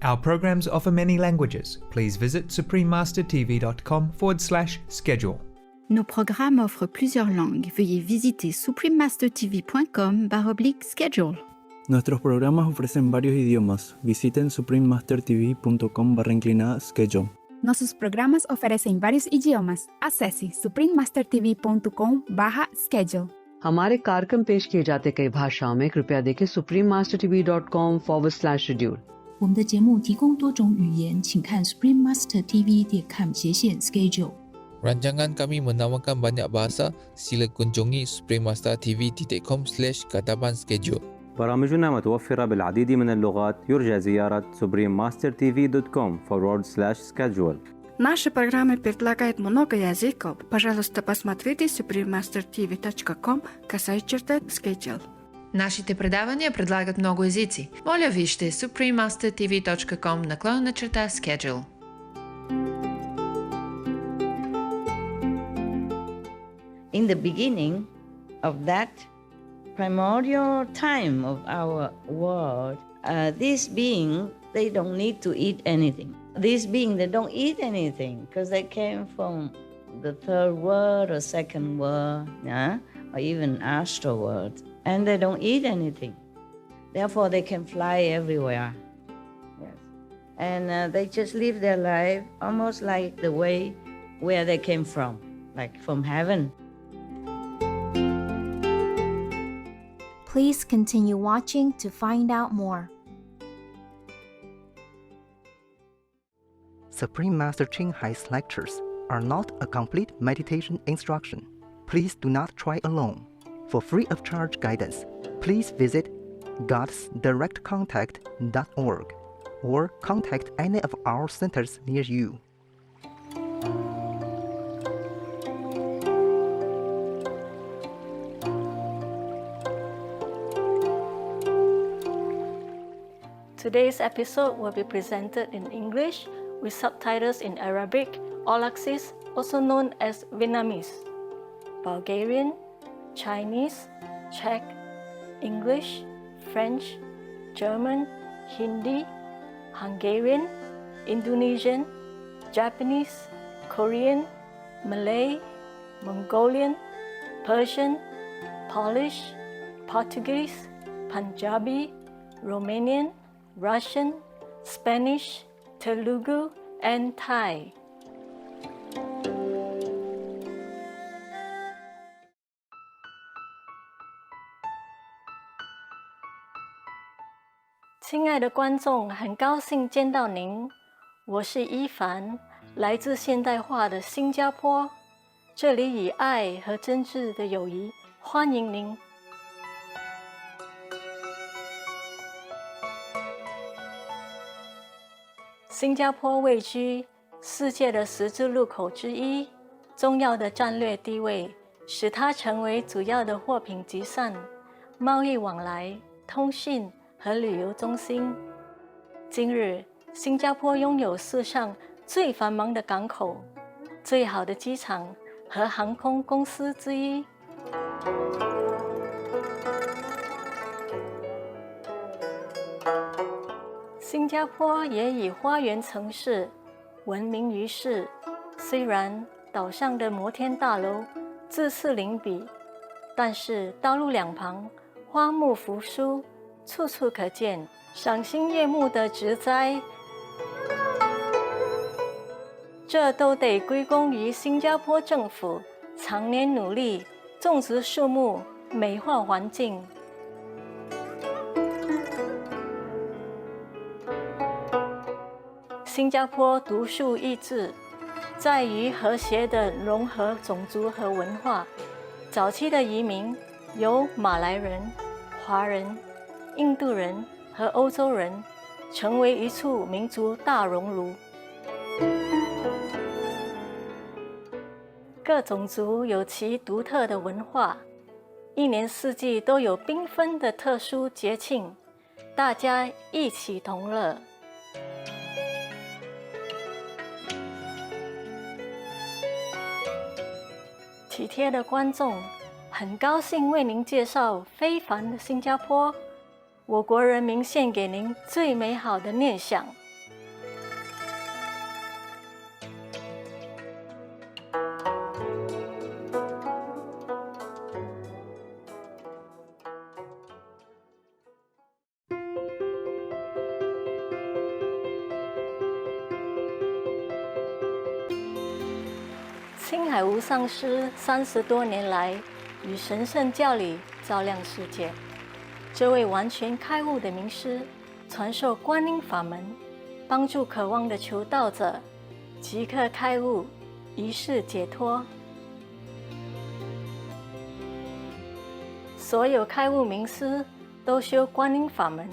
Our programs offer many languages. Please visit suprememastertv.com/schedule. Nos programmes offrent plusieurs langues. Veuillez visiter suprememastertv.com/schedule. Nuestros programas ofrecen varios idiomas. Visiten suprememastertv.com/schedule. Nossos programas oferecem vários idiomas. Acesse suprememastertv.com/schedule. हमारे कार्यक्रम पेश किए जाते कई भाषाओं में कृपया देखें suprememastertv.com/schedule。我们的节目提供多种语言，请看 suprememastertv.com/schedule。Rancangan kami menawarkan banyak bahasa. Sila kunjungi suprememastertv.com/kataban schedule. برامجنا متوفرة بالعديد من اللغات. يرجى زيارة suprememastertv.com/schedule. Наши программы предлагают много языков. Пожалуйста, посмотрите suprememastertv.com/schedule. Нашите предавания предлагат много езици. Моля вижте suprememastertv.com/schedule. In the beginning of that primordial time of our world, these beings, they don't need to eat anything. These beings, they don't eat anything because they came from the third world or second world, or even astral world, and they don't eat anything. Therefore, they can fly everywhere. Yes, and they just live their life almost like the way where they came from, like from heaven. Please continue watching to find out more. Supreme Master Ching Hai's lectures are not a complete meditation instruction. Please do not try alone. For free of charge guidance, please visit godsdirectcontact.org or contact any of our centers near you. Today's episode will be presented in English with subtitles in Arabic or Laxis, also known as Vietnamese, Bulgarian, Chinese, Czech, English, French, German, Hindi, Hungarian, Indonesian, Japanese, Korean, Malay, Mongolian, Persian, Polish, Portuguese, Punjabi, Romanian, Russian, Spanish, Telugu, and Thai. "亲爱的观众，很高兴见到您。我是伊凡，来自现代化的新加坡。这里以爱和真挚的友谊欢迎您。新加坡位居世界的十字路口之一，重要的战略地位使它成为主要的货品集散、贸易往来、通讯和旅游中心。今日，新加坡拥有世上最繁忙的港口、最好的机场和航空公司之一。新加坡也以花园城市闻名于世，虽然岛上的摩天大楼自次林比，但是道路两旁花木扶疏，处处可见赏心悦目的植栽，这都得归功于新加坡政府常年努力种植树木，美化环境。新加坡独树一帜，在于和谐地融合种族和文化。早期的移民由马来人、华人、印度人和欧洲人，成为一处民族大熔炉。各种族有其独特的文化，一年四季都有缤纷的特殊节庆，大家一起同乐。体贴的观众，很高兴为您介绍非凡的新加坡。我国人民献给您最美好的念想，青海无上师30多年来以神圣教理照亮世界。这位完全开悟的名师，传授观音法门，帮助渴望的求道者即刻开悟，一世解脱。所有开悟名师都修观音法门，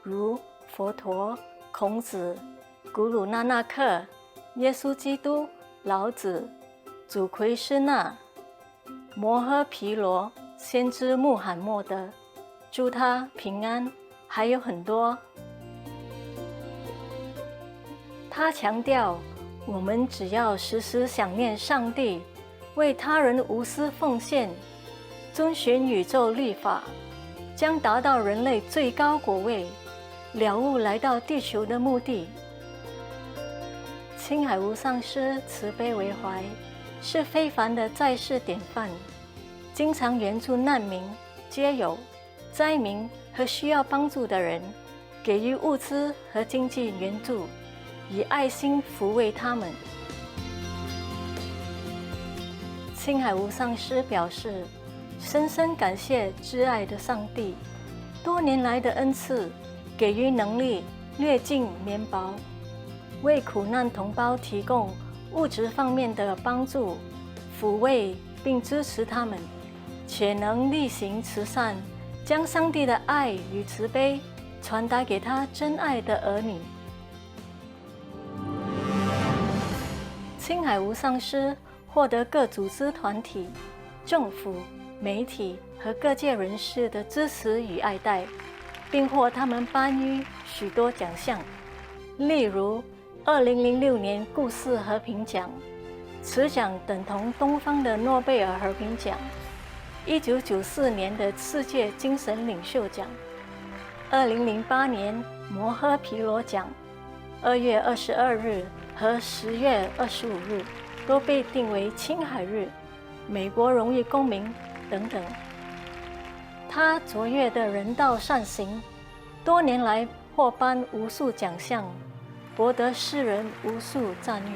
如佛陀、孔子、古鲁那纳克、耶稣基督、老子、祖奎师那、摩诃毗罗、先知穆罕默德，祝他平安，还有很多。他强调，我们只要时时想念上帝，为他人无私奉献，遵循宇宙律法，将达到人类最高果位，了悟来到地球的目的。青海无上师慈悲为怀，是非凡的在世典范，经常援助难民、街友、灾民和需要帮助的人，给予物资和经济援助，以爱心抚慰他们。青海无上师表示，深深感谢挚爱的上帝多年来的恩赐，给予能力略尽绵薄，为苦难同胞提供物质方面的帮助，抚慰并支持他们，且能力行慈善，将上帝的爱与慈悲传达给他真爱的儿女。青海无上师获得各组织团体、政府、媒体和各界人士的支持与爱戴，并获他们颁予许多奖项，例如2006年故事和平奖，此奖等同东方的诺贝尔和平奖；1994年的世界精神领袖奖；2008年摩诃毗罗奖，2月22日和10月25日都被定为青海日、美国荣誉公民等等。他卓越的人道善行，多年来获颁无数奖项，博得世人无数赞誉。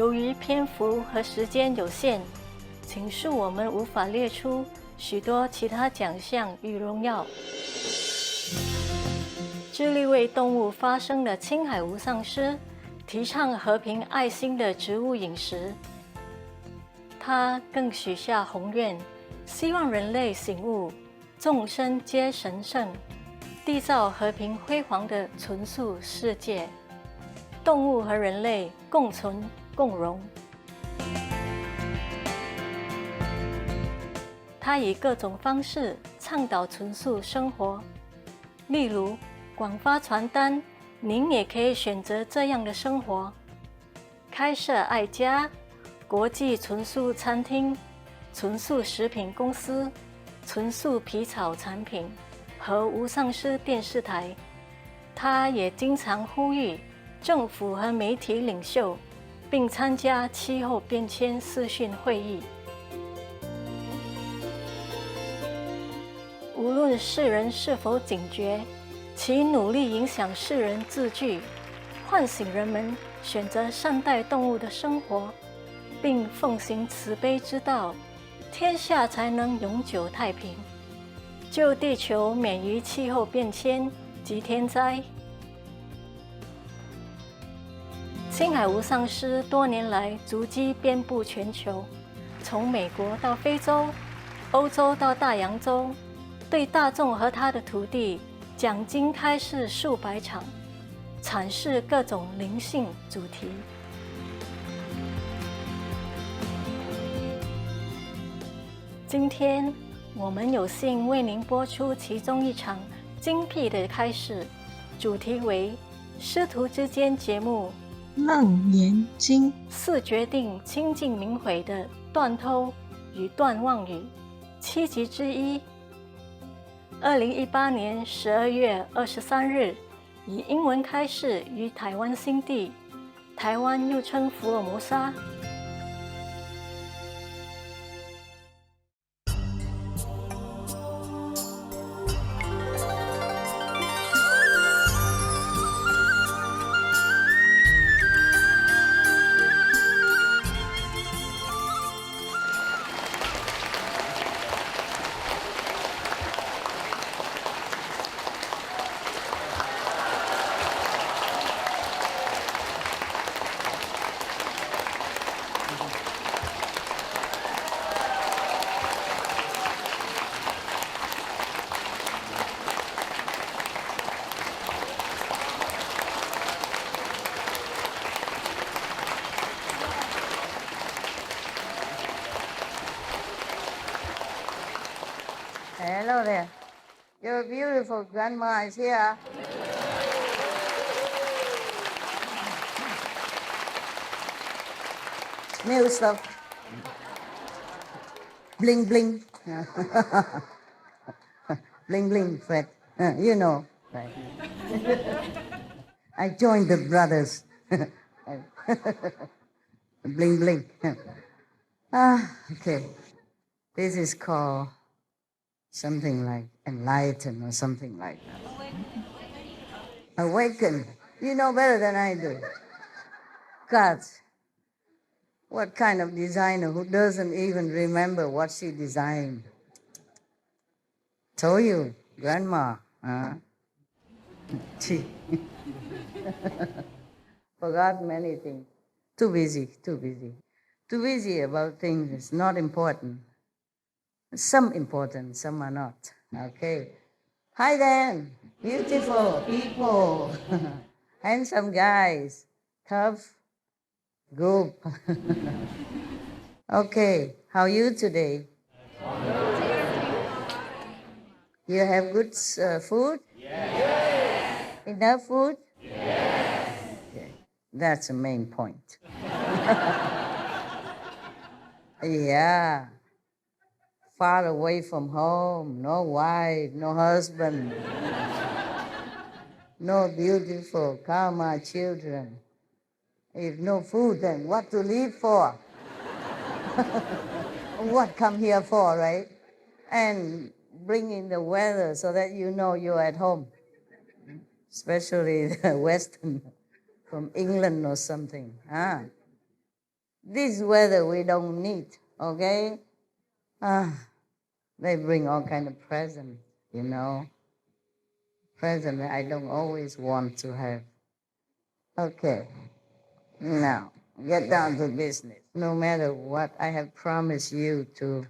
由于篇幅和时间有限，请恕我们无法列出许多其他奖项与荣耀。致力为动物发声的青海无上师，提倡和平爱心的植物饮食。他更许下宏愿，希望人类醒悟，众生皆神圣，缔造和平辉煌的纯素世界，动物和人类共存共荣。他以各种方式倡导纯素生活，例如广发传单，您也可以选择这样的生活；开设爱家、国际纯素餐厅、纯素食品公司、纯素皮草产品和无上师电视台。他也经常呼吁政府和媒体领袖，并参加气候变迁视讯会议。无论世人是否警觉，其努力影响世人自具，唤醒人们选择善待动物的生活，并奉行慈悲之道，天下才能永久太平，救地球免于气候变迁及天灾。青海无上师多年来足迹遍布全球，从美国到非洲、欧洲到大洋洲，对大众和他的徒弟讲经开示数百场，阐释各种灵性主题。今天我们有幸为您播出其中一场精辟的开示，主题为师徒之间节目楞严经4决定清净明慧的断偷与断妄语7集之一。2018年12月23日，以英文开示于台湾新地，台湾又称福尔摩沙。Hello there. Your beautiful grandma is here. New stuff. Bling bling. Bling bling, Fred. You know, right? I joined the brothers. Bling bling. Okay. This is called something like enlighten or something like that. Awaken. You know better than I do. God, what kind of designer who doesn't even remember what she designed? Told you, grandma, huh? She forgot many things. Too busy. Too busy about things that's not important. Some important, some are not. Okay. Hi, Dan. Beautiful people. Handsome guys. Tough group. Okay. How are you today? You have good food? Yes. Enough food? Yes. Okay. That's the main point. Yeah. Far away from home, no wife, no husband, no beautiful karma children. If no food, then what to live for? What come here for, right? And bring in the weather so that you know you're at home, especially the Western, from England or something. This weather we don't need, okay? They bring all kind of presents, you know. Present I don't always want to have. Okay, now get down to business. No matter what, I have promised you to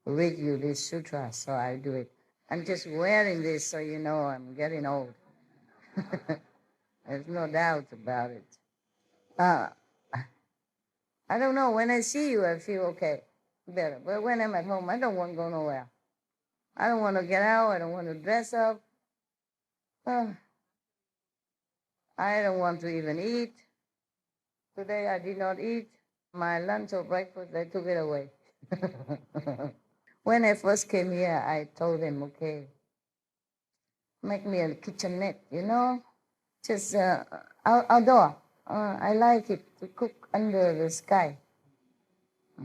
read you this sutra, so I do it. I'm just wearing this so you know I'm getting old. There's no doubt about it. I don't know, when I see you, I feel okay, better. But when I'm at home, I don't want to go nowhere. I don't want to get out, I don't want to dress up. I don't want to even eat. Today I did not eat. My lunch or breakfast, they took it away. When I first came here, I told them, okay, make me a kitchenette, you know, just outdoor. I like it to cook under the sky.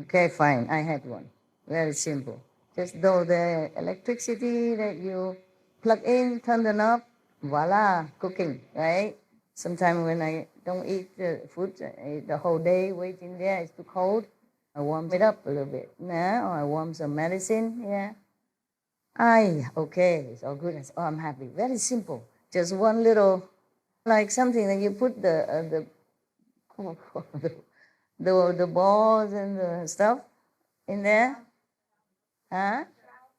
Okay, fine, I had one. Very simple. Just though the electricity that you plug in, turn the knob, voila, cooking, right? Sometimes when I don't eat the food, I eat the whole day waiting there, it's too cold. I warm it up a little bit. Now I warm some medicine, yeah. Okay, it's all good. I'm happy. Very simple. Just one little, like something that you put the balls and the stuff in there. Huh?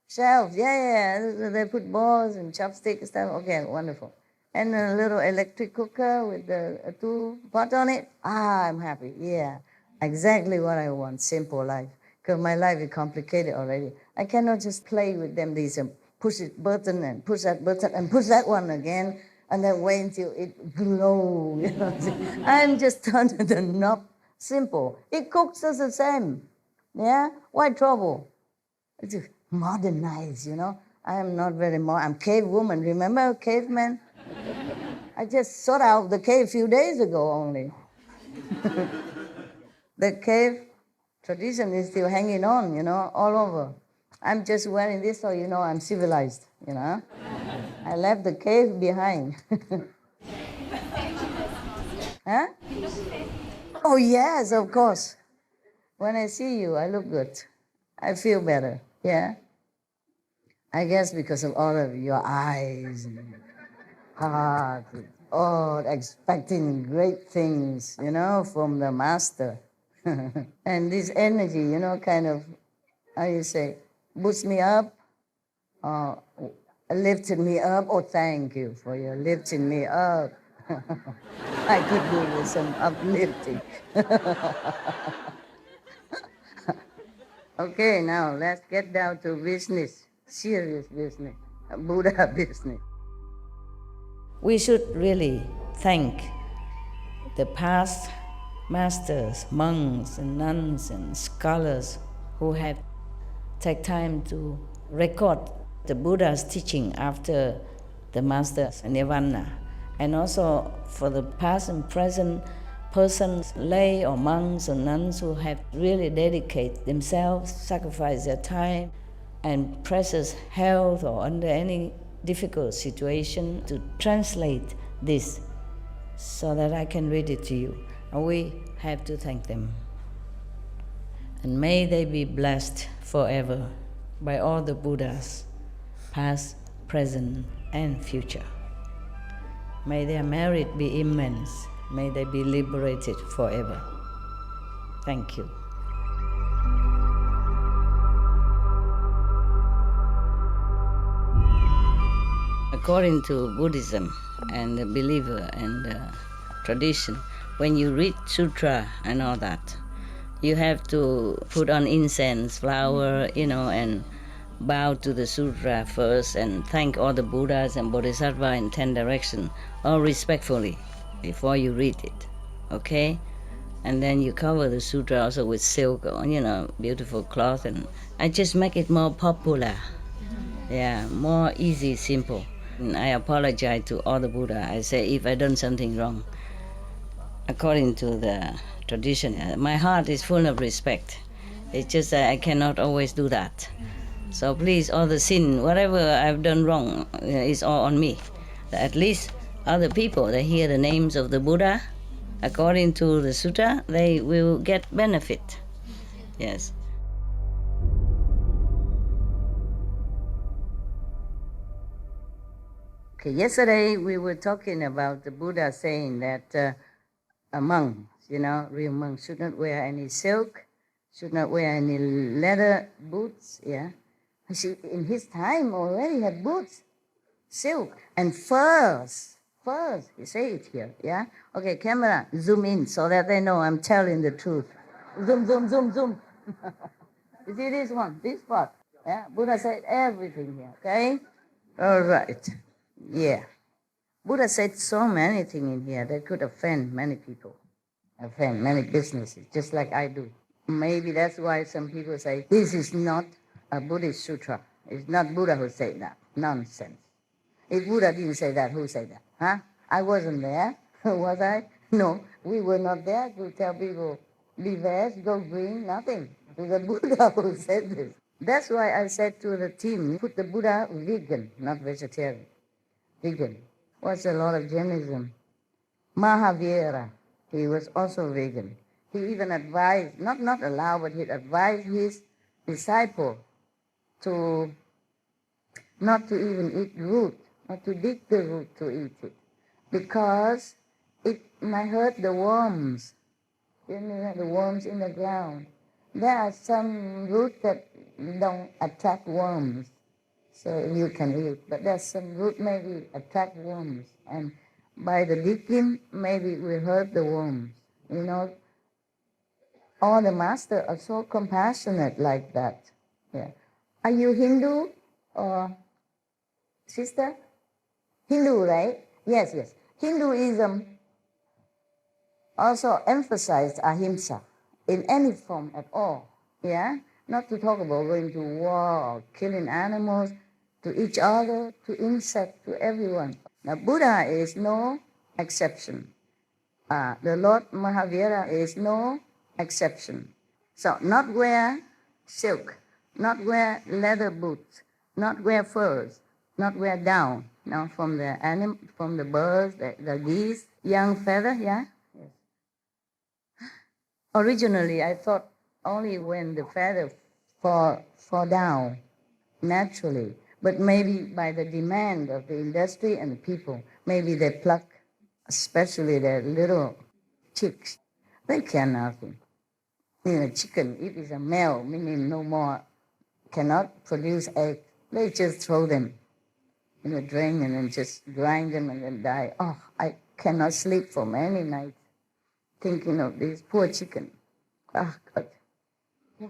Shelves, yeah. They put balls and chopsticks and stuff. Okay, wonderful. And a little electric cooker with the 2 pots on it. I'm happy, yeah. Exactly what I want, simple life. Because my life is complicated already. I cannot just play with them, these push it button and push that button and push that one again and then wait until it glows. You know? I'm just turning the knob. Simple. It cooks just the same. Yeah? Why trouble? It's modernized, you know. I am not very modern. I'm cave woman. Remember caveman? I just sought out the cave a few days ago only. The cave tradition is still hanging on, you know, all over. I'm just wearing this so you know I'm civilized, you know. I left the cave behind. Huh? Oh, yes, of course. When I see you, I look good. I feel better, yeah. I guess because of all of your eyes and heart, expecting great things, you know, from the master. And this energy, you know, kind of, how you say, boosts me up, lifted me up. Oh, thank you for your lifting me up. I could do with some uplifting. Okay, now let's get down to business, serious business, Buddha business. We should really thank the past masters, monks and nuns and scholars who have taken time to record the Buddha's teaching after the master's nirvana, and also for the past and present persons, lay or monks or nuns who have really dedicated themselves, sacrificed their time and precious health or under any difficult situation to translate this so that I can read it to you. And we have to thank them. And may they be blessed forever by all the Buddhas, past, present, and future. May their merit be immense. May they be liberated forever. Thank you. According to Buddhism and the believer and the tradition, when you read sutra and all that, you have to put on incense, flower, you know, and bow to the sutra first and thank all the Buddhas and Bodhisattvas in 10 directions, all respectfully, before you read it, okay? And then you cover the sutra also with silk or, you know, beautiful cloth, and I just make it more popular. Yeah, more easy, simple. And I apologize to all the Buddha. I say if I done something wrong, according to the tradition, my heart is full of respect. It's just that I cannot always do that. So please, all the sin, whatever I've done wrong, is all on me. At least other people, they hear the names of the Buddha, according to the sutra, they will get benefit. Yes. Okay, yesterday we were talking about the Buddha saying that a monk, real monk, should not wear any silk, should not wear any leather boots, yeah. In his time already had boots, silk, and furs, you say it here, yeah? Okay, camera, zoom in so that they know I'm telling the truth. Zoom, zoom, zoom, zoom. You see this one, this part, yeah? Buddha said everything here, okay? All right, yeah. Buddha said so many things in here that could offend many people, offend many businesses, just like I do. Maybe that's why some people say, this is not a Buddhist sutra. It's not Buddha who said that. Nonsense. If Buddha didn't say that, who said that? Huh? I wasn't there. Was I? No, we were not there to tell people, be veg, go green, nothing. It was the Buddha who said this. That's why I said to the team, put the Buddha vegan, not vegetarian. Vegan. Was a lot of Jainism. Mahavira, he was also vegan. He even advised, not allowed, but he advised his disciple to not to even eat root, not to dig the root to eat it, because it might hurt the worms. The worms in the ground. There are some roots that don't attract worms, so you can eat. But there's some root maybe attract worms, and by the digging, maybe it will hurt the worms. All the masters are so compassionate like that. Yeah. Are you Hindu or sister? Hindu, right? Yes. Hinduism also emphasized ahimsa in any form at all. Yeah? Not to talk about going to war or killing animals, to each other, to insects, to everyone. Now, Buddha is no exception. The Lord Mahavira is no exception. So, not wear silk, not wear leather boots, not wear furs, not wear down. Now, from the birds, the geese, young feather, yeah? Yes. Originally, I thought only when the feather fall down naturally, but maybe by the demand of the industry and the people, maybe they pluck, especially the little chicks. They care nothing. Chicken, if it's a male, meaning no more, cannot produce eggs, they just throw them in a drain and then just grind them and then die. Oh, I cannot sleep for many nights thinking of this poor chicken. Oh, God. Yeah.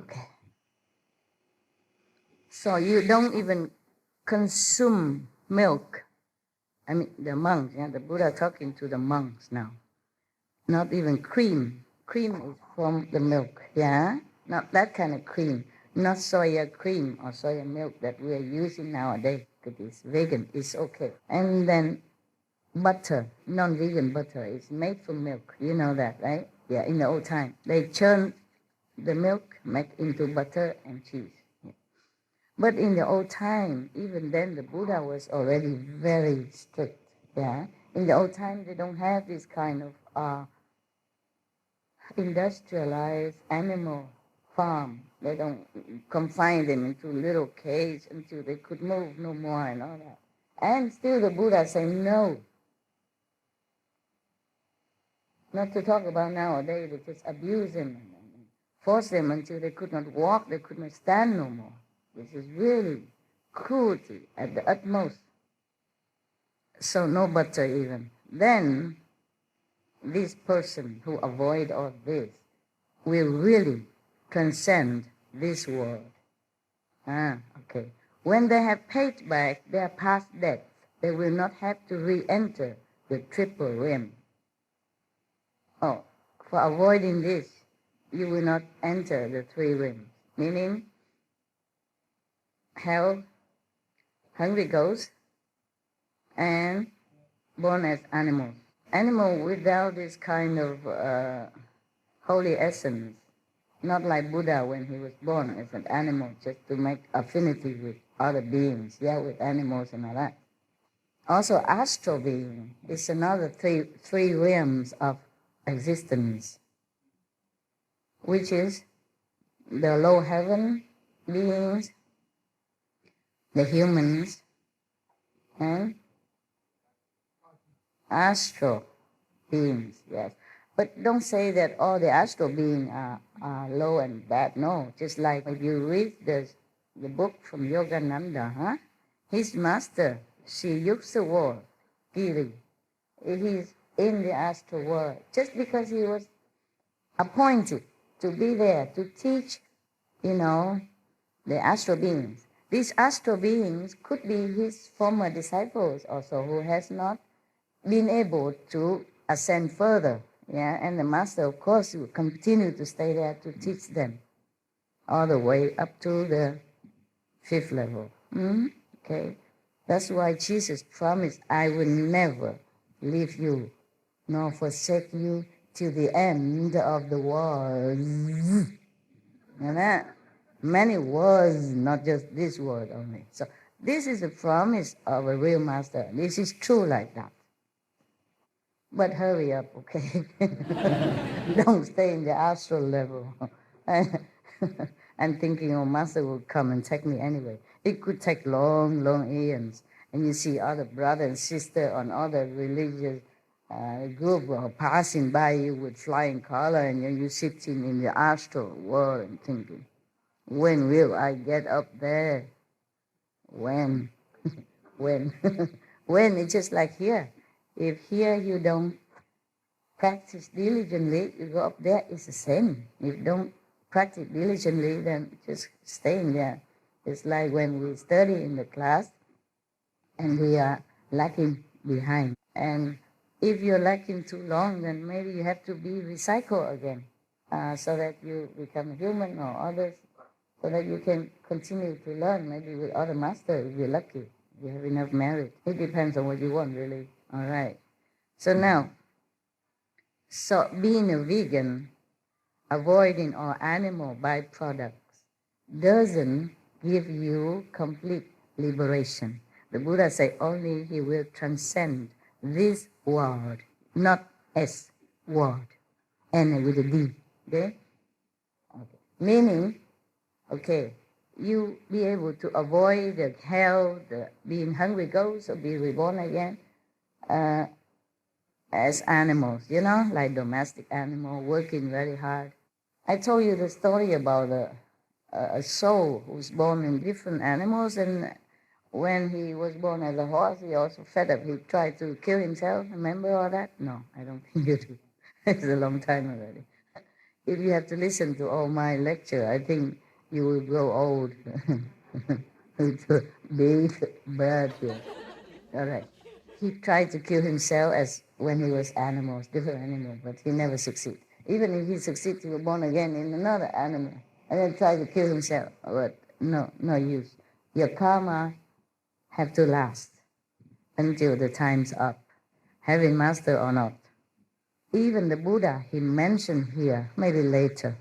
Okay. So you don't even consume milk. I mean, the monks, the Buddha talking to the monks now. Not even cream. Cream is from the milk, yeah? Not that kind of cream. Not soya cream or soya milk that we are using nowadays. It is vegan, it's okay. And then butter, non-vegan butter, is made from milk. You know that, right? Yeah, in the old time. They churn the milk, make into butter and cheese. Yeah. But in the old time, even then, the Buddha was already very strict, yeah? In the old time, they don't have this kind of industrialized animal farm. They don't confine them into little cages until they could move no more and all that. And still the Buddha say no. Not to talk about nowadays, they just abuse them and force them until they could not walk, they could not stand no more. This is really cruelty at the utmost. So no butter even. Then this person who avoid all this will really transcend this world. Okay. When they have paid back their past debts, they will not have to re-enter the Triple Reino. Oh, for avoiding this, you will not enter the three realms, meaning hell, hungry ghosts, and born as animals. Animal without this kind of holy essence, not like Buddha when he was born as an animal, just to make affinity with other beings, with animals and all that. Also, astral being is another three realms of existence, which is the low heaven beings, the humans, and astral beings, yes. But don't say that all the astral beings are low and bad. No, just like if you read the book from Yogananda, huh? His master, Sri Yuksawar, Giri, he's in the astral world just because he was appointed to be there to teach, the astral beings. These astral beings could be his former disciples also who has not been able to ascend further. Yeah, and the master, of course, will continue to stay there to teach them all the way up to the 5th level. Okay, that's why Jesus promised, I will never leave you nor forsake you till the end of the world. And many words, not just this word only. So this is a promise of a real master. This is true like that. But hurry up, okay? Don't stay in the astral level. And thinking, master will come and take me anyway. It could take long, long eons. And you see other brother and sister on other religious group passing by you with flying color, and you're sitting in the astral world and thinking, when will I get up there? When? When? When? It's just like here. If here you don't practice diligently, you go up there, it's the same. If you don't practice diligently, then just staying there. It's like when we study in the class and we are lagging behind. And if you're lagging too long, then maybe you have to be recycled again so that you become human or others, so that you can continue to learn, maybe with other masters if you're lucky, if you have enough merit. It depends on what you want, really. All right. So now, being a vegan, avoiding all animal byproducts, doesn't give you complete liberation. The Buddha said only he will transcend this world, not S, world, and with a D, okay? Meaning, you be able to avoid the hell, the being hungry ghosts, or be reborn again as animals, like domestic animal, working very hard. I told you the story about a soul who's born in different animals, and when he was born as a horse, he also fed up. He tried to kill himself. Remember all that? No, I don't think you do. It's a long time already. If you have to listen to all my lecture, I think you will grow old. It's a big bird here. All right. He tried to kill himself as when he was different animals, but he never succeeded. Even if he succeeded, he was born again in another animal, and then tried to kill himself. But no use. Your karma have to last until the time's up, having master or not. Even the Buddha, he mentioned here, maybe later.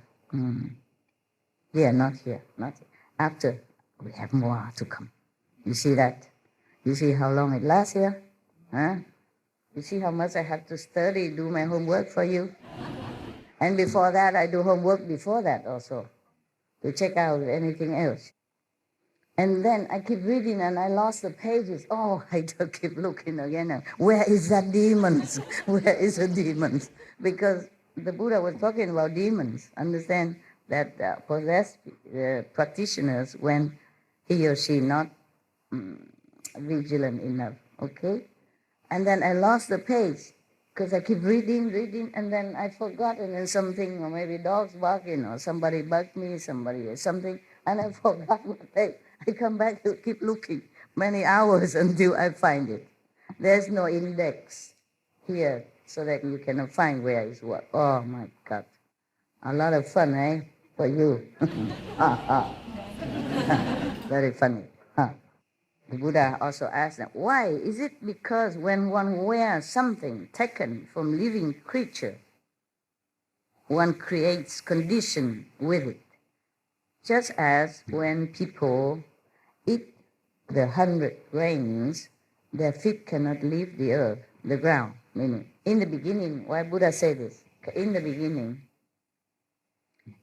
Yeah, not here. After, we have more to come. You see that? You see how long it lasts here? Huh? You see how much I have to study, do my homework for you? And before that, I do homework before that also, to check out anything else. And then I keep reading and I lost the pages. Oh, I just keep looking again. Where is that demons? Where is the demons? Because the Buddha was talking about demons. Understand that possessed practitioners when he or she not vigilant enough, okay? And then I lost the page because I keep reading, and then I forgot, and then something, or maybe dogs barking, or somebody bugged me, somebody or something, and I forgot my page. I come back to keep looking many hours until I find it. There's no index here so that you cannot find where is what. Oh my God. A lot of fun, eh? For you. Very funny. The Buddha also asked them, why? Is it because when one wears something taken from living creature, one creates condition with it? Just as when people eat the 100 grains, their feet cannot leave the earth, the ground. Meaning, in the beginning, why Buddha said this? In the beginning,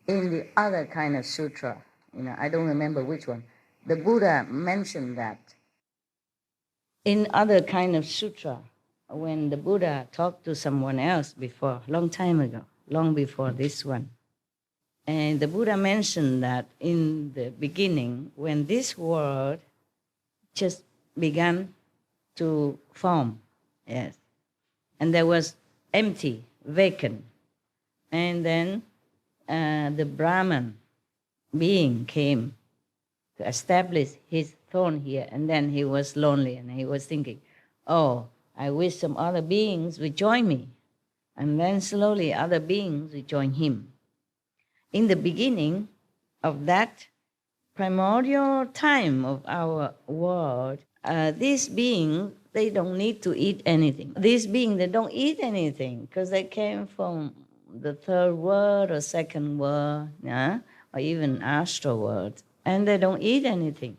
in the other kind of sutra, I don't remember which one, the Buddha mentioned that. In other kind of sutra, when the Buddha talked to someone else before, long time ago, long before this one, and the Buddha mentioned that in the beginning, when this world just began to form, yes, and there was empty, vacant, and then the Brahman being came to establish his throne here, and then he was lonely, and he was thinking, oh, I wish some other beings would join me, and then slowly other beings would join him. In the beginning of that primordial time of our world, these beings, they don't need to eat anything. These beings, they don't eat anything because they came from the third world or second world, yeah? Or even astral world, and they don't eat anything.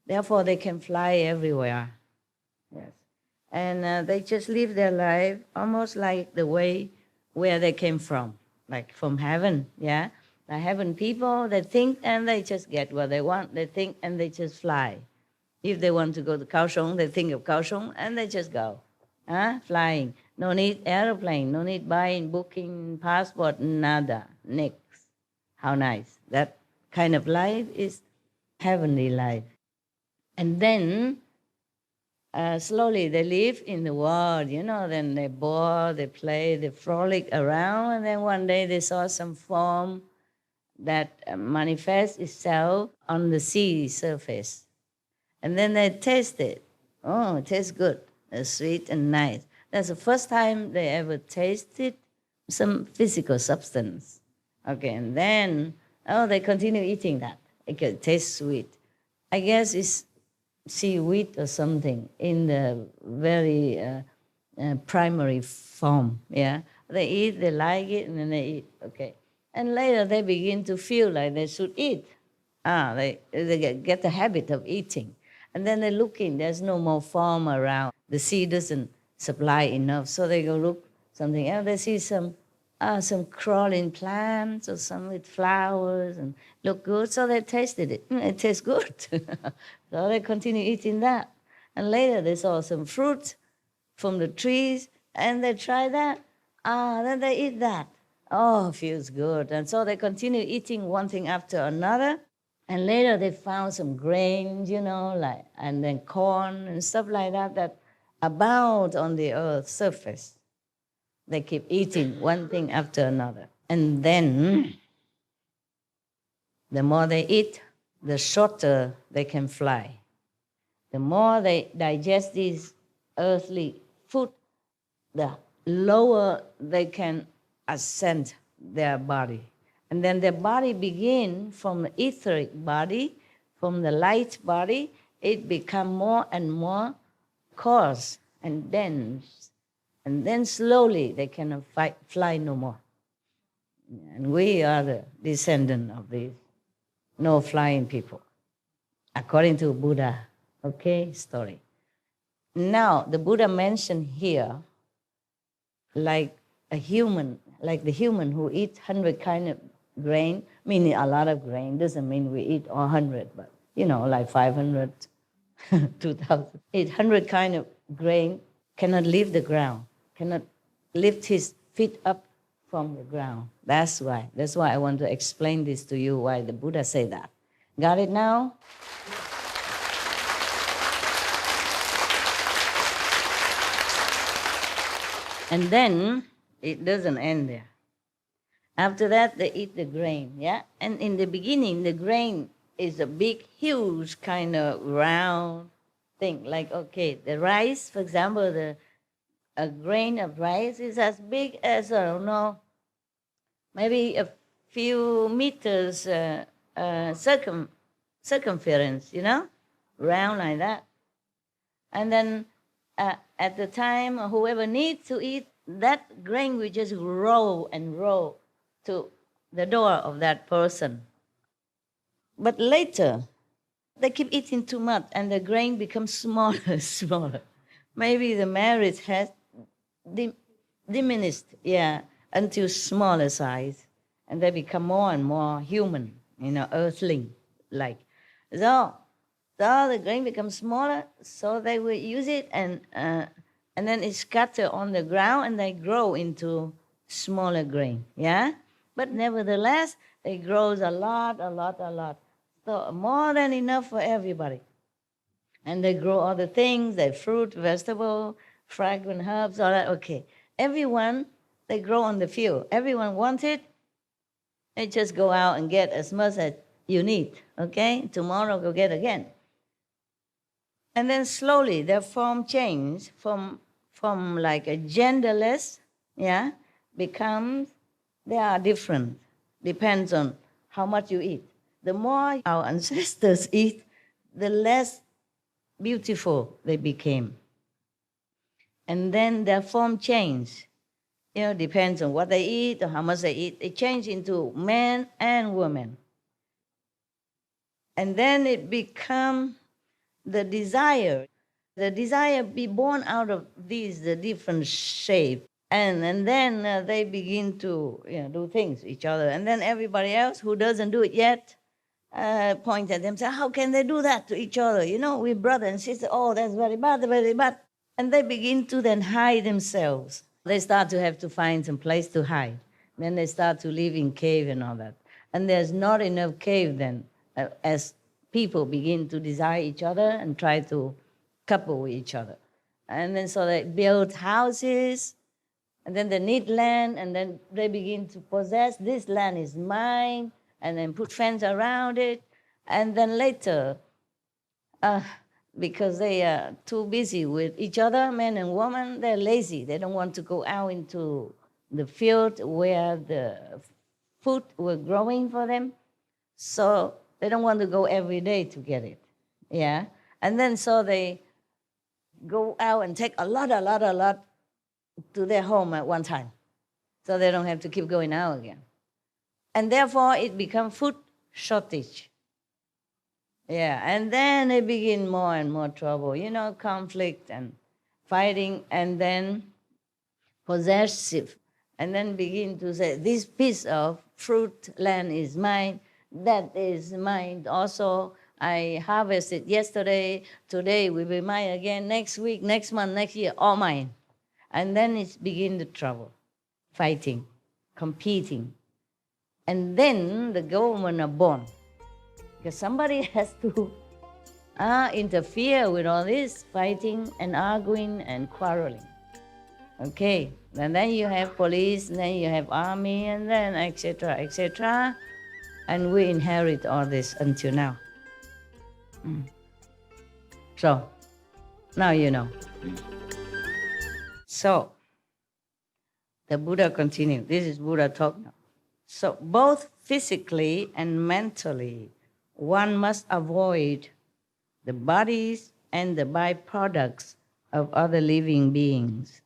Therefore, they can fly everywhere. Yes, and they just live their life almost like the way where they came from, like from heaven. Yeah, the heaven people, they think and they just get what they want. They think and they just fly. If they want to go to Kaohsiung, they think of Kaohsiung and they just go, flying. No need airplane, no need buying, booking, passport, nada, nix. How nice. That kind of life is heavenly life. And then slowly they live in the world, then they bore, they play, they frolic around, and then one day they saw some form that manifests itself on the sea surface. And then they taste it. Oh, it tastes good. It's sweet and nice. That's the first time they ever tasted some physical substance. Okay, and then, they continue eating that. It tastes sweet. I guess it's seaweed or something in the very primary form, yeah? They eat, they like it, and then they eat, okay. And later they begin to feel like they should eat. They get the habit of eating. And then they look in, there's no more form around. The sea doesn't supply enough, so they go look something else. They see some crawling plants or some with flowers and look good, so they tasted it. It tastes good. So they continue eating that. And later they saw some fruit from the trees and they try that. Then they eat that. Oh, feels good. And so they continue eating one thing after another. And later they found some grains, and then corn and stuff like that abound on the earth's surface. They keep eating one thing after another. And then, the more they eat, the shorter they can fly. The more they digest these earthly food, the lower they can ascend their body. And then their body begin from the etheric body, from the light body, it become more and more coarse and dense. And then slowly they cannot fly no more. And we are the descendant of these no flying people, according to Buddha, story. Now, the Buddha mentioned here, like the human who eats 100 kind of grain, meaning a lot of grain, doesn't mean we eat all 100, but, like 500, 2,000. 800 kind of grain cannot leave the ground, cannot lift his feet up from the ground. That's why I want to explain this to you, why the Buddha said that. Got it now? And then it doesn't end there. After that, they eat the grain, yeah? And in the beginning, the grain is a big, huge kind of round thing. Like, the rice, for example, a grain of rice is as big as, I don't know, maybe a few meters circumference, round like that. And then at the time, whoever needs to eat, that grain will just roll and roll to the door of that person. But later, they keep eating too much and the grain becomes smaller and smaller. maybe the marriage has diminished, until smaller size, and they become more and more human, earthling-like. So the grain becomes smaller, so they will use it, and then it's scattered on the ground, and they grow into smaller grain, But nevertheless, it grows a lot. So more than enough for everybody. And they grow other things, they fruit, vegetable, fragrant herbs, all that. Okay. Everyone, they grow on the field. Everyone wants it. They just go out and get as much as you need, okay? Tomorrow go get again. And then slowly their form change from like a genderless, becomes, they are different. Depends on how much you eat. The more our ancestors eat, the less beautiful they became. And then their form changed. Depends on what they eat or how much they eat. They change into men and women. And then it becomes the desire be born out of these, the different shapes. And then they begin to do things to each other. And then everybody else who doesn't do it yet point at them and say, how can they do that to each other? We're brother and sister. Oh, that's very bad, very bad. And they begin to then hide themselves. They start to have to find some place to hide. Then they start to live in cave and all that. And there's not enough cave then, as people begin to desire each other and try to couple with each other. And then so they build houses, and then they need land, and then they begin to possess, this land is mine, and then put fence around it. And then later, because they are too busy with each other, men and women, they're lazy. They don't want to go out into the field where the food were growing for them. So they don't want to go every day to get it. And then so they go out and take a lot to their home at one time. So they don't have to keep going out again. And therefore it becomes food shortage. And then they begin more and more trouble, conflict and fighting, and then possessive, and then begin to say, this piece of fruit land is mine, that is mine also. I harvested yesterday, today will be mine again, next week, next month, next year, all mine. And then it begins the trouble, fighting, competing. And then the government are born. Because somebody has to interfere with all this fighting and arguing and quarreling. Okay, and then you have police, and then you have army, and then etc., etc. And we inherit all this until now. So, now you know. So, the Buddha continued. This is Buddha talk now. So, both physically and mentally, one must avoid the bodies and the byproducts of other living beings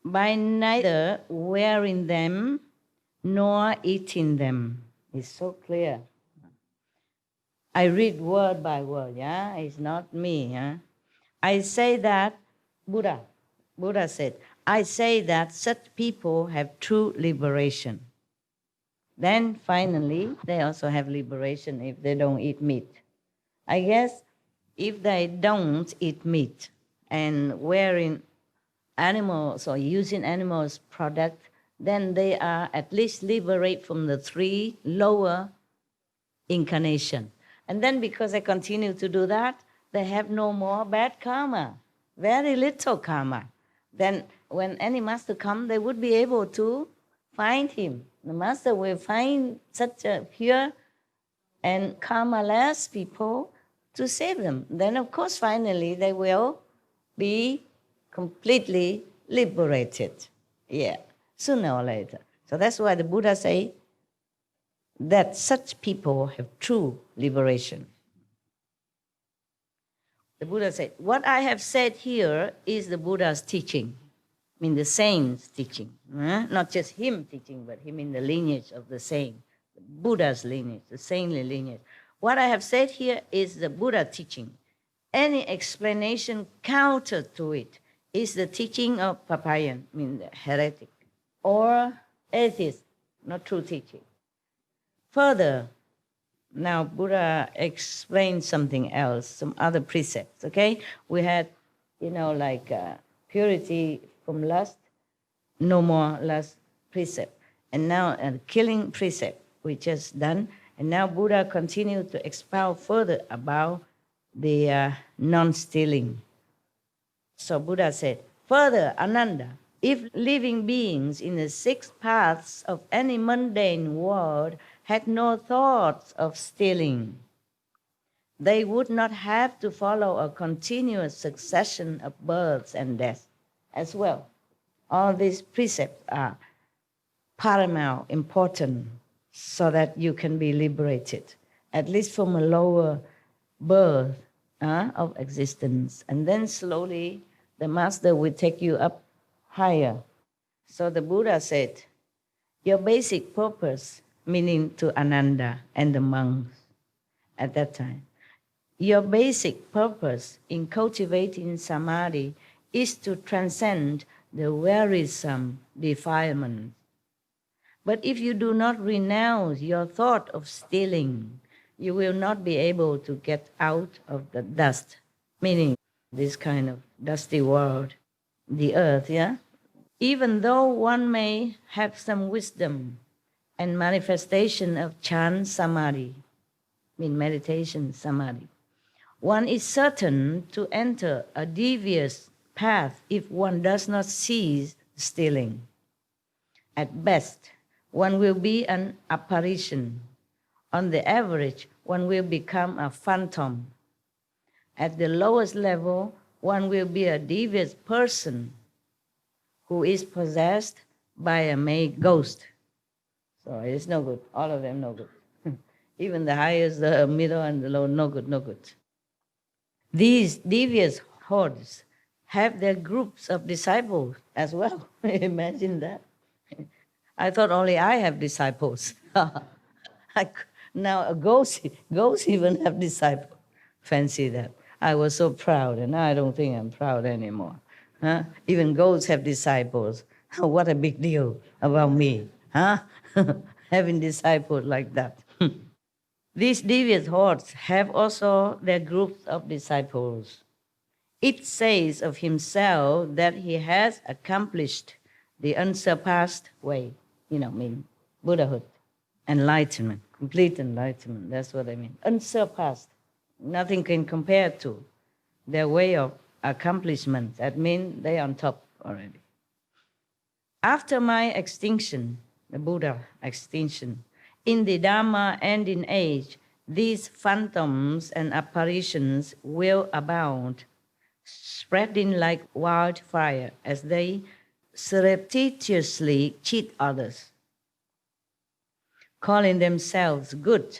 by neither wearing them nor eating them. It's so clear. I read word by word, It's not me, I say that, Buddha said, I say that such people have true liberation. Then finally, they also have liberation if they don't eat meat. I guess if they don't eat meat and wearing animals or using animals' product, then they are at least liberated from the 3 lower incarnations. And then because they continue to do that, they have no more bad karma, very little karma. Then when any master comes, they would be able to find him. The master will find such a pure and karma-less people to save them. Then, of course, finally, they will be completely liberated. Sooner or later. So that's why the Buddha say that such people have true liberation. The Buddha said, what I have said here is the Buddha's teaching. I mean the saint's teaching. Not just him teaching, but him in the lineage of the saint. The Buddha's lineage, the saintly lineage. What I have said here is the Buddha teaching. any explanation counter to it is the teaching of papayan, mean the heretic, or atheist, not true teaching. Further, now Buddha explained something else, some other precepts, okay? We had, like purity from lust, no more lust precept. And now a killing precept we just done. And now Buddha continued to expound further about the non-stealing. So Buddha said, further, Ananda, if living beings in the 6 paths of any mundane world had no thoughts of stealing, they would not have to follow a continuous succession of births and deaths as well. All these precepts are paramount, important, so that you can be liberated, at least from a lower birth of existence. And then slowly the master will take you up higher. So the Buddha said, your basic purpose, meaning to Ananda and the monks at that time, your basic purpose in cultivating samadhi is to transcend the wearisome defilement. But if you do not renounce your thought of stealing, you will not be able to get out of the dust, meaning this kind of dusty world, the earth, yeah? Even though one may have some wisdom and manifestation of chan samadhi, mean meditation samadhi, one is certain to enter a devious path if one does not cease stealing. At best, one will be an apparition. On the average, one will become a phantom. At the lowest level, one will be a devious person who is possessed by a male ghost. So it's no good. All of them no good. Even the highest, the middle, and the low, no good, no good. These devious hordes have their groups of disciples as well. Imagine that. I thought only I have disciples. Now ghosts even have disciples. Fancy that. I was so proud, and now I don't think I'm proud anymore. Huh? Even ghosts have disciples. What a big deal about me, huh? Having disciples like that. These devious hordes have also their groups of disciples. It says of himself that he has accomplished the unsurpassed way, mean Buddhahood, enlightenment, complete enlightenment, that's what I mean. Unsurpassed, nothing can compare to their way of accomplishment. That means they're on top already. After my extinction, the Buddha extinction, in the Dhamma and in age, these phantoms and apparitions will abound, spreading like wildfire as they surreptitiously cheat others, calling themselves good,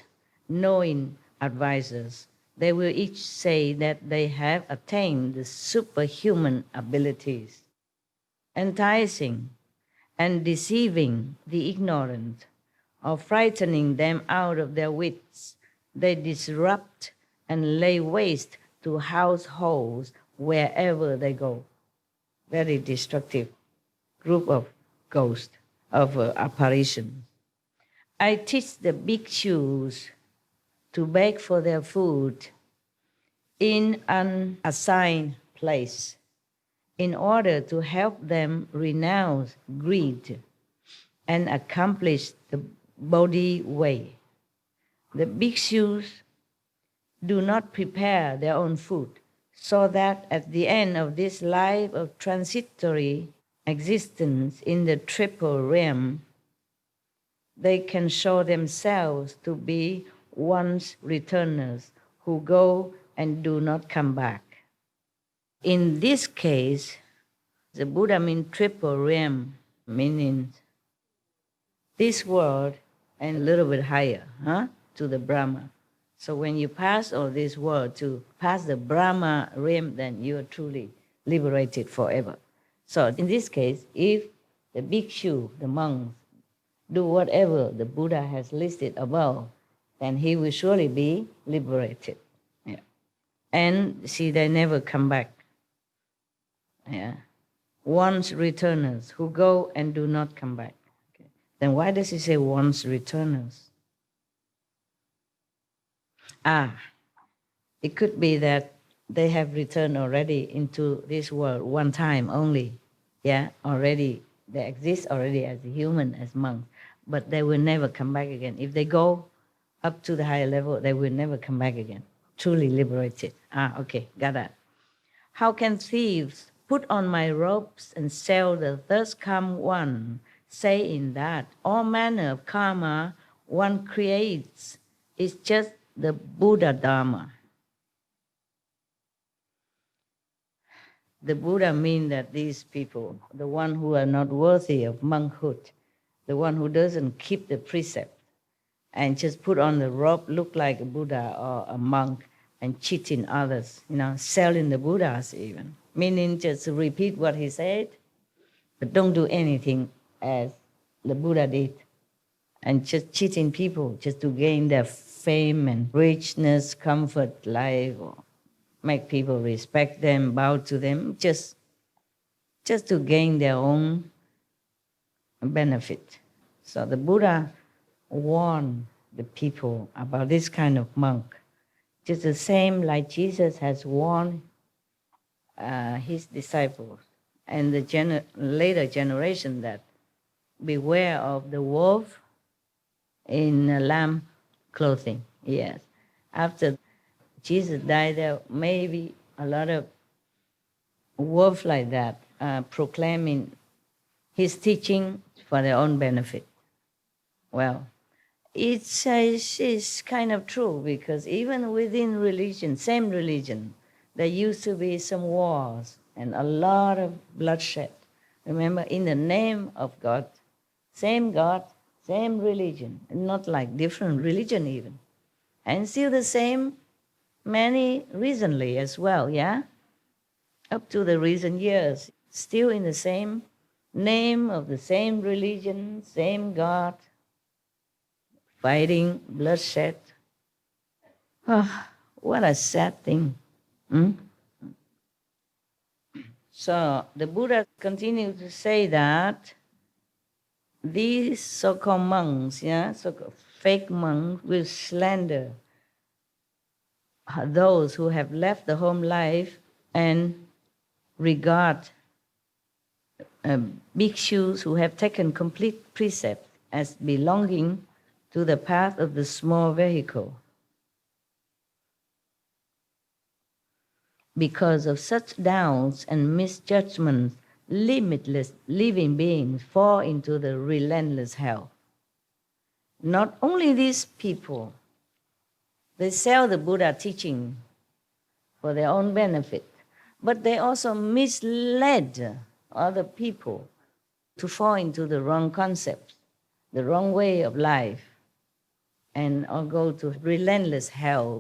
knowing advisors. They will each say that they have attained the superhuman abilities, enticing and deceiving the ignorant, or frightening them out of their wits. They disrupt and lay waste to households wherever they go. Very destructive group of ghosts, of apparitions. I teach the bhikshus to beg for their food in an assigned place in order to help them renounce greed and accomplish the Bodhi way. The bhikshus do not prepare their own food, so that at the end of this life of transitory existence in the Triple Realm, they can show themselves to be once returners who go and do not come back. In this case, the Buddha means Triple Realm, meaning this world and a little bit higher, to the Brahma. So when you pass all this world to pass the Brahma realm, then you are truly liberated forever. So in this case, if the bhikshu, the monks, do whatever the Buddha has listed above, then he will surely be liberated. Yeah. And see, they never come back. Yeah. Once returners who go and do not come back. Okay. Then why does he say once returners? It could be that they have returned already into this world one time only. Yeah, already they exist already as a human, as monks, but they will never come back again. If they go up to the higher level, they will never come back again. Truly liberated. Okay, got that. How can thieves put on my robes and sell the thus come one, saying that all manner of karma one creates is just the Buddha Dharma? The Buddha means that these people, the one who are not worthy of monkhood, the one who doesn't keep the precept and just put on the robe, look like a Buddha or a monk and cheating others, selling the Buddhas even, meaning just repeat what he said, but don't do anything as the Buddha did, and just cheating people just to gain their fame and richness, comfort, life, or make people respect them, bow to them, just to gain their own benefit. So the Buddha warned the people about this kind of monk, just the same like Jesus has warned his disciples and the later generation that beware of the wolf in lamb clothing. Yes. After Jesus died, there may be a lot of wolves like that proclaiming his teaching for their own benefit. Well, it's kind of true, because even within religion, same religion, there used to be some wars and a lot of bloodshed. Remember, in the name of God, same religion, not like different religion even. And still the same, many recently as well, yeah? Up to the recent years, still in the same name of the same religion, same God, fighting, bloodshed. Oh, what a sad thing. So the Buddha continued to say that these so-called monks, so-called fake monks, will slander those who have left the home life and regard bhikshus who have taken complete precept as belonging to the path of the small vehicle. Because of such doubts and misjudgments, limitless living beings fall into the relentless hell. Not only these people, they sell the Buddha teaching for their own benefit, but they also misled other people to fall into the wrong concepts, the wrong way of life, and or go to relentless hell.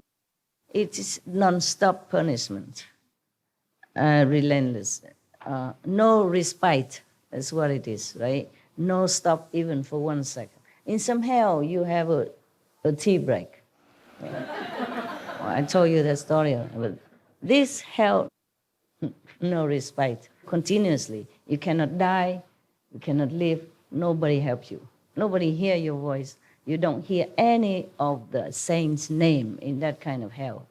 It is non-stop punishment, relentless. No respite, that's what it is, right? No stop even for 1 second. In some hell, you have a tea break. I told you that story. But this hell, no respite, continuously. You cannot die, you cannot live, nobody helps you. Nobody hear your voice. You don't hear any of the saints' name in that kind of hell.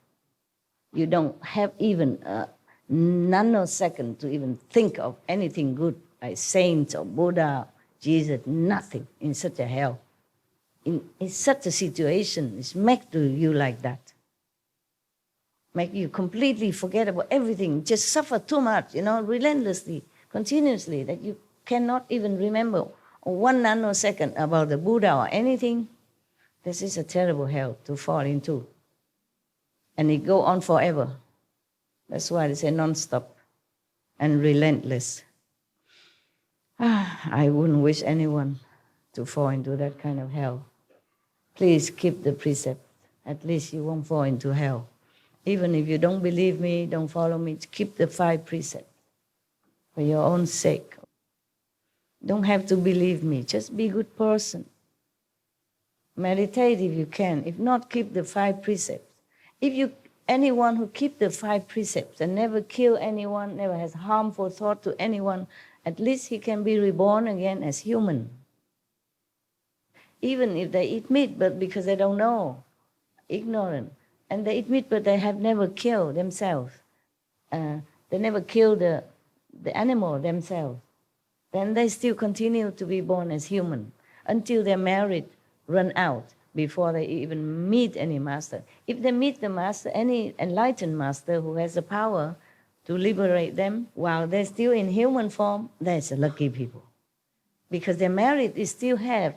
You don't have even a nanosecond to even think of anything good, like saints or Buddha, Jesus, nothing in such a hell. In such a situation, it's made to you like that. Make you completely forget about everything, just suffer too much, relentlessly, continuously, that you cannot even remember 1 nanosecond about the Buddha or anything. This is a terrible hell to fall into. And it go on forever. That's why they say non-stop and relentless. I wouldn't wish anyone to fall into that kind of hell. Please keep the precept. At least you won't fall into hell. Even if you don't believe me, don't follow me, keep the 5 precepts for your own sake. Don't have to believe me. Just be a good person. Meditate if you can. If not, keep the 5 precepts. If you anyone who keep the 5 precepts and never kill anyone, never has harmful thought to anyone, at least he can be reborn again as human. Even if they eat meat, but because they don't know, ignorant, and they eat meat, but they have never killed themselves. They never kill the animal themselves. Then they still continue to be born as human until their merit run out before they even meet any master. If they meet the master, any enlightened master who has the power to liberate them while they're still in human form, that's lucky people. Because their merit is still have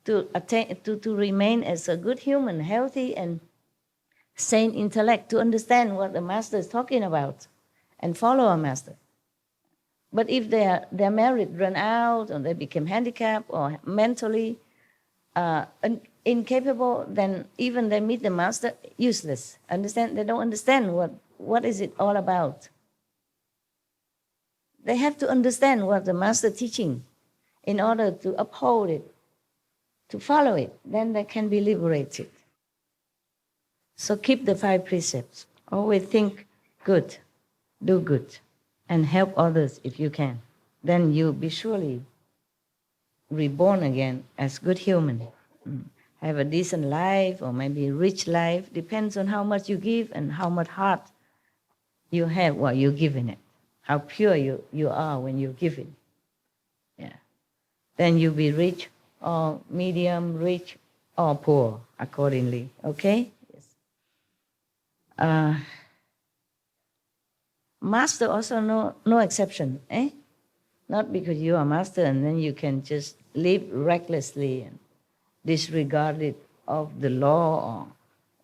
to attain, to remain as a good human, healthy and sane intellect, to understand what the master is talking about and follow a master. But if their merit run out or they become handicapped or mentally incapable, then even they meet the master, useless. Understand? They don't understand what is it all about. They have to understand what the master teaching in order to uphold it, to follow it. Then they can be liberated. So keep the 5 precepts. Always think good, do good, and help others if you can. Then you'll be surely reborn again as good human. Have a decent life or maybe rich life. Depends on how much you give and how much heart you have while you're giving it. How pure you are when you're giving. Yeah. Then you'll be rich or medium, rich or poor accordingly. Okay? Yes. Master also no exception. Not because you are master and then you can just live recklessly and disregarded of the law, or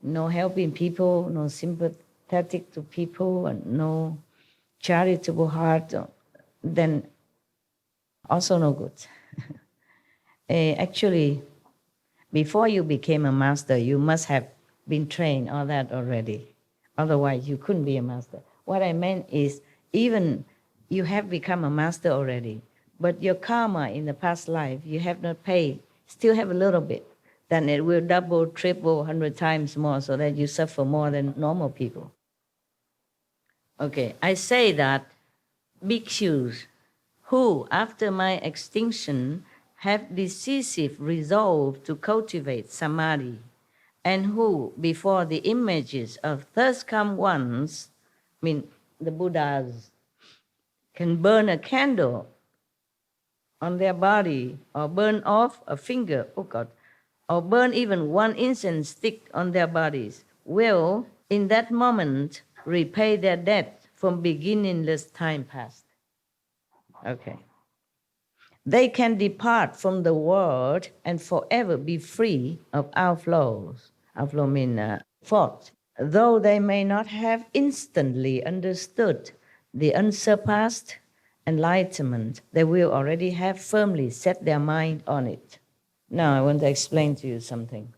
no helping people, no sympathetic to people, and no charitable heart, then also no good. Actually, before you became a master, you must have been trained all that already. Otherwise, you couldn't be a master. What I meant is, even you have become a master already, but your karma in the past life, you have not paid, still have a little bit, then it will double, triple, 100 times more, so that you suffer more than normal people. Okay, I say that bhikshus who, after my extinction, have decisive resolve to cultivate samadhi, and who, before the images of thus come ones, the Buddhas, can burn a candle on their body, or burn off a finger, or burn even 1 incense stick on their bodies, will, in that moment, repay their debt from beginningless time past. Okay. They can depart from the world and forever be free of outflows. Outflow means fault. Though they may not have instantly understood the unsurpassed enlightenment, they will already have firmly set their mind on it. Now I want to explain to you something.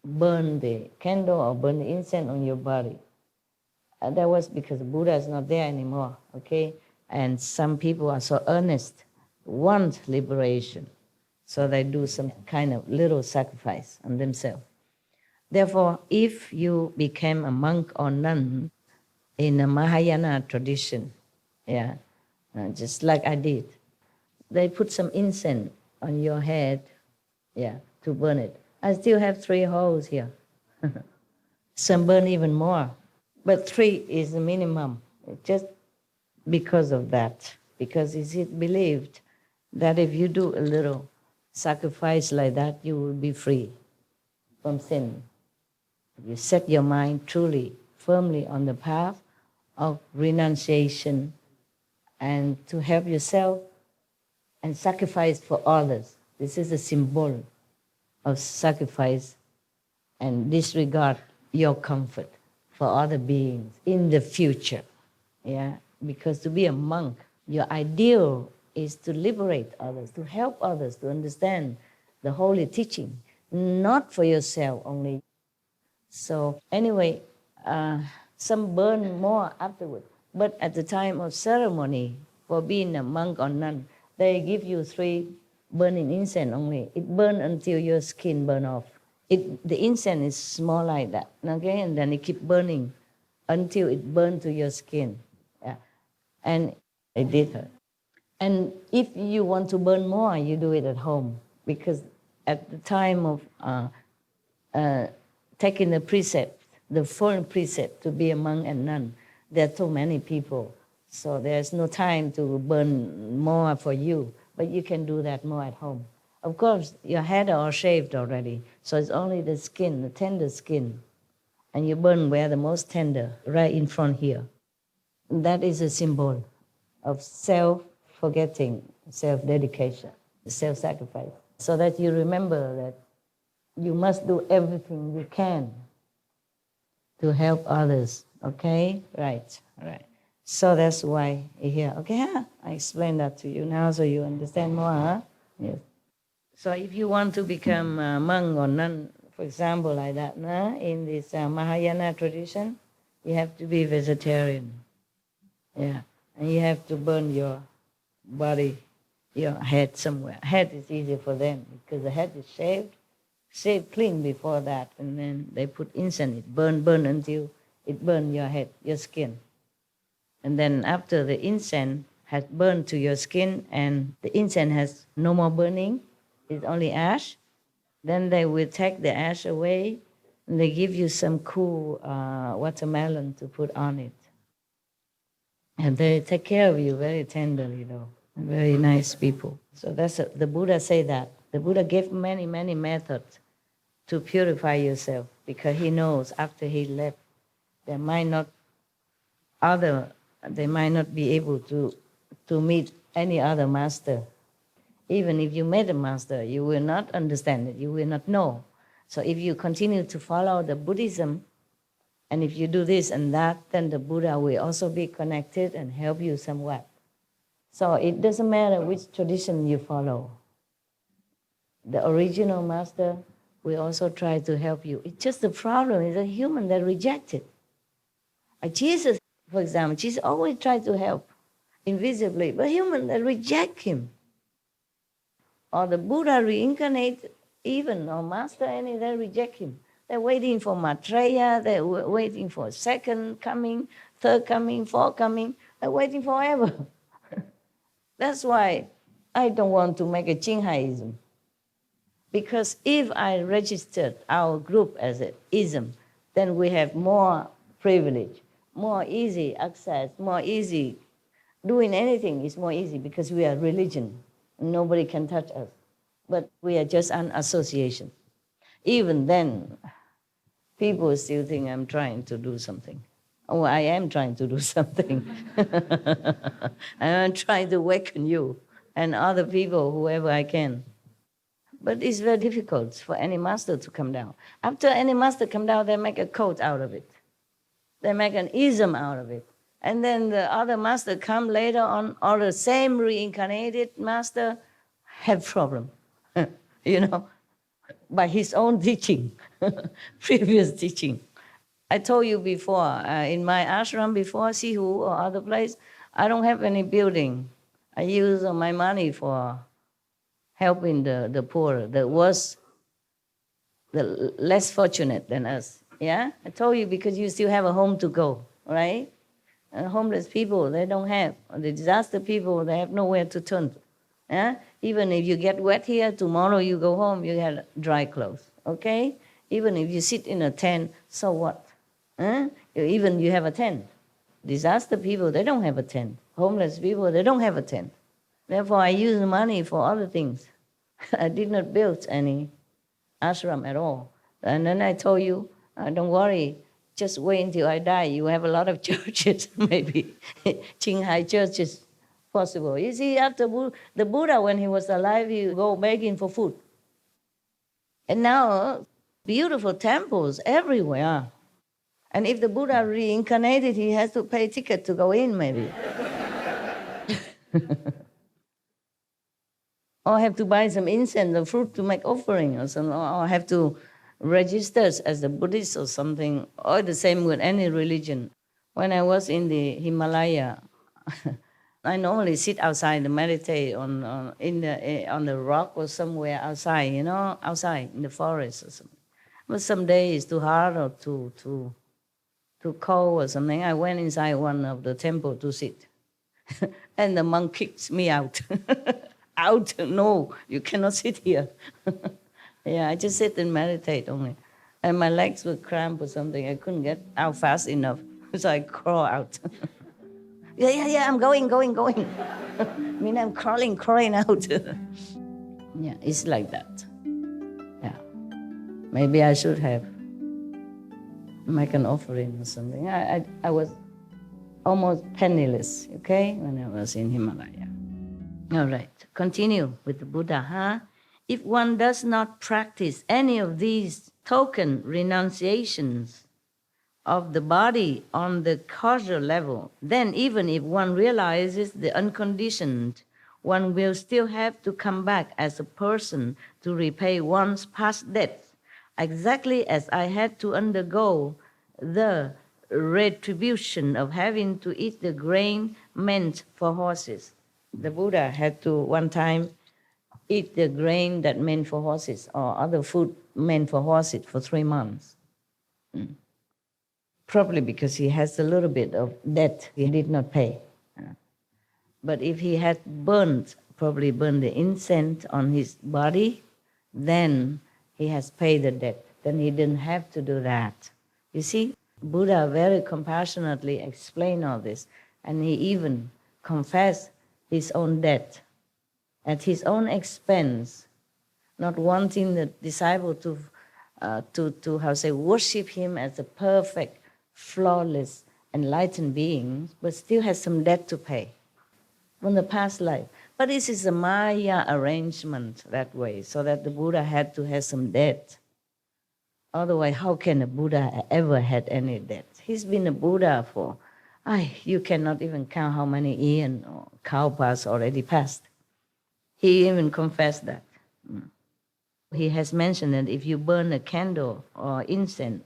Burn the candle or burn the incense on your body. That was because Buddha is not there anymore, okay? And some people are so earnest, want liberation, so they do some kind of little sacrifice on themselves. Therefore, if you became a monk or nun in a Mahayana tradition, just like I did, they put some incense on your head, to burn it. I still have 3 holes here. Some burn even more, but 3 is the minimum, just because of that. Because it's believed that if you do a little sacrifice like that, you will be free from sin. You set your mind truly, firmly on the path of renunciation and to help yourself and sacrifice for others. This is a symbol of sacrifice and disregard your comfort for other beings in the future. Because to be a monk, your ideal is to liberate others, to help others to understand the holy teaching, not for yourself only. So anyway, some burn more afterwards. But at the time of ceremony, for being a monk or nun, they give you 3 burning incense only. It burns until your skin burn off. The incense is small like that, okay? And then it keep burning until it burned to your skin. Yeah. And it did hurt. And if you want to burn more, you do it at home. Because at the time of taking the precept, the full precept to be a monk and nun, there are so many people. So there's no time to burn more for you. But you can do that more at home. Of course, your head are all shaved already. So it's only the skin, the tender skin. And you burn where the most tender, right in front here. That is a symbol of self-forgetting, self-dedication, self-sacrifice. So that you remember that you must do everything you can to help others, okay? Right. So that's why you're here. Okay, I explained that to you now so you understand more, huh? Yes. So if you want to become a monk or nun, for example, like that, in this Mahayana tradition, you have to be vegetarian. Yeah, and you have to burn your body, your head somewhere. Head is easier for them because the head is shaved clean before that, and then they put incense, it burn until it burn your head, your skin. And then after the incense has burned to your skin and the incense has no more burning, it's only ash, then they will take the ash away and they give you some cool watermelon to put on it. And they take care of you very tenderly, though. Very nice people. So the Buddha say that. The Buddha gave many, many methods to purify yourself because he knows after he left, they might not be able to meet any other master. Even if you met a master, you will not understand it, you will not know. So if you continue to follow the Buddhism, and if you do this and that, then the Buddha will also be connected and help you somewhat. So it doesn't matter which tradition you follow. The original master will also try to help you. It's just the problem is a human that rejects it. Jesus, for example, Jesus always tried to help invisibly, but human that reject him. Or the Buddha reincarnate even, or master any, they reject him. They're waiting for Maitreya, they're waiting for second coming, third coming, fourth coming. They're waiting forever. That's why I don't want to make a Qinghaism. Because if I registered our group as an ism, then we have more privilege, more easy access, more easy. Doing anything is more easy because we are religion. Nobody can touch us. But we are just an association. Even then, people still think I'm trying to do something. Oh, I am trying to do something. I'm trying to awaken you and other people, whoever I can. But it's very difficult for any master to come down. After any master come down, they make a code out of it. They make an ism out of it. And then the other master come later on, or the same reincarnated master have problem, by his own teaching, previous teaching. I told you before, in my ashram before, Sihu or other place, I don't have any building. I use my money for helping the poor, the less fortunate than us. Yeah, I told you because you still have a home to go, right? And homeless people, they don't have. The disaster people, they have nowhere to turn to. Yeah? Even if you get wet here, tomorrow you go home, you have dry clothes, okay? Even if you sit in a tent, so what? Even you have a tent. Disaster people, they don't have a tent. Homeless people, they don't have a tent. Therefore, I use the money for other things. I did not build any ashram at all. And then I told you, don't worry, just wait until I die. You have a lot of churches, maybe. Qinghai churches, possible. You see, after the Buddha, when he was alive, he would go begging for food. And now, beautiful temples everywhere. And if the Buddha reincarnated, he has to pay a ticket to go in, maybe. Or have to buy some incense or fruit to make offering or something, or have to register as a Buddhist or something, or the same with any religion. When I was in the Himalaya, I normally sit outside and meditate on the rock or somewhere outside, outside in the forest or something. But some day it's too hard or too cold or something. I went inside one of the temple to sit. And the monk kicks me out. Out, no, you cannot sit here. Yeah, I just sit and meditate only. And my legs were cramped or something. I couldn't get out fast enough. So I crawl out. Yeah, I'm going. I mean, I'm crawling out. Yeah, it's like that. Yeah. Maybe I should have make an offering or something. I was almost penniless, okay, when I was in Himalaya. All right, continue with the Buddha, huh? If one does not practice any of these token renunciations of the body on the causal level, then even if one realizes the unconditioned, one will still have to come back as a person to repay one's past debts, exactly as I had to undergo the retribution of having to eat the grain meant for horses. The Buddha had to one time eat the grain that meant for horses or other food meant for horses for 3 months. Probably because he has a little bit of debt he did not pay. But if he had probably burned the incense on his body, then he has paid the debt. Then he didn't have to do that. You see, Buddha very compassionately explained all this, and he even confessed his own debt at his own expense, not wanting the disciple to worship him as a perfect, flawless, enlightened being, but still has some debt to pay from the past life. But this is a Maya arrangement that way, so that the Buddha had to have some debt. Otherwise, how can a Buddha ever had any debt? He's been a Buddha for, you cannot even count how many eons or kalpas already passed. He even confessed that. He has mentioned that if you burn a candle or incense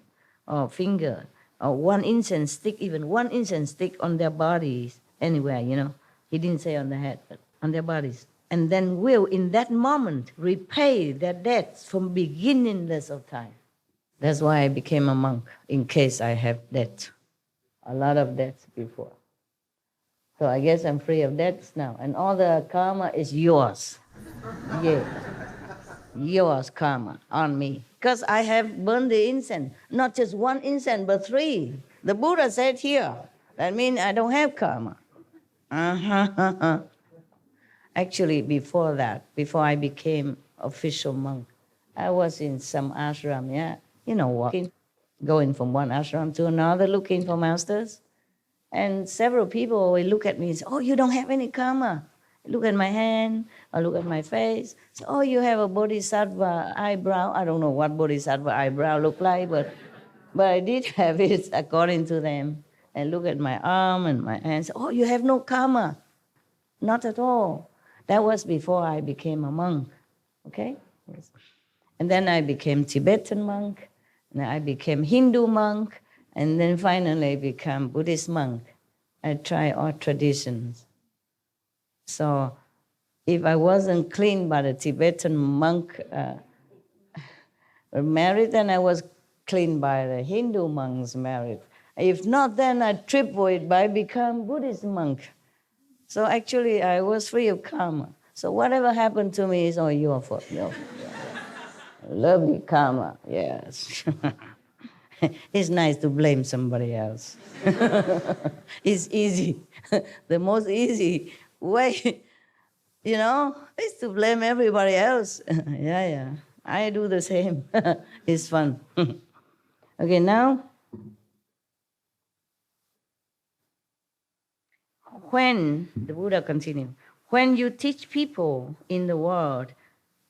or finger or one incense stick, even one incense stick on their bodies, anywhere, he didn't say on the head, but on their bodies, and then will in that moment repay their debts from beginningless of time. That's why I became a monk, in case I have debt, a lot of debts before. So I guess I'm free of debts now, and all the karma is yours. Yeah, yours karma on me, because I have burned the incense, not just one incense, but 3. The Buddha said here, that means I don't have karma. Actually, before that, before I became official monk, I was in some ashram, walking, going from one ashram to another, looking for masters. And several people always look at me and say, oh, you don't have any karma. Look at my hand, or look at my face. So, oh, you have a bodhisattva eyebrow. I don't know what bodhisattva eyebrow look like, but I did have it according to them. And look at my arm and my hands. Oh, you have no karma. Not at all. That was before I became a monk, okay? Yes. And then I became Tibetan monk, and I became Hindu monk, and then finally become Buddhist monk. I try all traditions. So if I wasn't clean by the Tibetan monk married, then I was clean by the Hindu monks married. If not, then I triple it by become Buddhist monk. So actually, I was free of karma. So whatever happened to me is all your fault. Lovely karma, yes. It's nice to blame somebody else. It's easy. The most easy way, is to blame everybody else. Yeah. I do the same. It's fun. Okay, now, when, the Buddha continued, when you teach people in the world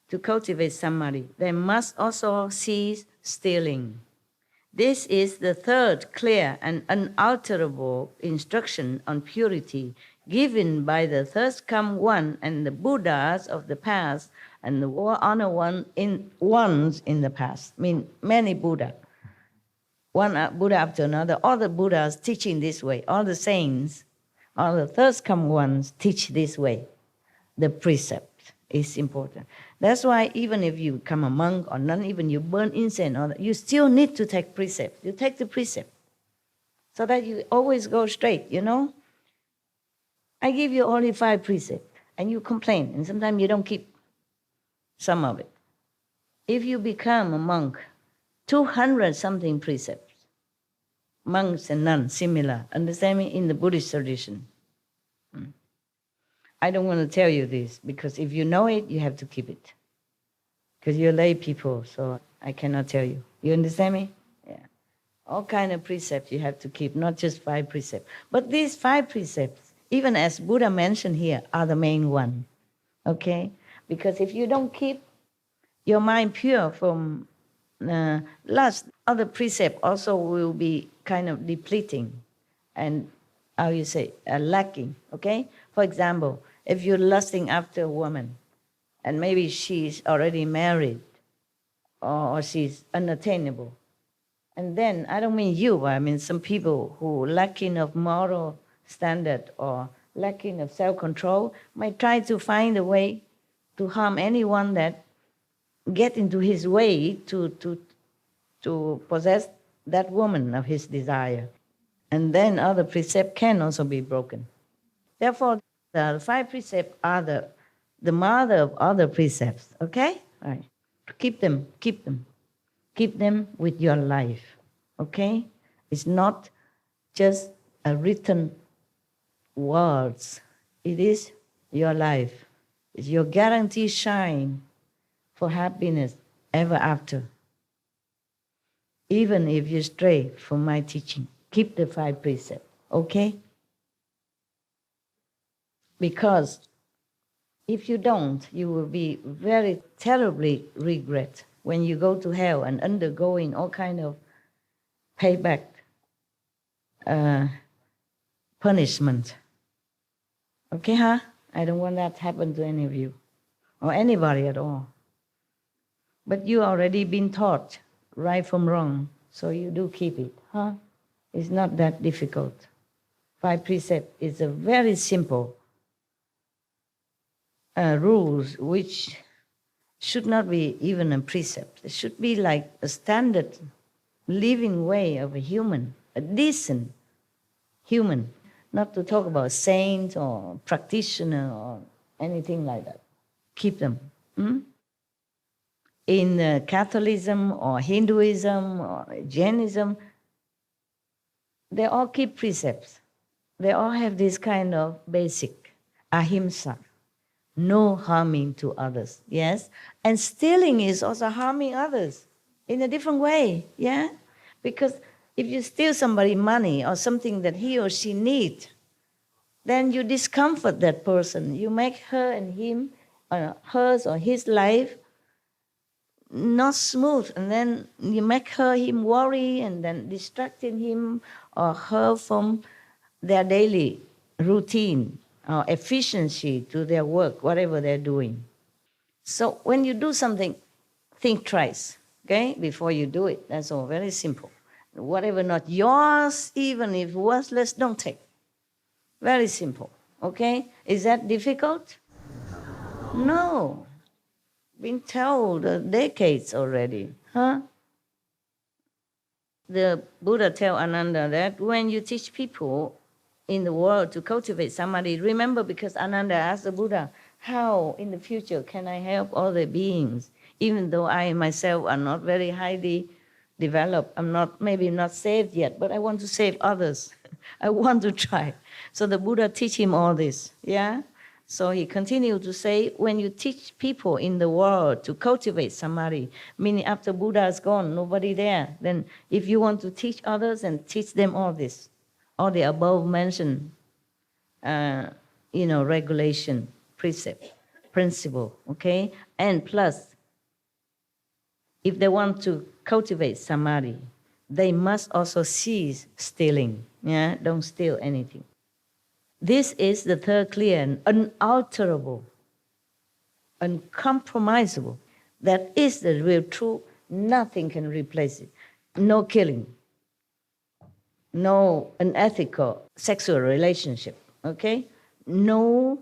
to cultivate samadhi, they must also cease stealing. This is the third clear and unalterable instruction on purity given by the first come one and the Buddhas of the past and the honor ones in the past. I mean, many Buddha. One Buddha after another, all the Buddhas teaching this way, all the saints, all the first come ones teach this way, the precept. is important. That's why even if you become a monk or nun, even you burn incense, or you still need to take precept. You take the precept so that you always go straight, you know. I give you only 5 precepts, and you complain, and sometimes you don't keep some of it. If you become a monk, 200-something precepts, monks and nuns, similar, understand me, in the Buddhist tradition. I don't want to tell you this, because if you know it, you have to keep it. Because you're lay people, so I cannot tell you. You understand me? Yeah. All kind of precepts you have to keep, not just 5 precepts. But these 5 precepts, even as Buddha mentioned here, are the main one. Okay? Because if you don't keep your mind pure from lust, other precepts also will be kind of depleting and, how you say, lacking. Okay? For example, if you're lusting after a woman, and maybe she's already married, or she's unattainable, and then, I don't mean you, but I mean some people who lacking of moral standard or lacking of self-control might try to find a way to harm anyone that get into his way to possess that woman of his desire. And then other precepts can also be broken. Therefore, the 5 precepts are the mother of other precepts, okay? All right. Keep them. Keep them with your life, okay? It's not just a written words. It is your life. It's your guaranteed shine for happiness ever after. Even if you stray from my teaching, keep the 5 precepts, okay? Because if you don't, you will be very terribly regret when you go to hell and undergoing all kind of payback, punishment. Okay, huh? I don't want that to happen to any of you or anybody at all. But you already been taught right from wrong, so you do keep it, huh? It's not that difficult. 5 precepts is a very simple rules which should not be even a precept. It should be like a standard living way of a human, a decent human, not to talk about saint or practitioner or anything like that. Keep them. In Catholicism or Hinduism or Jainism, they all keep precepts. They all have this kind of basic ahimsa, no harming to others, yes? And stealing is also harming others in a different way, yeah? Because if you steal somebody money or something that he or she needs, then you discomfort that person. You make her and him, hers or his life not smooth, and then you make him worry and then distracting him or her from their daily routine or efficiency to their work, whatever they're doing. So when you do something, think twice, okay, before you do it. That's all, very simple. Whatever not yours, even if worthless, don't take. Very simple, okay? Is that difficult? No. Been told decades already, huh? The Buddha tell Ananda that when you teach people in the world to cultivate samadhi, remember, because Ananda asked the Buddha, how in the future can I help all the beings, even though I myself are not very highly developed, I'm not, maybe not saved yet, but I want to save others. I want to try. So the Buddha teach him all this, yeah? So he continued to say, when you teach people in the world to cultivate samadhi, meaning after Buddha is gone, nobody there, then if you want to teach others and teach them all this, all the above mentioned, regulation, precept, principle, okay? And plus, if they want to cultivate samadhi, they must also cease stealing, yeah? Don't steal anything. This is the third clear and unalterable, uncompromisable. That is the real truth. Nothing can replace it. No killing. No unethical sexual relationship, okay? No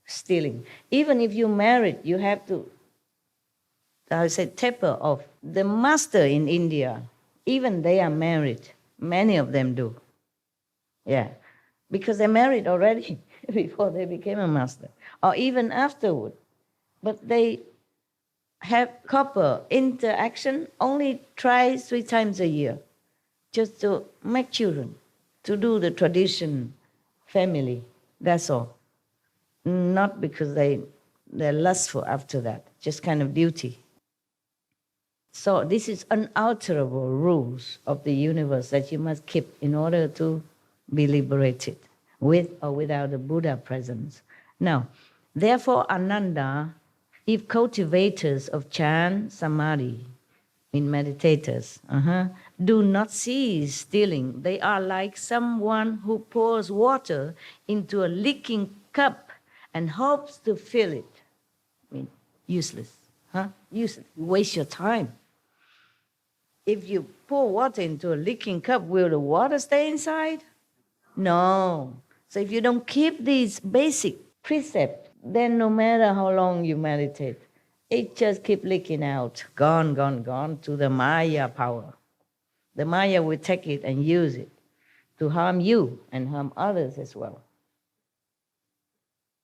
stealing. Even if you married, you have to, taper off. The master in India, even they are married. Many of them do. Yeah, because they married already before they became a master, or even afterward. But they have couple interaction only 3 times a year, just to make children, to do the tradition family. That's all. Not because they're lustful after that, just kind of duty. So this is unalterable rules of the universe that you must keep in order to be liberated, with or without the Buddha presence. Now, therefore, Ananda, if cultivators of Chan Samadhi, in meditators, do not cease stealing, they are like someone who pours water into a leaking cup and hopes to fill it. I mean, useless. Useless. You waste your time. If you pour water into a leaking cup, will the water stay inside? No. So if you don't keep these basic precepts, then no matter how long you meditate, it just keeps leaking out, gone to the Maya power. The Maya will take it and use it to harm you and harm others as well.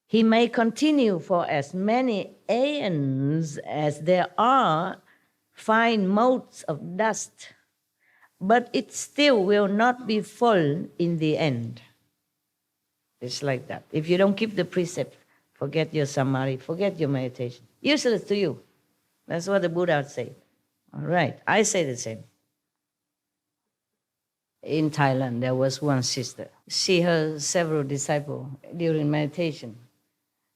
He may continue for as many aeons as there are fine motes of dust, but it still will not be full in the end. It's like that. If you don't keep the precept, forget your samadhi, forget your meditation. Useless to you. That's what the Buddha said. All right, I say the same. In Thailand, there was one sister. She heard several disciples during meditation,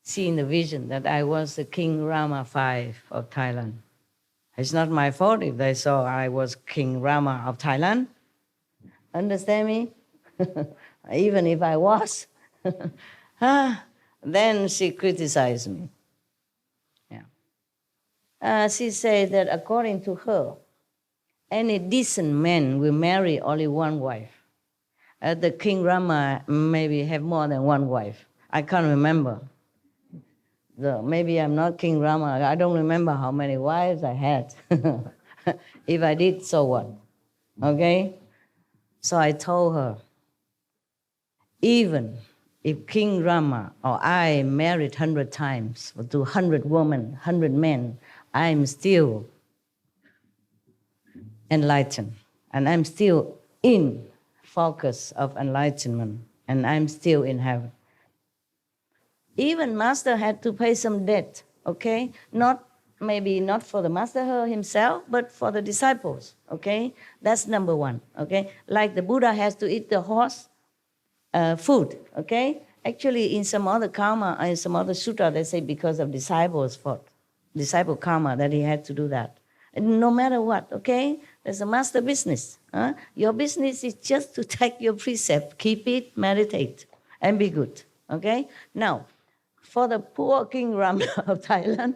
seeing the vision that I was the King Rama V of Thailand. It's not my fault if they saw I was King Rama of Thailand. Understand me? Even if I was. Then she criticized me. Yeah. She said that according to her, any decent man will marry only one wife. The King Rama maybe have more than one wife. I can't remember. Maybe I'm not King Rama. I don't remember how many wives I had. If I did, so what? Okay? So I told her, even if King Rama or I married 100 times to 100 women, 100 men, I'm still enlightened. And I'm still in focus of enlightenment. And I'm still in heaven. Even master had to pay some debt, okay? Maybe not for the master himself, but for the disciples, okay? That's number one, okay? Like the Buddha has to eat the horse food, okay? Actually, in some other karma, in some other sutra, they say because of disciples' fault, disciple karma, that he had to do that. And no matter what, okay? There's a master business. Your business is just to take your precept, keep it, meditate, and be good, okay? Now, for the poor King Rama of Thailand,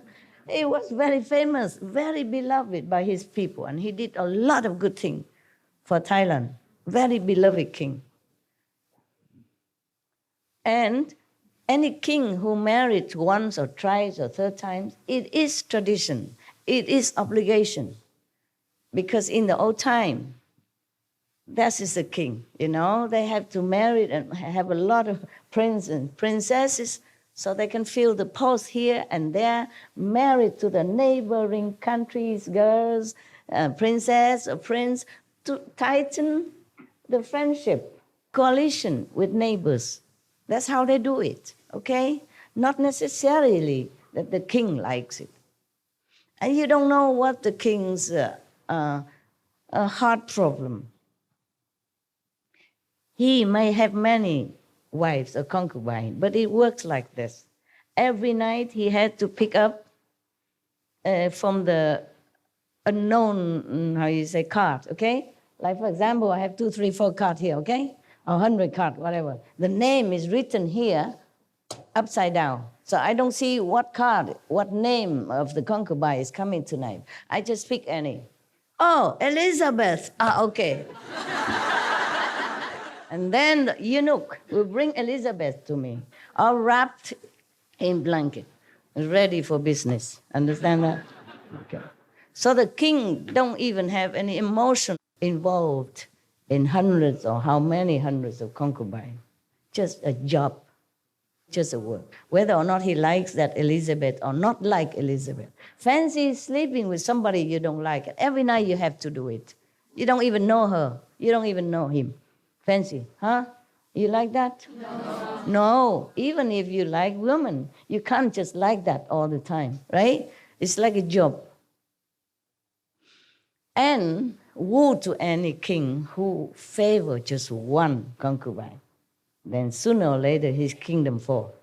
he was very famous, very beloved by his people, and he did a lot of good things for Thailand. Very beloved king. And any king who married once or twice or third times, it is tradition, it is obligation. Because in the old time, that is the king, they have to marry and have a lot of princes and princesses, so they can fill the post here and there, married to the neighboring countries' girls, princess or prince, to tighten the friendship, coalition with neighbors. That's how they do it, okay? Not necessarily that the king likes it. And you don't know what the king's heart problem. He may have many wives or concubines, but it works like this. Every night he had to pick up from the unknown, card, okay? Like, for example, I have 2, 3, 4 cards here, okay? Or 100 cards, whatever. The name is written here, upside down. So I don't see what card, what name of the concubine is coming tonight. I just pick any. Oh, Elizabeth. Okay. And then the eunuch will bring Elizabeth to me, all wrapped in blanket, ready for business. Understand that? Okay. So the king don't even have any emotion involved in hundreds or how many hundreds of concubines. Just a job, just a work. Whether or not he likes that Elizabeth or not like Elizabeth. Fancy sleeping with somebody you don't like. Every night you have to do it. You don't even know her. You don't even know him. Fancy, huh? You like that? No. No. Even if you like women, you can't just like that all the time, right? It's like a job. And woe to any king who favor just one concubine. Then sooner or later his kingdom falls.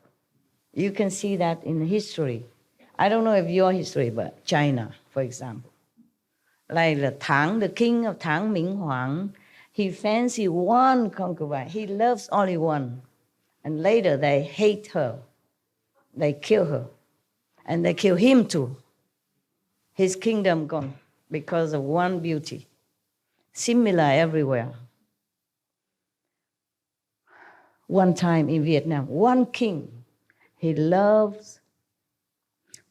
You can see that in history. I don't know if your history, but China, for example. Like the king of Tang Ming Huang, he fancy one concubine. He loves only one. And later they hate her. They kill her. And they kill him too. His kingdom gone because of one beauty. Similar everywhere. One time in Vietnam, one king, he loves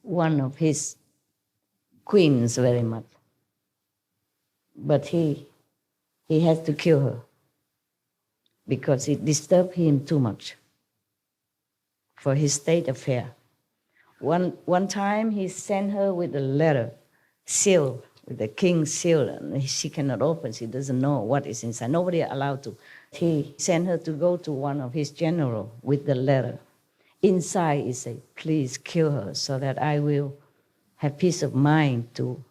one of his queens very much. But he has to kill her because it disturbed him too much for his state affair. One time he sent her with a letter, sealed, with the king's seal, and she cannot open, she doesn't know what is inside. Nobody allowed to. He sent her to go to one of his generals with the letter. Inside he said, please kill her so that I will have peace of mind to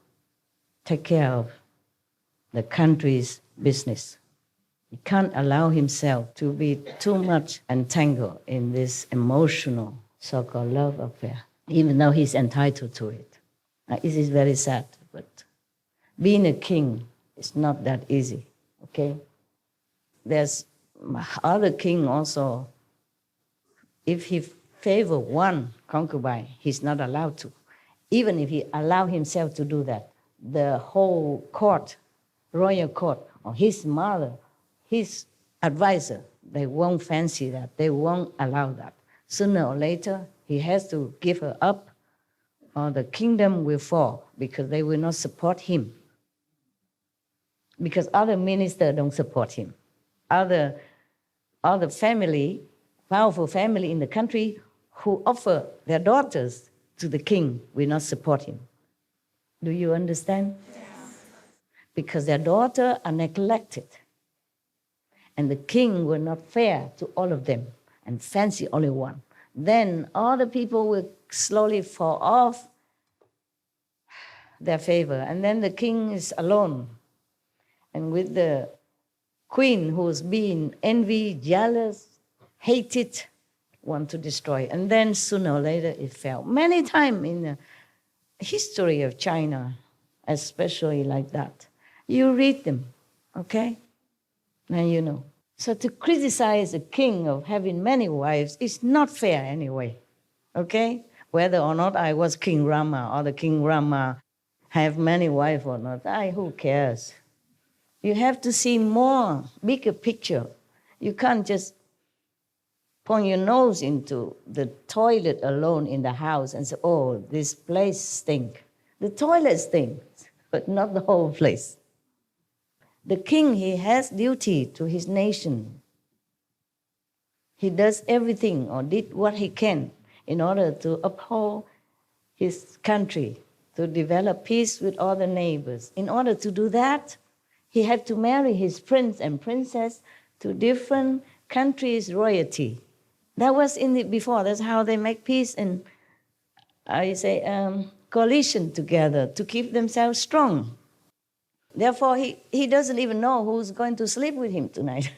take care of the country's business. He can't allow himself to be too much entangled in this emotional so-called love affair, even though he's entitled to it. It is very sad, but being a king is not that easy, okay? There's other king also, if he favor one concubine, he's not allowed to. Even if he allow himself to do that, the whole court, royal court, or his mother, his advisor, they won't fancy that. They won't allow that. Sooner or later, he has to give her up, or the kingdom will fall because they will not support him. Because other ministers don't support him. Other family, powerful family in the country who offer their daughters to the king will not support him. Do you understand? Yes. Because their daughters are neglected. And the king will not fair to all of them and fancy only one. Then all the people will slowly fall off their favor. And then the king is alone. And with the queen who's being envied, jealous, hated, want to destroy. And then sooner or later it fell. Many times in the history of China, especially like that. You read them, okay? And you know. So to criticize a king of having many wives is not fair anyway, okay? Whether or not I was King Rama or the King Rama have many wives or not, who cares? You have to see more, bigger picture. You can't just point your nose into the toilet alone in the house and say, oh, this place stinks. The toilet stinks, but not the whole place. The king, he has duty to his nation. He does everything or did what he can in order to uphold his country, to develop peace with other neighbors. In order to do that, he had to marry his prince and princess to different countries' royalty. That was in the before. That's how they make peace and coalition together to keep themselves strong. Therefore, he doesn't even know who's going to sleep with him tonight.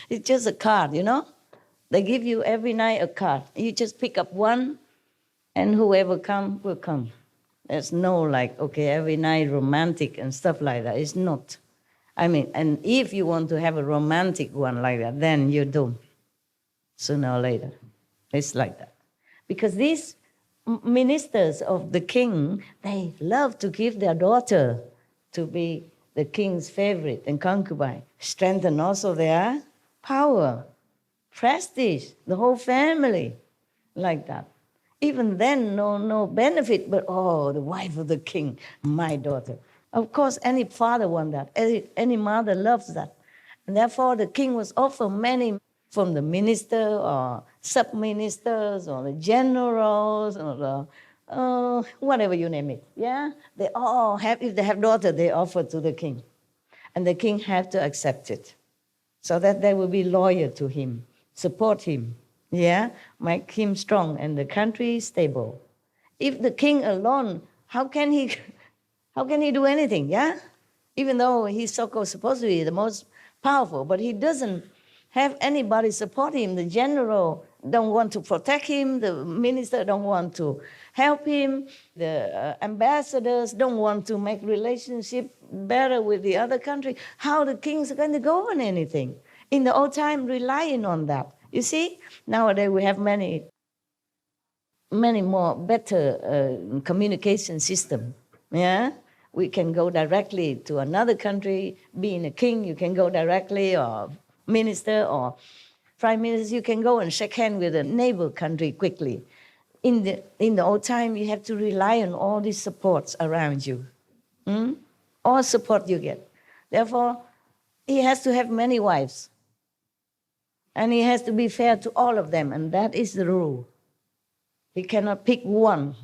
It's just a card, you know? They give you every night a card. You just pick up one, and whoever comes will come. There's no like, okay, every night romantic and stuff like that. It's not. I mean, and if you want to have a romantic one like that, then you're doomed. Sooner or later. It's like that. Because these ministers of the king, they love to give their daughter to be the king's favorite and concubine. Strengthen also their power, prestige, the whole family, like that. Even then, no benefit, but the wife of the king, my daughter. Of course, any father wants that. Any mother loves that. And therefore, the king was offered many from the minister or sub-ministers or the generals or the, whatever you name it. Yeah, they all have, if they have daughter, they offer to the king. And the king had to accept it so that they will be loyal to him, support him, yeah, make him strong and the country stable. If the king alone, how can he do anything, yeah? Even though he's so-called supposed to be the most powerful, but he doesn't have anybody support him. The general don't want to protect him. The minister don't want to help him. The ambassadors don't want to make relationship better with the other country. How the kings are going to govern anything? In the old time, relying on that. You see, nowadays we have many more better communication system. Yeah, we can go directly to another country. Being a king, you can go directly, or minister or prime minister, you can go and shake hands with a neighbor country quickly. In the old time, you have to rely on all these supports around you. All support you get. Therefore, he has to have many wives. And he has to be fair to all of them, and that is the rule. He cannot pick one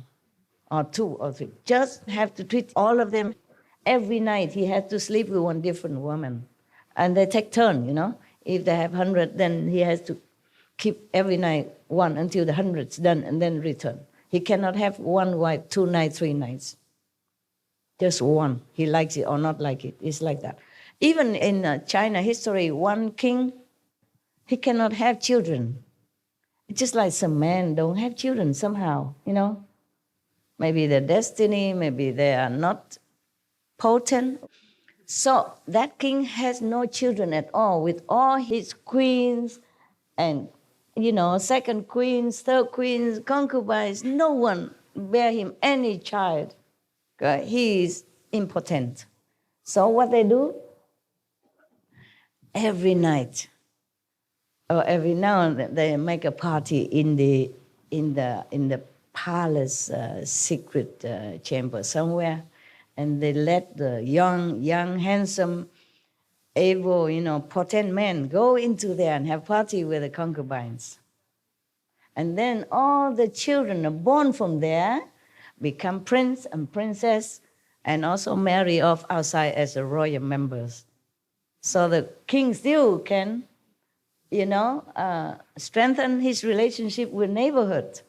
or two or three. Just have to treat all of them. Every night he has to sleep with one different woman. And they take turn, you know. If they have 100, then he has to keep every night one until the 100's done and then return. He cannot have one wife, 2 nights, 3 nights. Just one. He likes it or not like it. It's like that. Even in China history, one king, he cannot have children. It's just like some men don't have children somehow, you know. Maybe their destiny, maybe they are not potent. So that king has no children at all with all his queens and, you know, second queens, third queens, concubines. No one bear him any child. He is impotent. So what they do? Every night or every now and then they make a party in the palace secret chamber somewhere, and they let the young, handsome, able, you know, potent men go into there and have party with the concubines. And then all the children are born from there, become prince and princess, and also marry off outside as the royal members. So the king still can, you know, strengthen his relationship with neighborhood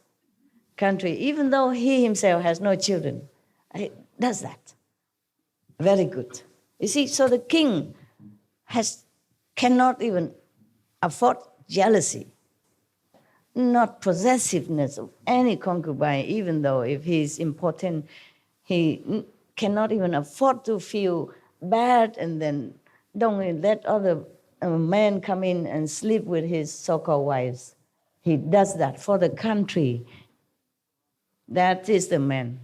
country, even though he himself has no children. He does that. Very good. You see, so the king cannot even afford jealousy, not possessiveness of any concubine, even though if he's important, he cannot even afford to feel bad and then don't let other men come in and sleep with his so-called wives. He does that for the country. That is the man.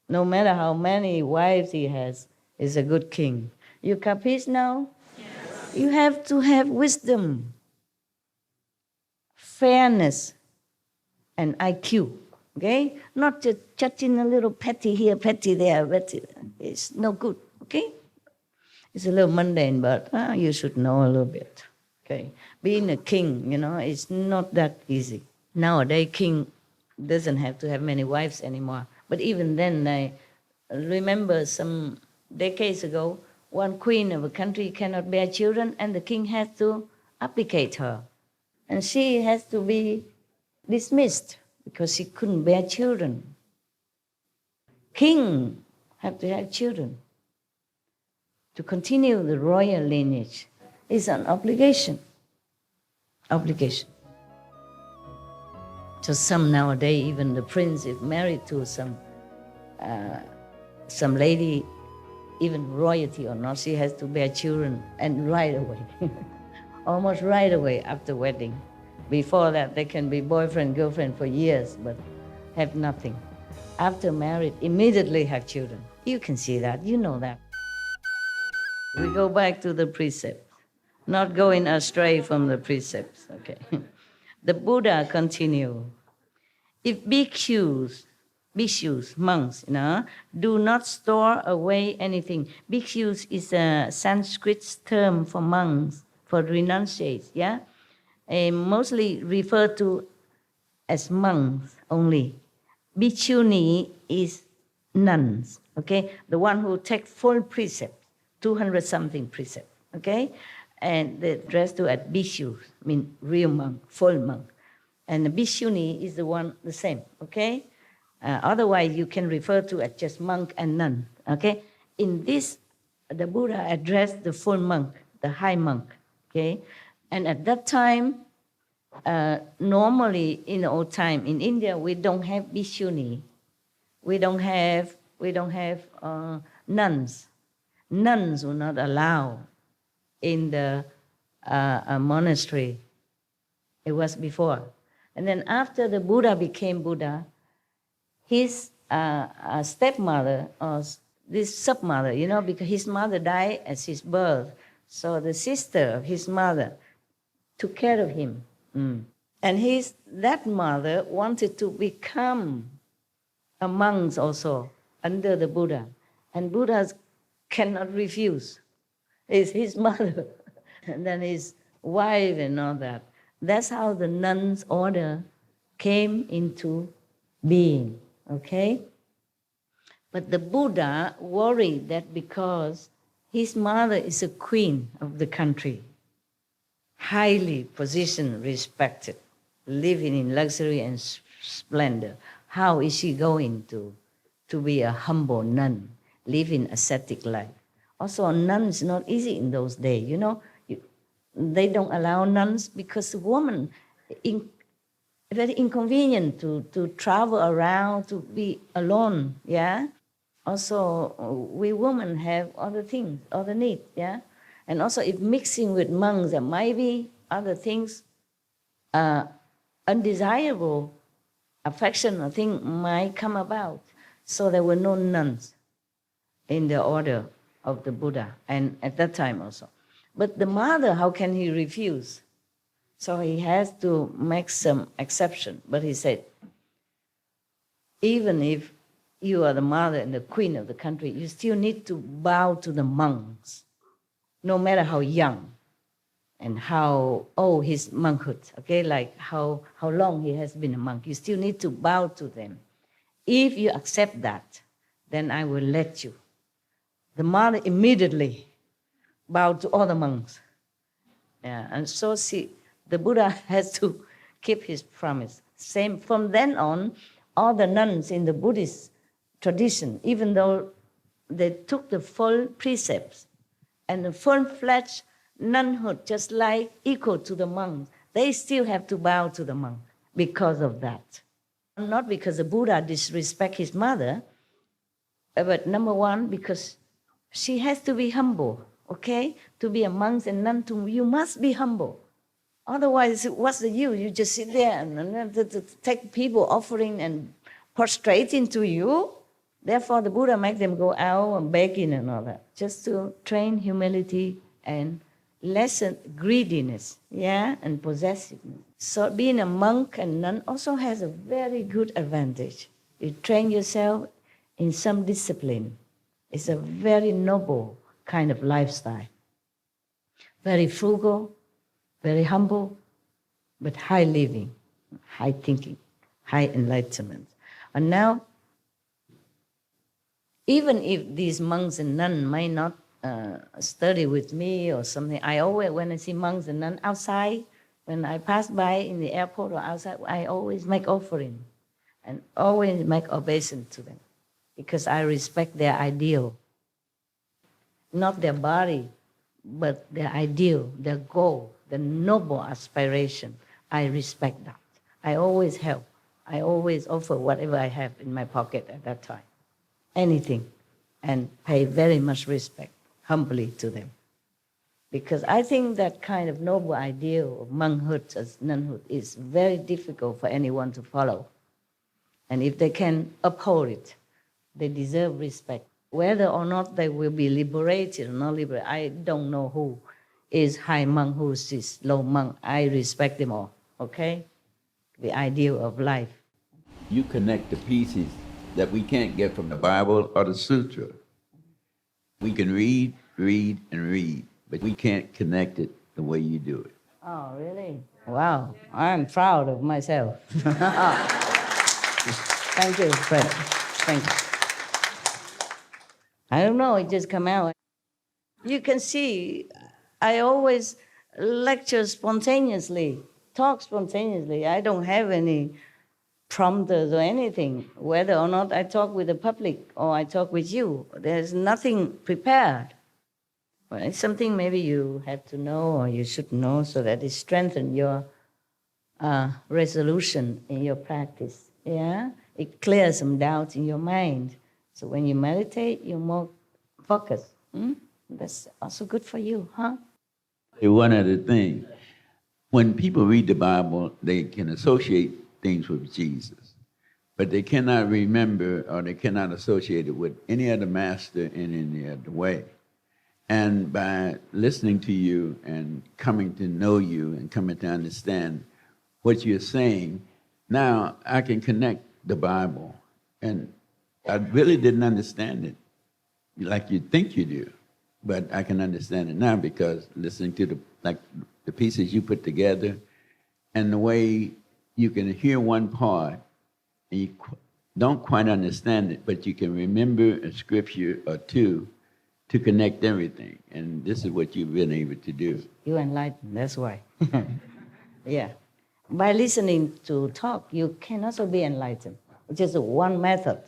No matter how many wives he has, he's a good king. You capiche now? Yes. You have to have wisdom, fairness, and IQ, okay? Not just judging a little petty here, petty there, petty. It's no good, okay? It's a little mundane, but you should know a little bit, okay? Being a king, you know, it's not that easy. Nowadays, king doesn't have to have many wives anymore. But even then, I remember some decades ago, one queen of a country cannot bear children, and the king has to abdicate her. And she has to be dismissed because she couldn't bear children. King have to have children. To continue the royal lineage is an obligation. Obligation. So some nowadays, even the prince, if married to some lady, even royalty or not, she has to bear children, and right away, almost right away after wedding. Before that, they can be boyfriend, girlfriend for years, but have nothing. After married, immediately have children. You can see that, you know that. We go back to the precept, not going astray from the precepts, okay. The Buddha continue. if bhikshus, monks, do not store away anything. Bhikshus is a Sanskrit term for monks, for renunciates, yeah? Mostly referred to as monks only. Bhikshuni is nuns, okay? The one who take full precept, 200-something precept, okay? And the rest to at bhikshus, mean real monk, full monk. And the bhikshuni is the one, the same, okay? Otherwise, you can refer to as just monk and nun, okay? In this, the Buddha addressed the full monk, the high monk, okay? And at that time, normally in the old time in India, we don't have bhikshuni. We don't have nuns. Nuns were not allowed in the monastery. It was before. And then after the Buddha became Buddha, his stepmother, or this stepmother, because his mother died at his birth, so the sister of his mother took care of him. And that mother wanted to become a monk also under the Buddha. And Buddha cannot refuse. It's his mother, and then his wife and all that. That's how the nuns' order came into being, okay? But the Buddha worried that because his mother is a queen of the country, highly positioned, respected, living in luxury and splendor, how is she going to be a humble nun, living ascetic life? Also, a nun is not easy in those days, They don't allow nuns because the woman, very inconvenient to travel around, to be alone, yeah? Also, we women have other things, other needs, yeah? And also, if mixing with monks, there might be other things, undesirable affection or thing might come about. So there were no nuns in the order of the Buddha, and at that time also. But the mother, how can he refuse? So he has to make some exception. But he said, even if you are the mother and the queen of the country, you still need to bow to the monks, no matter how young and how old his monkhood, okay, like how long he has been a monk. You still need to bow to them. If you accept that, then I will let you. The mother immediately bowed to all the monks. Yeah, and so the Buddha has to keep his promise. Same from then on, all the nuns in the Buddhist tradition, even though they took the full precepts and the full-fledged nunhood, just like equal to the monks, they still have to bow to the monk because of that. Not because the Buddha disrespect his mother, but number one, because she has to be humble. Okay? To be a monk and nun, you must be humble. Otherwise, what's the use? You just sit there and to take people offering and prostrating to you. Therefore, the Buddha make them go out and begging and all that, just to train humility and lessen greediness, yeah, and possessiveness. So being a monk and nun also has a very good advantage. You train yourself in some discipline. It's a very noble kind of lifestyle. Very frugal, very humble, but high living, high thinking, high enlightenment. And now, even if these monks and nuns might not study with me or something, I always, when I see monks and nuns outside, when I pass by in the airport or outside, I always make offering and always make obeisance to them because I respect their ideal. Not their body, but their ideal, their goal, the noble aspiration. I respect that. I always help. I always offer whatever I have in my pocket at that time. Anything. And pay very much respect, humbly to them. Because I think that kind of noble ideal of monkhood as nunhood is very difficult for anyone to follow. And if they can uphold it, they deserve respect. Whether or not they will be liberated or not liberated, I don't know who is high monk, who is low monk. I respect them all, okay? The ideal of life. you connect the pieces that we can't get from the Bible or the Sutra. We can read, and read, but we can't connect it the way you do it. Oh, really? Wow, I'm proud of myself. Thank you, Fred. Thank you. I don't know, it just come out. You can see, I always lecture spontaneously, talk spontaneously. I don't have any prompters or anything, whether or not I talk with the public or I talk with you. There's nothing prepared. Well, it's something maybe you have to know or you should know so that it strengthens your resolution in your practice. Yeah? It clears some doubts in your mind. So when you meditate, you're more focused. That's also good for you, huh? One other thing, when people read the Bible, they can associate things with Jesus, but they cannot remember or they cannot associate it with any other master in any other way. And by listening to you and coming to know you and coming to understand what you're saying, now I can connect the Bible. And I really didn't understand it like you think you do, but I can understand it now because listening to the pieces you put together and the way you can hear one part and you don't quite understand it, but you can remember a scripture or two to connect everything. And this is what you've been able to do. You enlighten, that's why. Yeah. By listening to talk, you can also be enlightened. It's just one method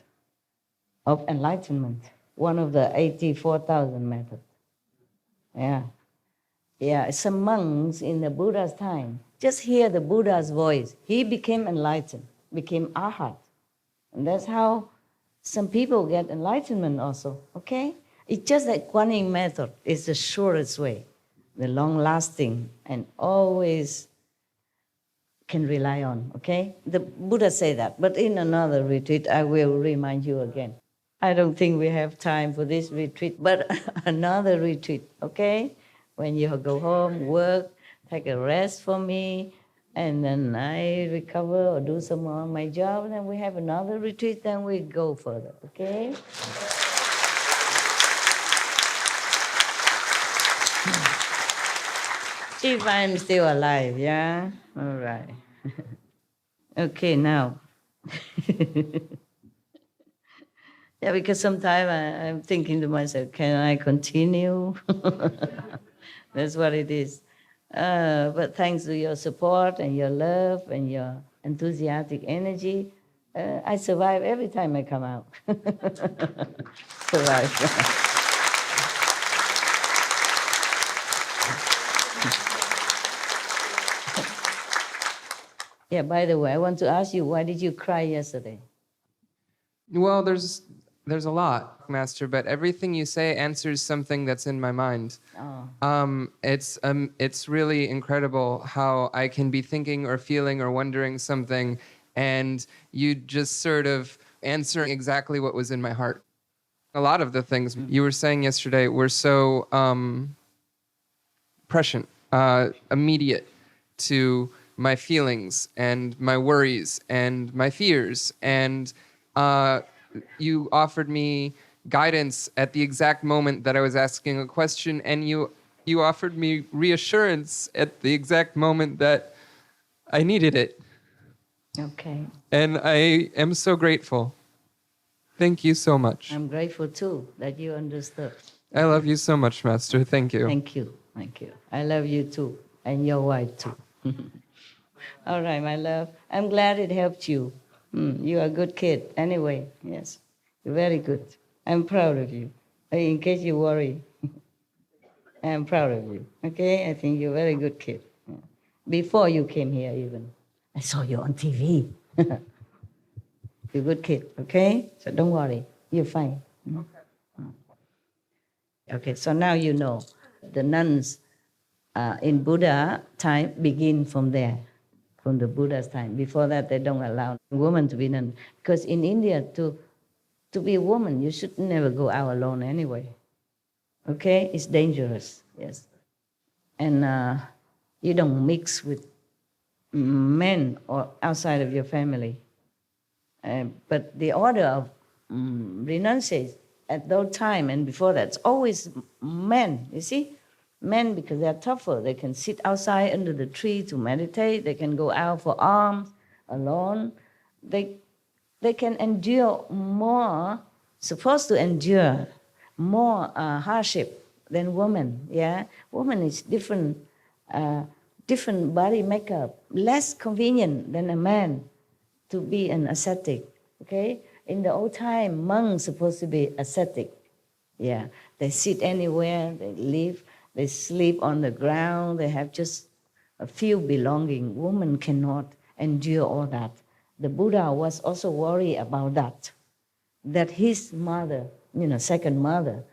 of enlightenment, one of the 84,000 methods. Yeah. Yeah, some monks in the Buddha's time, just hear the Buddha's voice. He became enlightened, became arhat. And that's how some people get enlightenment also, okay? It's just that Guanyin method is the shortest way, the long-lasting, and always can rely on, okay? The Buddha say that, but in another retreat, I will remind you again. I don't think we have time for this retreat, but another retreat, okay? When you go home, work, take a rest for me, and then I recover or do some more of my job, and then we have another retreat, then we go further, okay? If I'm still alive, yeah? All right. Okay, now. Yeah, because sometimes I'm thinking to myself, can I continue? That's what it is. But thanks to your support and your love and your enthusiastic energy, I survive every time I come out. Survive. Yeah, by the way, I want to ask you, why did you cry yesterday? Well, there's a lot, Master, but everything you say answers something that's in my mind. Oh. It's really incredible how I can be thinking or feeling or wondering something, and you just sort of answer exactly what was in my heart. A lot of the things you were saying yesterday were so prescient, immediate to my feelings and my worries and my fears, and you offered me guidance at the exact moment that I was asking a question, and you offered me reassurance at the exact moment that I needed it. Okay. And I am so grateful. Thank you so much. I'm grateful too that you understood. I love you so much, Master. Thank you. Thank you. Thank you. I love you too, and your wife too. All right, my love. I'm glad it helped you. You're a good kid. Anyway, yes. You're very good. I'm proud of you. In case you worry, I'm proud of you. Okay? I think you're a very good kid. Before you came here even, I saw you on TV. You're a good kid, okay? So don't worry. You're fine. Okay, so now you know. The nuns in Buddha time begin from there. From the Buddha's time. Before that, they don't allow women to be nun. Because in India, to be a woman, you should never go out alone anyway. Okay? It's dangerous, yes. And you don't mix with men or outside of your family. But the order of renunciation at that time and before that, it's always men, you see? Men, because they're tougher. They can sit outside under the tree to meditate. They can go out for alms alone. They can endure more, supposed to endure more hardship than women, yeah? Woman is different body makeup, less convenient than a man to be an ascetic, okay? In the old time, monks supposed to be ascetic, yeah. They sit anywhere, they live, they sleep on the ground, they have just a few belongings. Women cannot endure all that. The Buddha was also worried about that his mother, second mother,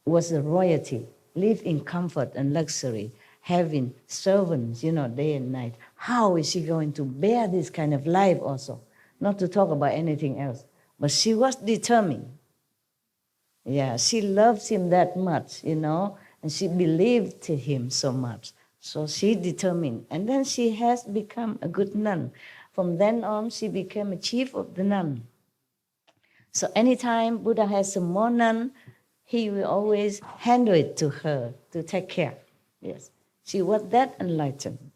was a royalty, lived in comfort and luxury, having servants, day and night. How is she going to bear this kind of life also? Not to talk about anything else. But she was determined. Yeah, she loved him that much, and she believed in him so much. So she determined. And then she has become a good nun. From then on, she became a chief of the nun. So anytime Buddha has some more nun, he will always handle it to her to take care. Yes, she was that enlightened.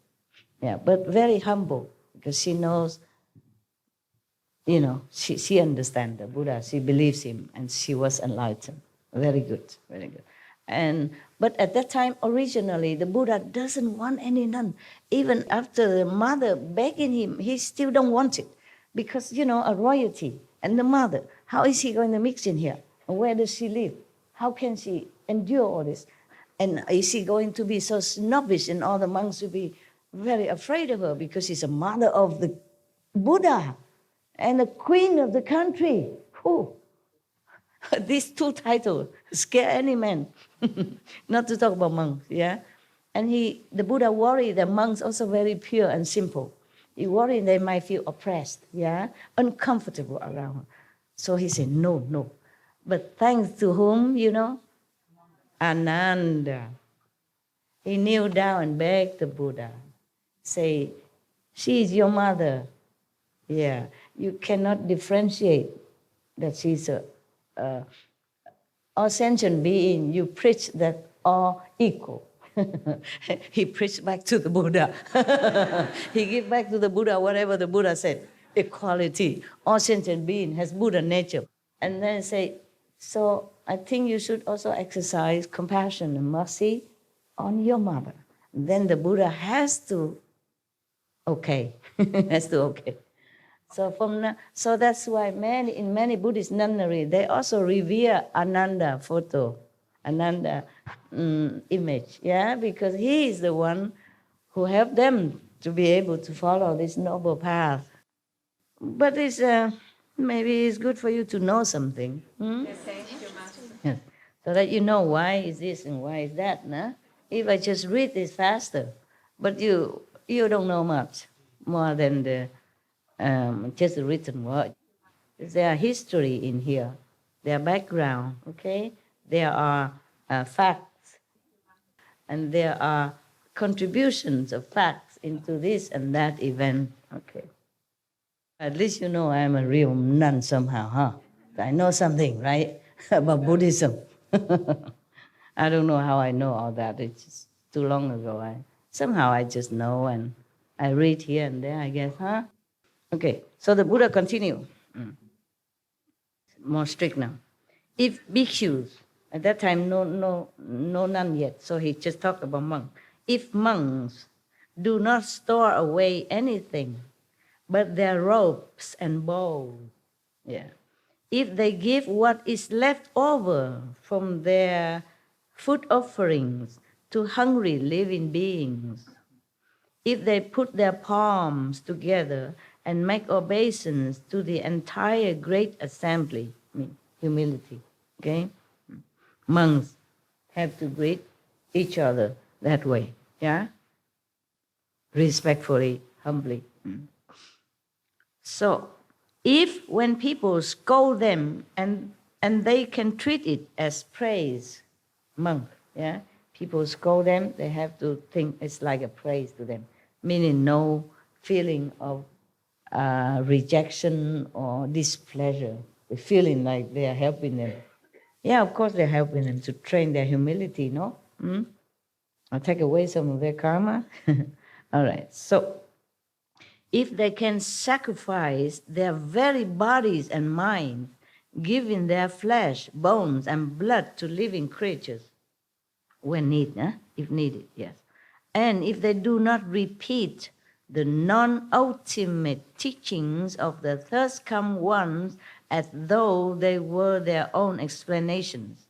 Yeah, but very humble because she knows, she understands the Buddha. She believes him, and she was enlightened. Very good, very good. But at that time, originally, the Buddha doesn't want any nun. Even after the mother begging him, he still don't want it. Because, a royalty and the mother, how is he going to mix in here? And where does she live? How can she endure all this? And is she going to be so snobbish and all the monks will be very afraid of her because she's a mother of the Buddha and the queen of the country? Whew. These two titles scare any man. Not to talk about monks, yeah? And the Buddha worried that monks also very pure and simple. He worried they might feel oppressed, yeah? Uncomfortable around her. So he said, no. But thanks to whom, Ananda. He kneeled down and begged the Buddha, say, she is your mother. Yeah, you cannot differentiate that she's all sentient being. You preach that all equal. He preached back to the Buddha. He gave back to the Buddha whatever the Buddha said. Equality. All sentient being has Buddha nature. And then say, so I think you should also exercise compassion and mercy on your mother. Then the Buddha has to okay. So that's why in many Buddhist nunnery, they also revere Ananda photo, Ananda image, yeah, because he is the one who helped them to be able to follow this noble path. But maybe it's good for you to know something. Yes, thank you, Master. Yes. So that you know why is this and why is that, nah? If I just read this faster, but you don't know much more than the just the written word. There are history in here. There are background, okay? There are facts. And there are contributions of facts into this and that event, okay? At least you know I'm a real nun somehow, huh? I know something, right, about Buddhism. I don't know how I know all that. It's just too long ago. Somehow I just know, and I read here and there, I guess, huh? Okay, so the Buddha continued. More strict now. If bhikkhus, at that time no none yet, so he just talked about monks. If monks do not store away anything but their robes and bowls, yeah. If they give what is left over from their food offerings to hungry living beings, if they put their palms together and make obeisance to the entire great assembly, humility, okay? Monks have to greet each other that way, yeah? Respectfully, humbly. So, if when people scold them and they can treat it as praise, monk, yeah? People scold them, they have to think it's like a praise to them, meaning no feeling of rejection or displeasure, feeling like they are helping them. Yeah, of course they're helping them to train their humility, no? Or take away some of their karma. All right, so if they can sacrifice their very bodies and minds, giving their flesh, bones, and blood to living creatures, when needed, if needed, yes. And if they do not repeat the non-ultimate teachings of the thirst come ones as though they were their own explanations,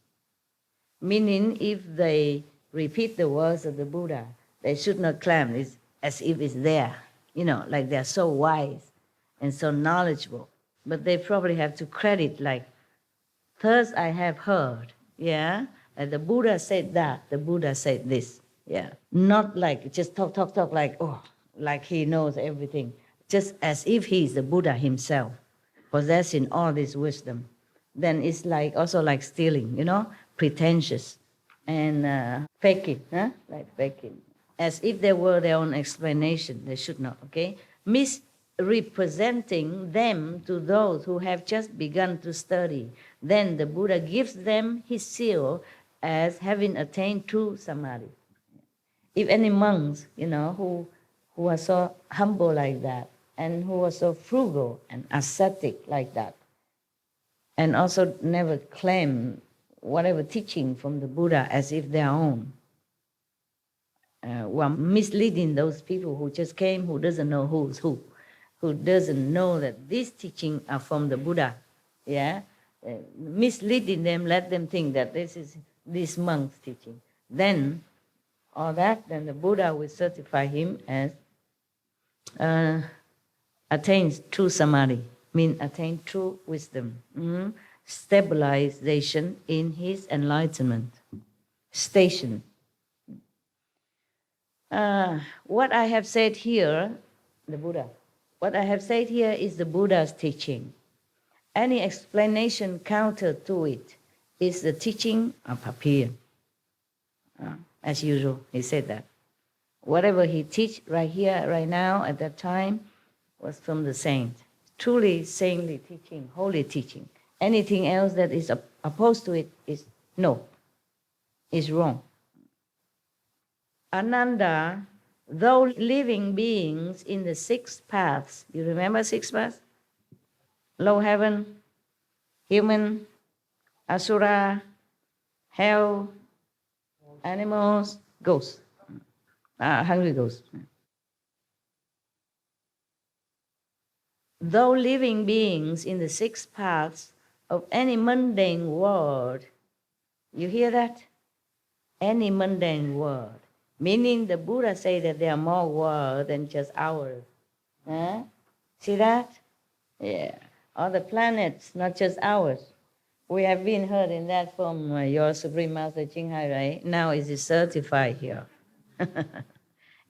meaning if they repeat the words of the Buddha, they should not claim it as if it's there, like they're so wise and so knowledgeable. But they probably have to credit like, thus I have heard, yeah? And the Buddha said that, the Buddha said this, yeah? Not like just talk, like, like he knows everything, just as if he's the Buddha himself, possessing all this wisdom. Then it's like also like stealing, pretentious and faking, like faking. As if they were their own explanation, they should not, okay? Misrepresenting them to those who have just begun to study. Then the Buddha gives them his seal as having attained true samadhi. If any monks, who are so humble like that, and who are so frugal and ascetic like that, and also never claim whatever teaching from the Buddha as if their own, were misleading those people who just came, who doesn't know who's who doesn't know that these teachings are from the Buddha, yeah? Misleading them, let them think that this is this monk's teaching. Then the Buddha will certify him as attains true samadhi, means attain true wisdom, stabilization in his enlightenment, station. What I have said here, what I have said here is the Buddha's teaching. Any explanation counter to it is the teaching of Papian. As usual, he said that. Whatever he teach right here, right now, at that time, was from the saint. Truly saintly teaching, holy teaching. Anything else that is opposed to it is wrong. Ananda, though living beings in the six paths, you remember six paths? Low heaven, human, asura, hell, animals, ghosts, hungry ghosts. Though living beings in the six paths of any mundane world, you hear that? Any mundane world. Meaning the Buddha say that there are more worlds than just ours. See that? Yeah. All the planets, not just ours. We have been heard in that from your Supreme Master Chinghai, right? Now it is certified here.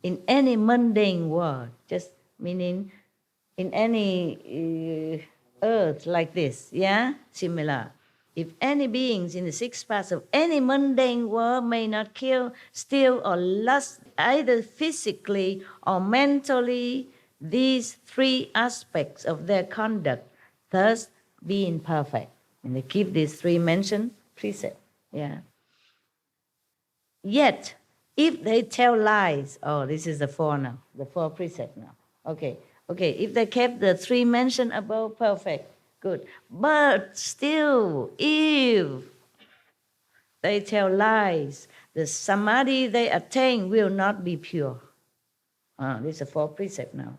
In any mundane world, just meaning in any earth like this, yeah? Similar. If any beings in the six paths of any mundane world may not kill, steal, or lust, either physically or mentally, these three aspects of their conduct, thus being perfect. And they keep these three mentioned precepts. Yeah. Yet, if they tell lies, this is the four now, the four precepts now. Okay, if they kept the three mentioned above, perfect, good. But still, if they tell lies, the samadhi they attain will not be pure. This is a four precept now.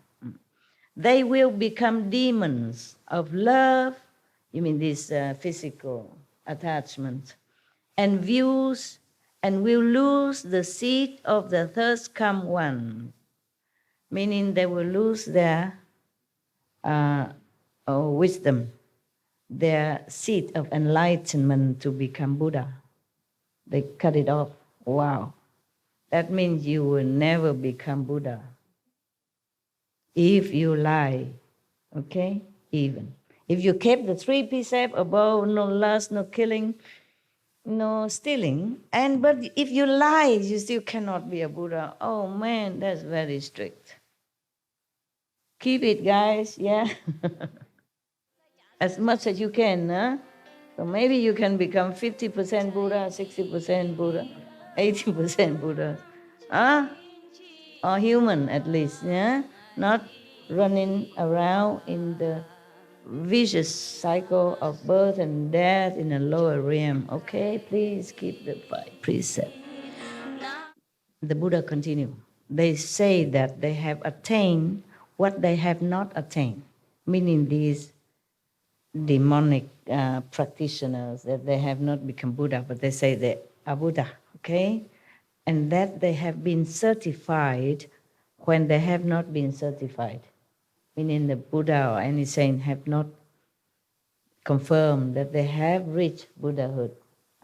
They will become demons of love, you mean this physical attachment, and views, and will lose the seat of the thirst come one, meaning they will lose their wisdom, their seat of enlightenment to become Buddha. They cut it off. Wow. That means you will never become Buddha if you lie, okay? Even. If you kept the three precepts above, no lust, no killing, no stealing, but if you lie, you still cannot be a Buddha. Oh man, that's very strict. Keep it, guys, yeah. As much as you can, huh? So maybe you can become 50% Buddha, 60% Buddha, 80% Buddha. Huh? Or human at least, yeah? Not running around in the vicious cycle of birth and death in a lower realm. Okay, please keep the five precepts. The Buddha continued. They say that they have attained what they have not attained, meaning these demonic practitioners, that they have not become Buddha, but they say they are Buddha, okay? And that they have been certified when they have not been certified, meaning the Buddha or any saint have not confirmed that they have reached Buddhahood,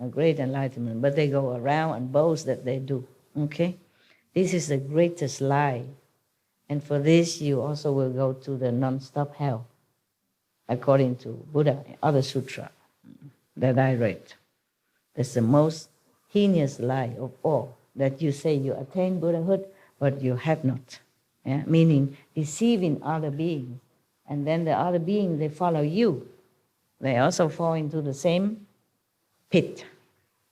a great enlightenment, but they go around and boast that they do, okay? This is the greatest lie. And for this, you also will go to the non-stop hell, according to Buddha, other sutra that I read. That's the most heinous lie of all, that you say you attain Buddhahood, but you have not. Yeah? Meaning deceiving other beings. And then the other beings, they follow you. They also fall into the same pit.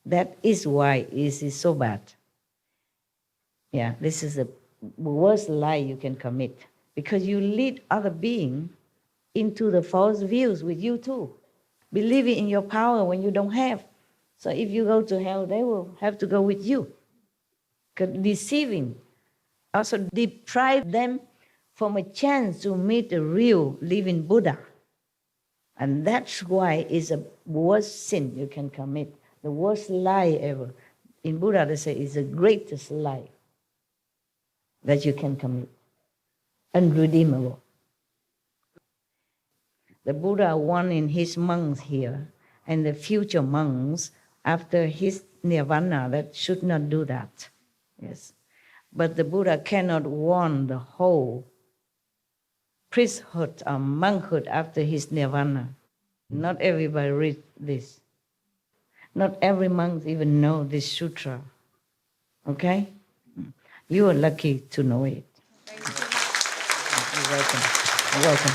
That is why it is so bad. Yeah, this is the worst lie you can commit, because you lead other beings into the false views with you too, believing in your power when you don't have. So if you go to hell, they will have to go with you. Deceiving also deprive them from a chance to meet the real living Buddha. And that's why it's the worst sin you can commit, the worst lie ever. In Buddha, they say it's the greatest lie that you can commit, unredeemable. The Buddha warning his monks here and the future monks after his nirvana that should not do that. Yes, but the Buddha cannot warn the whole priesthood or monkhood after his nirvana. Not everybody read this. Not every monk even know this sutra. Okay? You are lucky to know it. You're welcome. You're welcome.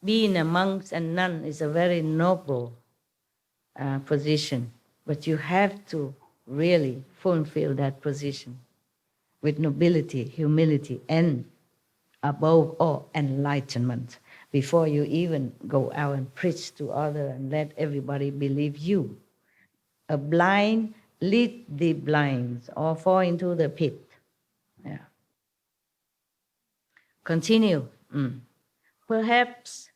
Being a monk and nun is a very noble position, but you have to really fulfill that position with nobility, humility, and above all, enlightenment, before you even go out and preach to others and let everybody believe you. A blind lead the blind or fall into the pit. Yeah. Continue. Perhaps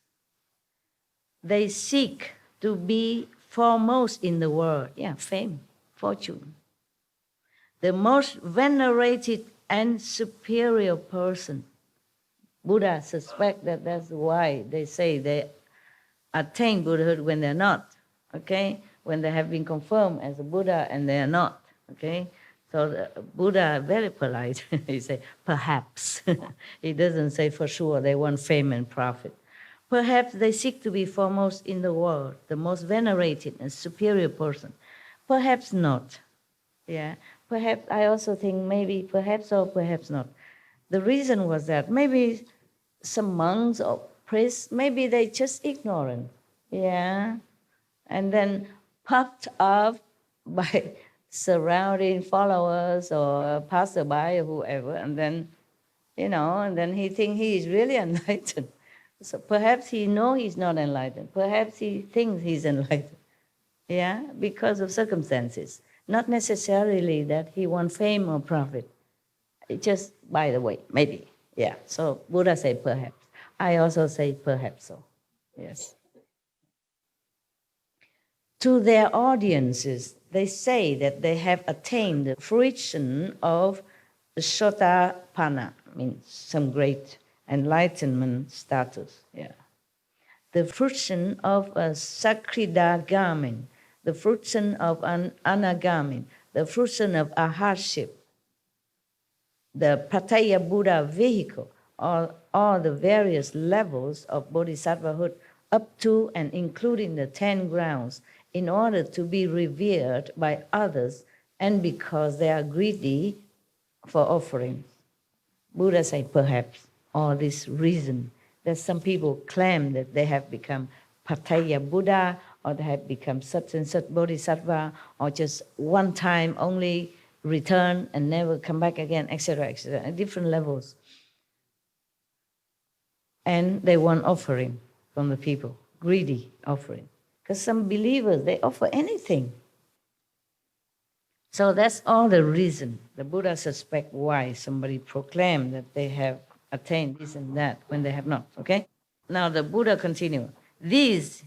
they seek to be foremost in the world. Yeah, fame, fortune. The most venerated and superior person. Buddha suspect that that's why they say they attain Buddhahood when they're not, okay? When they have been confirmed as a Buddha and they are not, okay? So the Buddha very polite. He say, perhaps. He doesn't say for sure they want fame and profit. Perhaps they seek to be foremost in the world, the most venerated and superior person. Perhaps not. Yeah. Perhaps I also think maybe perhaps or perhaps not. The reason was that maybe some monks or priests, maybe they just ignorant, yeah, and then puffed up by surrounding followers or passerby or whoever, and then, and then he think he is really enlightened. So perhaps he know he's not enlightened. Perhaps he thinks he's enlightened, yeah, because of circumstances. Not necessarily that he wants fame or profit. It just, by the way, maybe, yeah. So Buddha say perhaps. I also say perhaps so, yes. To their audiences, they say that they have attained the fruition of Sotapanna, means some great enlightenment status, yeah. The fruition of a Sakridagamin, the fruition of an Anagamin, the fruition of Aharship, the Prataya Buddha vehicle, all the various levels of bodhisattvahood up to and including the 10 grounds, in order to be revered by others and because they are greedy for offerings. Buddha said perhaps all this reason that some people claim that they have become Pattaya Buddha, or they have become such and such Bodhisattva, or just one time only return and never come back again, etc., etc., at different levels. And they want offering from the people, greedy offering. Because some believers, they offer anything. So that's all the reason the Buddha suspect why somebody proclaimed that they have attained this and that when they have not, okay? Now the Buddha continued. These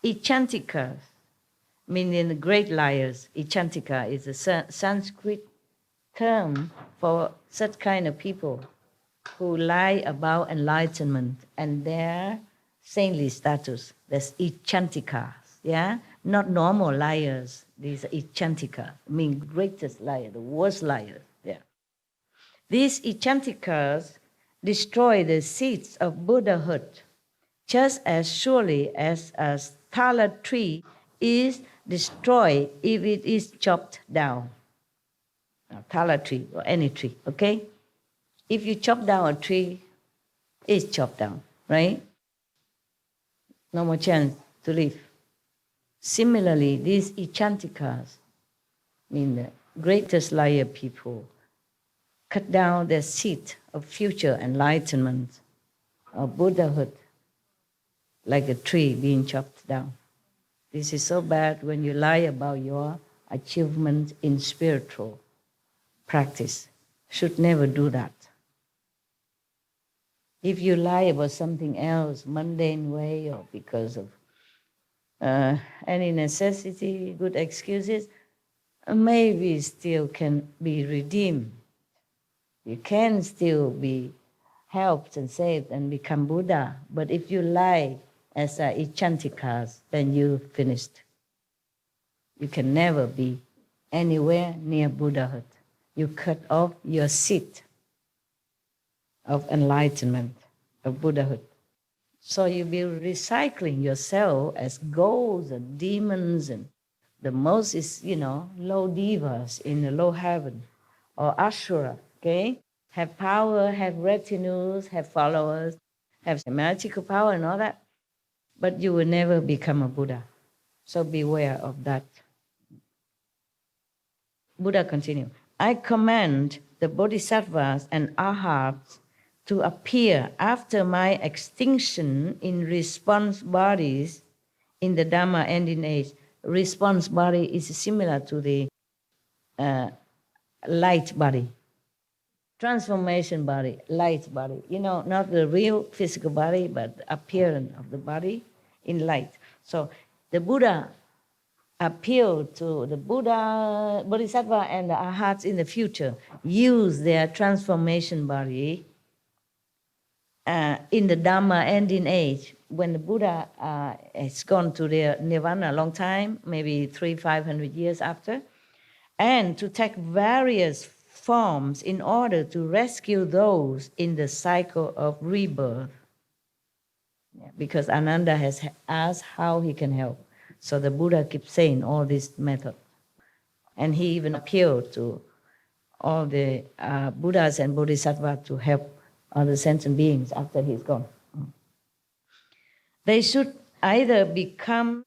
ichantikas, meaning the great liars, ichantika is a Sanskrit term for such kind of people who lie about enlightenment and their saintly status. That's ichantikas, yeah? Not normal liars. These are ichantikas, mean greatest liar, the worst liars, yeah. These ichantikas destroy the seeds of Buddhahood just as surely as a thala tree is destroyed if it is chopped down. A thala tree or any tree, okay? If you chop down a tree, it's chopped down, right? No more chance to live. Similarly, these ichantikas, mean the greatest liar people, cut down their seed of future enlightenment, of Buddhahood, like a tree being chopped down. This is so bad when you lie about your achievement in spiritual practice. Should never do that. If you lie about something else, mundane way, or because of any necessity, good excuses, maybe still can be redeemed. You can still be helped and saved and become Buddha. But if you lie as ichantikas, then you finished. You can never be anywhere near Buddhahood. You cut off your seed of enlightenment, of Buddhahood. So you'll be recycling yourself as ghosts and demons, and the most is, low devas in the low heaven, or asura, okay? Have power, have retinues, have followers, have magical power and all that, but you will never become a Buddha. So beware of that. Buddha continued, I command the bodhisattvas and arhats to appear after my extinction in response bodies in the Dhamma ending age. Response body is similar to the light body. Transformation body, light body. Not the real physical body, but the appearance of the body in light. So the Buddha appealed to the Buddha, Bodhisattva, and the arhats in the future, use their transformation body in the Dhamma ending age, when the Buddha has gone to the Nirvana a long time, maybe 300-500 years after, and to take various forms in order to rescue those in the cycle of rebirth. Because Ananda has asked how he can help. So the Buddha keeps saying all these methods. And he even appealed to all the Buddhas and Bodhisattvas to help other sentient beings after he's gone. They should either become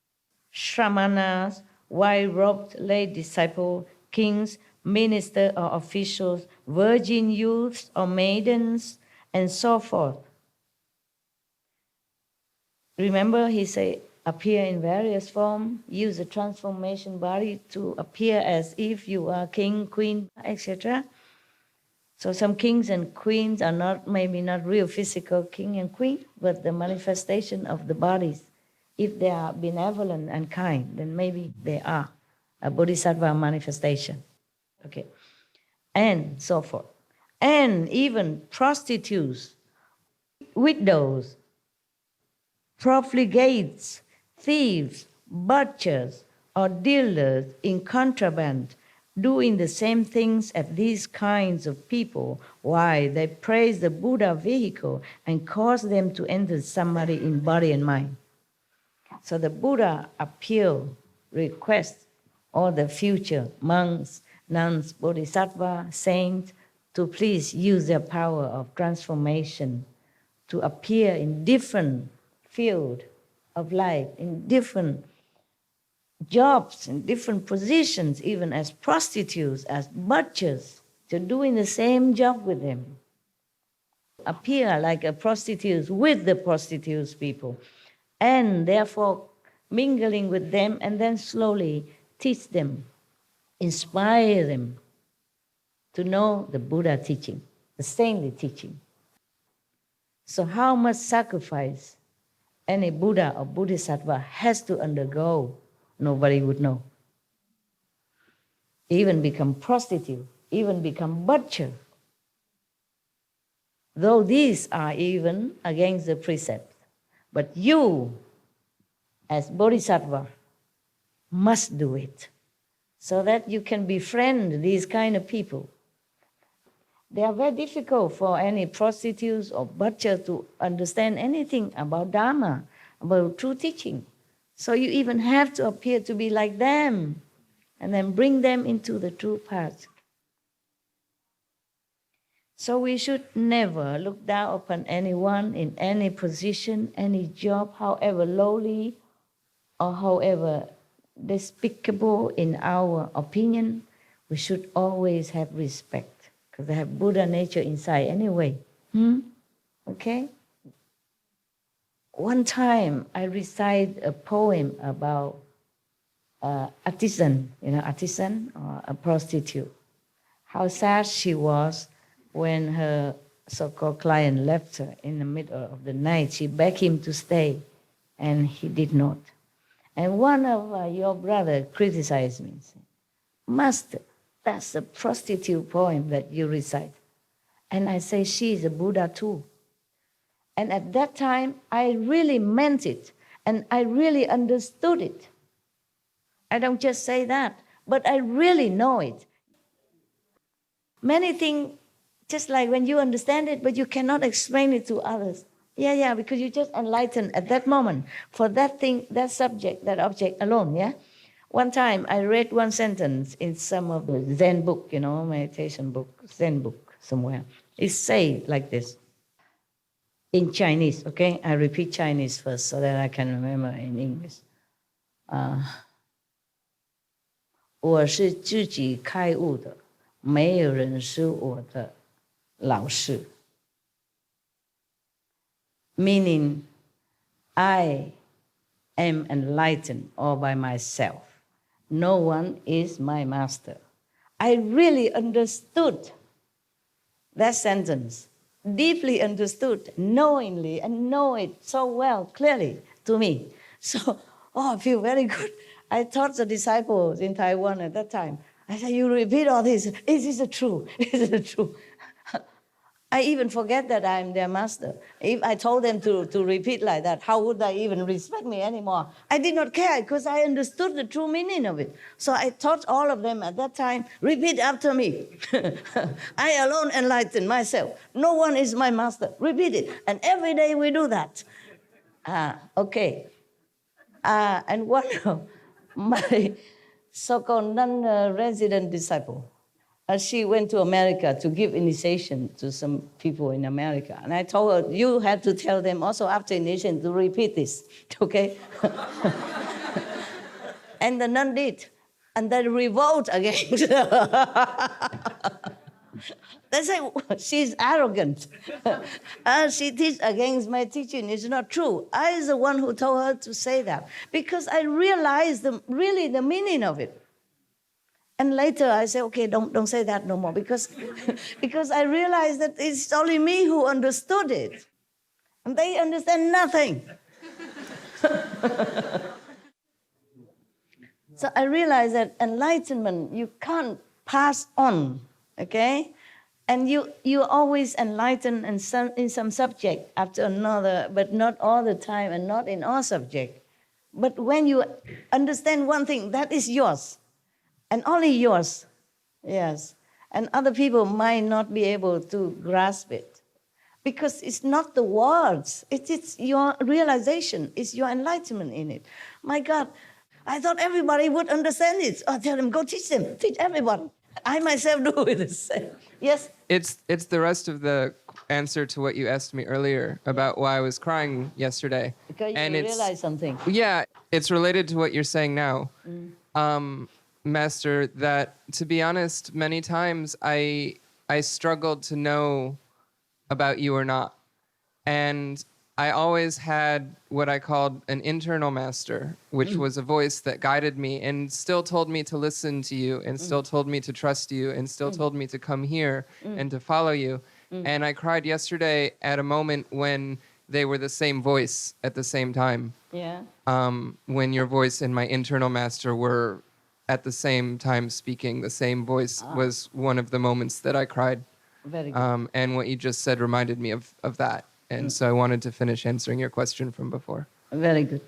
shramanas, white-robed lay disciples, kings, ministers or officials, virgin youths or maidens, and so forth. Remember, he said, appear in various forms, use a transformation body to appear as if you are king, queen, etc. So some kings and queens are maybe not real physical king and queen, but the manifestation of the bodies. If they are benevolent and kind, then maybe they are a bodhisattva manifestation. Okay, and so forth. And even prostitutes, widows, profligates, thieves, butchers, or dealers in contraband, doing the same things as these kinds of people, why they praise the Buddha vehicle and cause them to enter samadhi in body and mind. So the Buddha requests all the future monks nuns, bodhisattva, saints, to please use their power of transformation to appear in different field of life, in different jobs, in different positions, even as prostitutes, as butchers. They're doing the same job with them. Appear like a prostitute with the prostitutes people, and therefore mingling with them, and then slowly teach them, inspire them to know the Buddha teaching, the saintly teaching. So how much sacrifice any Buddha or Bodhisattva has to undergo, nobody would know. Even become prostitute, even become butcher. Though these are even against the precept. But you, as Bodhisattva, must do it so that you can befriend these kind of people. They are very difficult for any prostitutes or butcher to understand anything about Dharma, about true teaching. So you even have to appear to be like them and then bring them into the true path. So we should never look down upon anyone in any position, any job, however lowly or however despicable in our opinion. We should always have respect. Because they have Buddha nature inside anyway. Okay? One time I recite a poem about artisan, artisan or a prostitute. How sad she was when her so-called client left her in the middle of the night. She begged him to stay, and he did not. And one of your brother criticized me, said, Master, that's a prostitute poem that you recite. And I say, she is a Buddha too. And at that time, I really meant it, and I really understood it. I don't just say that, but I really know it. Many things, just like when you understand it, but you cannot explain it to others. Yeah, because you just enlightened at that moment for that thing, that subject, that object alone, yeah? One time I read one sentence in some of the Zen book, meditation book, Zen book somewhere. It says like this, in Chinese, okay? I repeat Chinese first so that I can remember in English. 我是自己开悟的，没有人是我的老师。Meaning, I am enlightened all by myself. No one is my master. I really understood that sentence, deeply understood, knowingly, and know it so well, clearly to me. So, I feel very good. I taught the disciples in Taiwan at that time. I said, you repeat all this. Is it true? Is it true? I even forget that I'm their master. If I told them to repeat like that, how would they even respect me anymore? I did not care because I understood the true meaning of it. So I taught all of them at that time, repeat after me. I alone enlighten myself. No one is my master. Repeat it. And every day we do that. Okay. And one of my so-called non-resident disciple, she went to America to give initiation to some people in America. And I told her, you have to tell them also after initiation to repeat this, okay? And the nun did. And they revolt against They say, she's arrogant. She teaches against my teaching. It's not true. I was the one who told her to say that because I realized really the meaning of it. And later I say, okay, don't say that no more because I realized that it's only me who understood it. And they understand nothing. So I realized that enlightenment, you can't pass on, okay? And you always enlighten in some subject after another, but not all the time and not in all subject. But when you understand one thing, that is yours. And only yours, yes. And other people might not be able to grasp it. Because it's not the words, it's your realization, it's your enlightenment in it. My God, I thought everybody would understand it. I tell them, go teach them, teach everybody. I myself do it the same. Yes? It's the rest of the answer to what you asked me earlier about why I was crying yesterday. Because you and realize something. Yeah, it's related to what you're saying now. Master, that to be honest, many times I struggled to know about you or not. And I always had what I called an internal master, which was a voice that guided me and still told me to listen to you and still told me to trust you and still told me to come here and to follow you. And I cried yesterday at a moment when they were the same voice at the same time. Yeah. When your voice and my internal master were at the same time speaking, the same voice was one of the moments that I cried. Very good. And what you just said reminded me of that. And so I wanted to finish answering your question from before. Very good.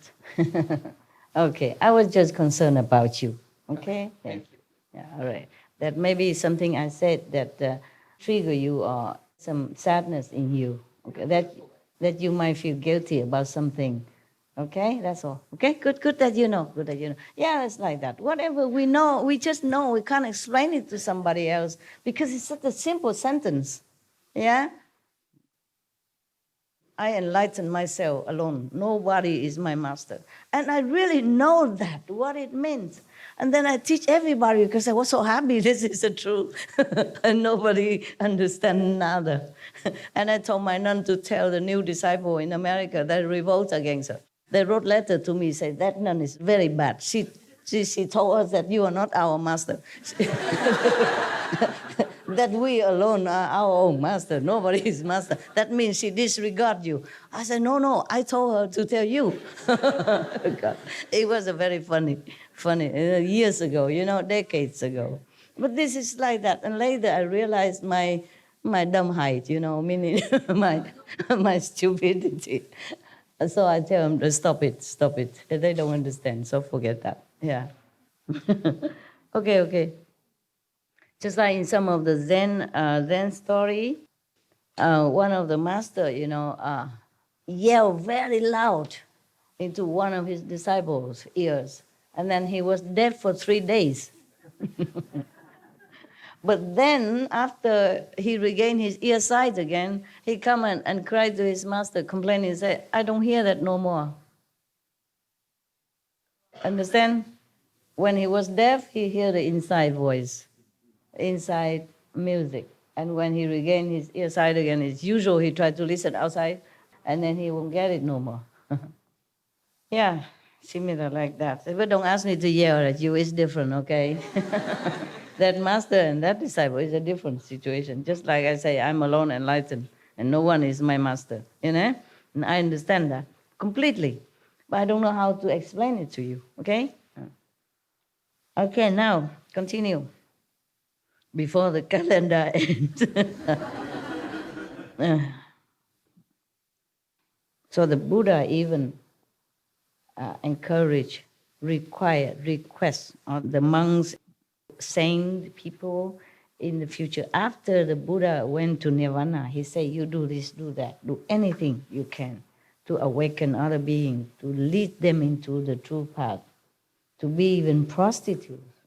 Okay, I was just concerned about you. Okay? Thank you. Yeah, all right. That maybe something I said that trigger you or some sadness in you. Okay, that you might feel guilty about something. Okay, that's all. Okay, good that you know. Good that you know. Yeah, it's like that. Whatever we know, we just know. We can't explain it to somebody else because it's such a simple sentence. Yeah? I enlighten myself alone. Nobody is my master. And I really know that, what it means. And then I teach everybody because I was so happy this is the truth. And nobody understands nada. And I told my nun to tell the new disciple in America that revolt against her. They wrote letter to me, say that nun is very bad. She told us that you are not our master. That we alone are our own master. Nobody is master. That means she disregards you. I said, no, I told her to tell you. God. It was a very funny, years ago, decades ago. But this is like that. And later I realized my dumbheit, meaning my stupidity. So I tell them to stop it. They don't understand, so forget that. Yeah. Okay. Just like in some of the Zen story, one of the master, yelled very loud into one of his disciples' ears, and then he was dead for 3 days. But then, after he regained his ear sight again, he come and cried to his master, complaining, and said, I don't hear that no more. Understand? When he was deaf, he heard the inside voice, inside music. And when he regained his ear sight again, it's usual he tried to listen outside, and then he won't get it no more. Yeah, similar like that. But don't ask me to yell at you, it's different, okay? That master and that disciple is a different situation. Just like I say, I'm alone enlightened, and no one is my master, And I understand that completely. But I don't know how to explain it to you, okay? Okay, now, continue. Before the calendar ends. So the Buddha even encouraged, request of the monks, saint people in the future. After the Buddha went to Nirvana, he said, you do this, do that, do anything you can to awaken other beings, to lead them into the true path, to be even prostitutes,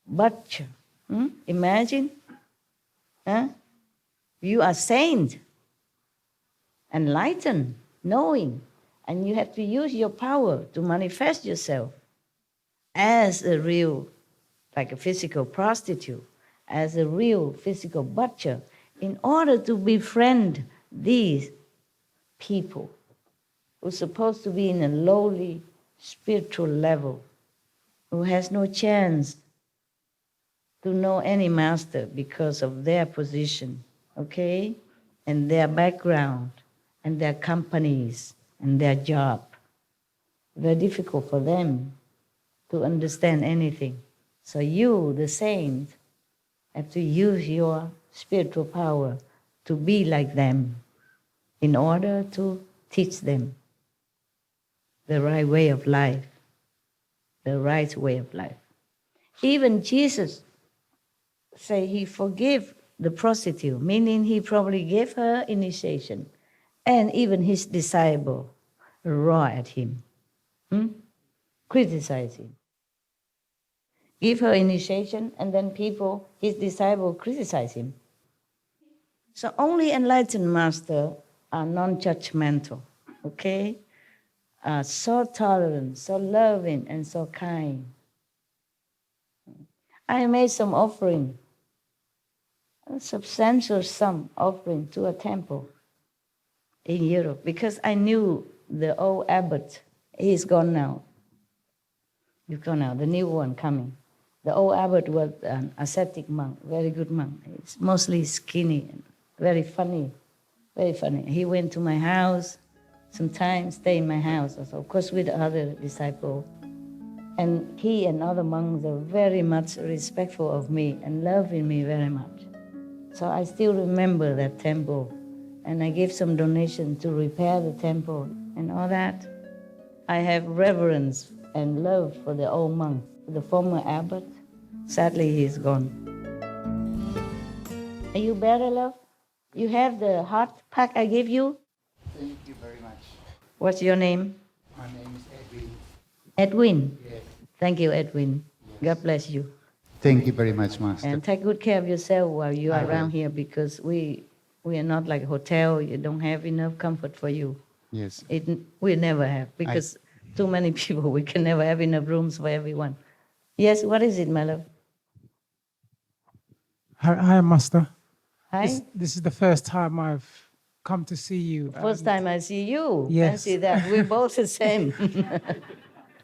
butcher. Imagine, you are saint, enlightened, knowing, and you have to use your power to manifest yourself as a real, like a physical prostitute, as a real physical butcher, in order to befriend these people who are supposed to be in a lowly spiritual level, who has no chance to know any master because of their position, okay? And their background, and their companies, and their job. Very difficult for them to understand anything. So you, the saint, have to use your spiritual power to be like them in order to teach them the right way of life, the right way of life. Even Jesus say he forgave the prostitute, meaning he probably gave her initiation, and even his disciple roar at him, criticize him. give her initiation, and then people, his disciples, criticize him. So only enlightened master are non-judgmental, okay? So tolerant, so loving, and so kind. I made some offering, a substantial sum offering to a temple in Europe, because I knew the old abbot, he's gone now. He's gone now, the new one coming. The old abbot was an ascetic monk, very good monk. He's mostly skinny and very funny, very funny. He went to my house, sometimes stay in my house, also, of course with other disciples. And he and other monks are very much respectful of me and loving me very much. So I still remember that temple, and I gave some donation to repair the temple and all that. I have reverence and love for the old monk, the former abbot. Sadly, he's gone. Are you better, love? You have the hot pack I gave you? Thank you very much. What's your name? My name is Edwin. Edwin? Yes. Thank you, Edwin. Yes. God bless you. Thank you very much, Master. And take good care of yourself while you are I will. around here, because we are not like a hotel. You don't have enough comfort for you. Yes. We never have, because too many people, we can never have enough rooms for everyone. Yes, what is it, my love? Hi, Master. Hi. This is the first time I've come to see you. First time I see you. Yes. I see that. We're both the same.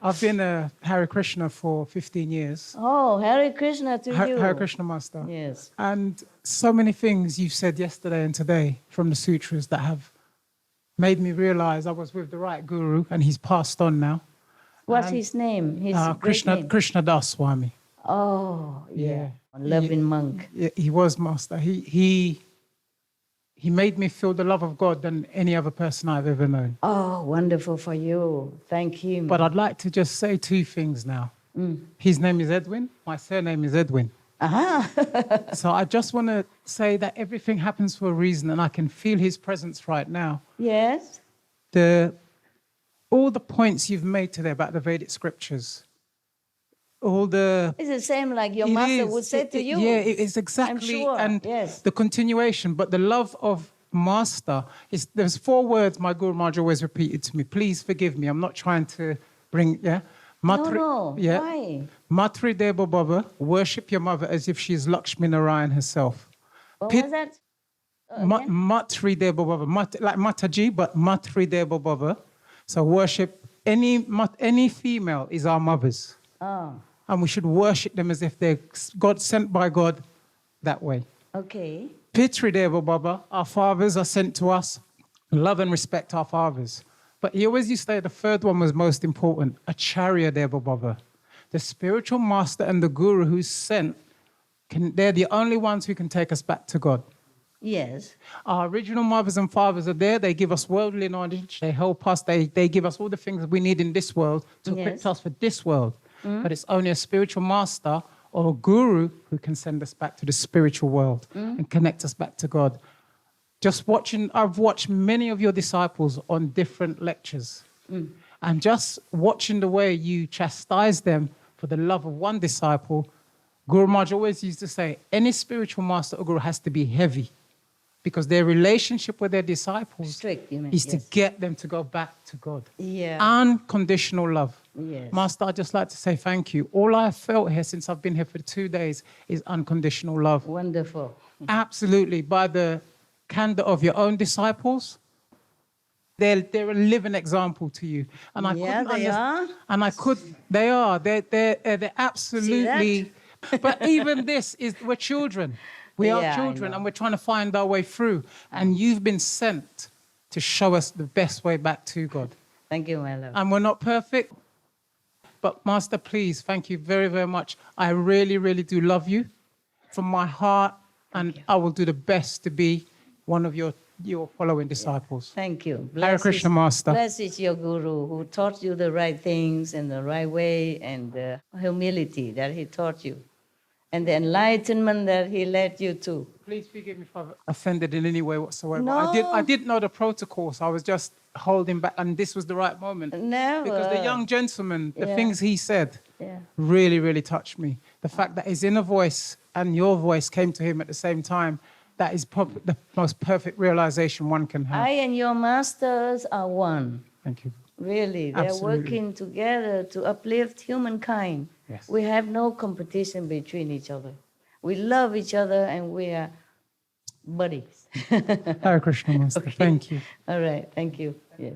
I've been a Hare Krishna for 15 years. Oh, Hare Krishna to you. Hare Krishna, Master. Yes. And so many things you've said yesterday and today from the sutras that have made me realize I was with the right guru, and he's passed on now. What's his name? His great name? Krishna Das Swami. Oh, yeah. Loving monk. He was, Master. He made me feel the love of God than any other person I've ever known. Oh, wonderful for you. Thank him. But I'd like to just say two things now. His name is Edwin. My surname is Edwin. So I just want to say that everything happens for a reason, and I can feel his presence right now. Yes. All the points you've made today about the Vedic scriptures, it's the same like your master would say to you. Yeah, it's exactly. I'm sure. And yes. the continuation, but the love of master is. There's 4 words my Guru Maharaj always repeated to me. Please forgive me. I'm not trying to bring. Yeah. No. Yeah. Why? Matri Deva Baba, worship your mother as if she is Lakshmi Narayan herself. What was that? Matri Deva Baba, like Mataji, but Matri Deva Baba. So worship any female is our mothers. Oh. And we should worship them as if they're God sent by God that way. Okay. Pitri Deva Baba, our fathers are sent to us. Love and respect our fathers. But he always used to say the 3rd one was most important, Acharya Deva Baba. The spiritual master and the guru who's sent, they're the only ones who can take us back to God. Yes. Our original mothers and fathers are there. They give us worldly knowledge. They help us. They give us all the things that we need in this world to equip us for this world. But it's only a spiritual master or a guru who can send us back to the spiritual world and connect us back to God. I've watched many of your disciples on different lectures. And just watching the way you chastise them for the love of one disciple, Guru Maharaj always used to say, any spiritual master or guru has to be heavy, because their relationship with their disciples strict, you mean, is to get them to go back to God. Yeah. Unconditional love. Yes. Master, I'd just like to say thank you. All I have felt here since I've been here for 2 days is unconditional love. Wonderful. Absolutely. By the candor of your own disciples, they're a living example to you. And I couldn't understand. And I could. They are. They're absolutely. But even this is, we're children. We are children, and we're trying to find our way through. And you've been sent to show us the best way back to God. Thank you, my love. And we're not perfect. But Master, please, thank you very, very much. I really, really do love you from my heart, and I will do the best to be one of your following disciples. Thank you. Hare Krishna, Master. Blessed is your guru who taught you the right things in the right way, and the humility that he taught you, and the enlightenment that he led you to. Please forgive me if I've offended in any way whatsoever. No. I didn't know the protocol, so I was just holding back, and this was the right moment. No. Because the young gentleman, the things he said, really, really touched me. The fact that his inner voice and your voice came to him at the same time, that is probably the most perfect realization one can have. I and your masters are one. Thank you. Really, they're Absolutely. working together to uplift humankind. Yes. We have no competition between each other. We love each other and we are buddies. Hare Krishna, Master. Okay. Thank you. All right, thank you. Yes.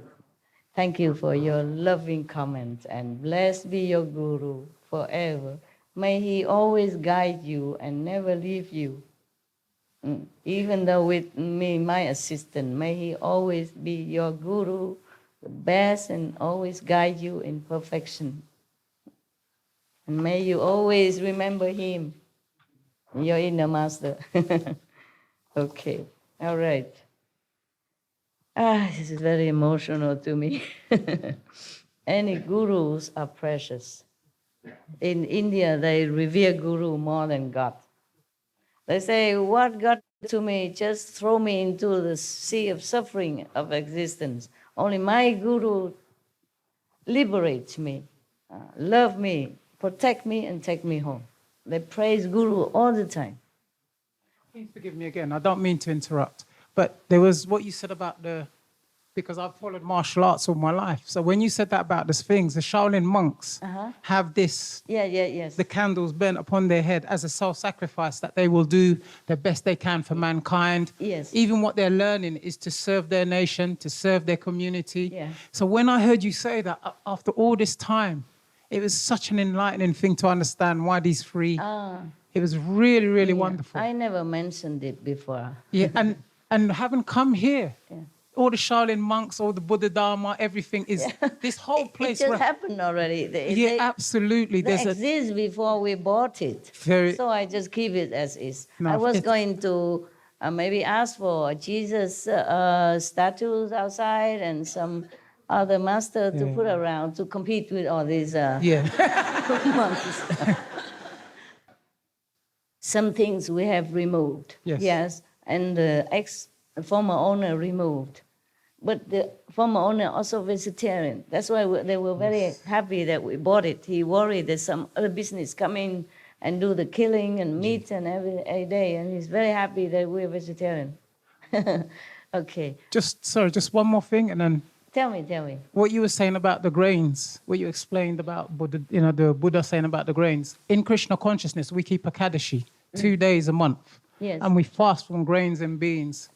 Thank you for your loving comments, and blessed be your Guru forever. May he always guide you and never leave you. Even though with me, my assistant, may he always be your Guru, the best, and always guide you in perfection. And may you always remember him, your inner master. Okay, all right. This is very emotional to me. Any gurus are precious. In India, they revere guru more than God. They say, what God to me, just throw me into the sea of suffering of existence. Only my guru liberates me, love me, protect me, and take me home. They praise guru all the time. Please forgive me again. I don't mean to interrupt. But there was what you said about because I've followed martial arts all my life. So when you said that about the things, the Shaolin monks have this, the candles burnt upon their head as a self-sacrifice that they will do the best they can for mankind. Yes. Even what they're learning is to serve their nation, to serve their community. Yeah. So when I heard you say that, after all this time, it was such an enlightening thing to understand why these three. It was really, really wonderful. I never mentioned it before. Yeah, and having come here, all the Shaolin monks, all the Buddha Dharma, everything is this whole place. It just happened already. Absolutely. They exist before we bought it. So I just keep it as is. No, I was going to maybe ask for Jesus statues outside and some other master to put around to compete with all these monks. Some things we have removed. Yes. And the former owner removed. But the former owner also vegetarian. That's why they were very happy that we bought it. He worried that some other business come in and do the killing and meat and every day. And he's very happy that we're vegetarian. Okay. Just one more thing and then... Tell me. What you were saying about the grains, what you explained about Buddha, the Buddha saying about the grains. In Krishna consciousness, we keep Ekadashi 2 days a month. Yes. And we fast from grains and beans.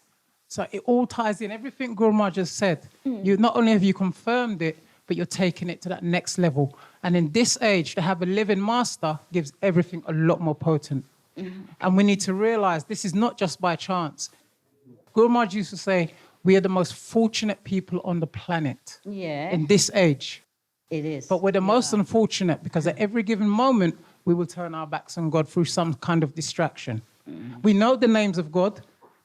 So it all ties in. Everything Guru Maharaj just said, you not only have you confirmed it, but you're taking it to that next level. And in this age, to have a living master gives everything a lot more potent. And we need to realize this is not just by chance. Guru Maharaj used to say, we are the most fortunate people on the planet in this age. It is. But we're the most unfortunate because at every given moment, we will turn our backs on God through some kind of distraction. We know the names of God.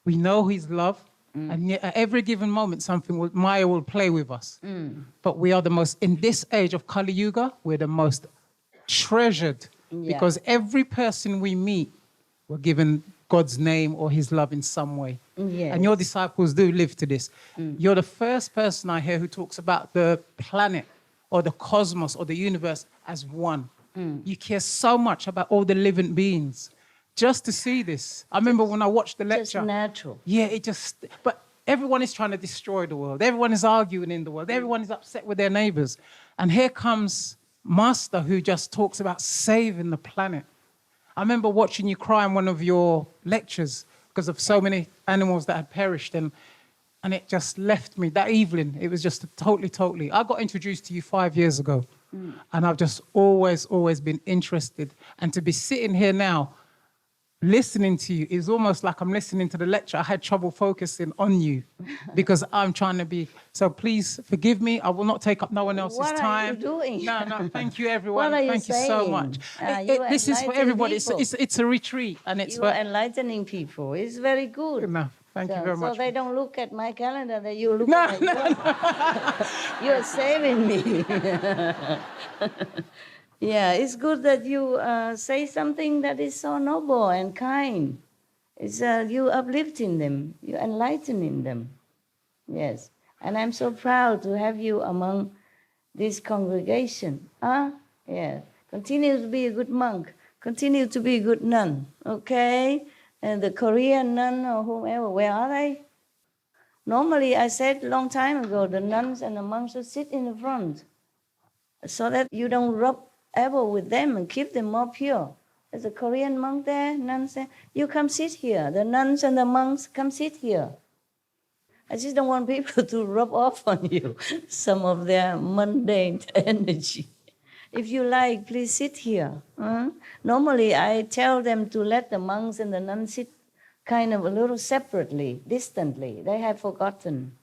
We know his love. And yet at every given moment, Maya will play with us. But we are the most, in this age of Kali Yuga, we're the most treasured because every person we meet, we're given God's name or his love in some way. Yes. And your disciples do live to this. You're the first person I hear who talks about the planet or the cosmos or the universe as one. You care so much about all the living beings. Just to see this. I remember when I watched the lecture. Just natural. Yeah, but everyone is trying to destroy the world. Everyone is arguing in the world. Everyone is upset with their neighbors. And here comes Master who just talks about saving the planet. I remember watching you cry in one of your lectures because of so many animals that had perished. And it just left me that evening. It was just totally. I got introduced to you 5 years ago. And I've just always been interested. And to be sitting here now, listening to you is almost like I'm listening to the lecture. I had trouble focusing on you because I'm trying to be. So please forgive me. I will not take up no one else's time. What are you doing? No. Thank you, everyone. What are you Thank you so much. This is for everybody. It's a retreat, and it's you are enlightening people. It's very good. No, thank you very much. So they don't look at my calendar. That you look at yours. You are saving me. Yeah, it's good that you say something that is so noble and kind. It's you uplifting them, you enlightening them. Yes, and I'm so proud to have you among this congregation. Yeah, Continue to be a good monk. Continue to be a good nun, okay? And the Korean nun or whomever, where are they? Normally, I said a long time ago, the nuns and the monks should sit in the front so that you don't rub elbow with them and keep them more pure. There's a Korean monk there, nuns there. You come sit here. The nuns and the monks come sit here. I just don't want people to rub off on you some of their mundane energy. If you like, please sit here. Normally, I tell them to let the monks and the nuns sit kind of a little separately, distantly. They have forgotten.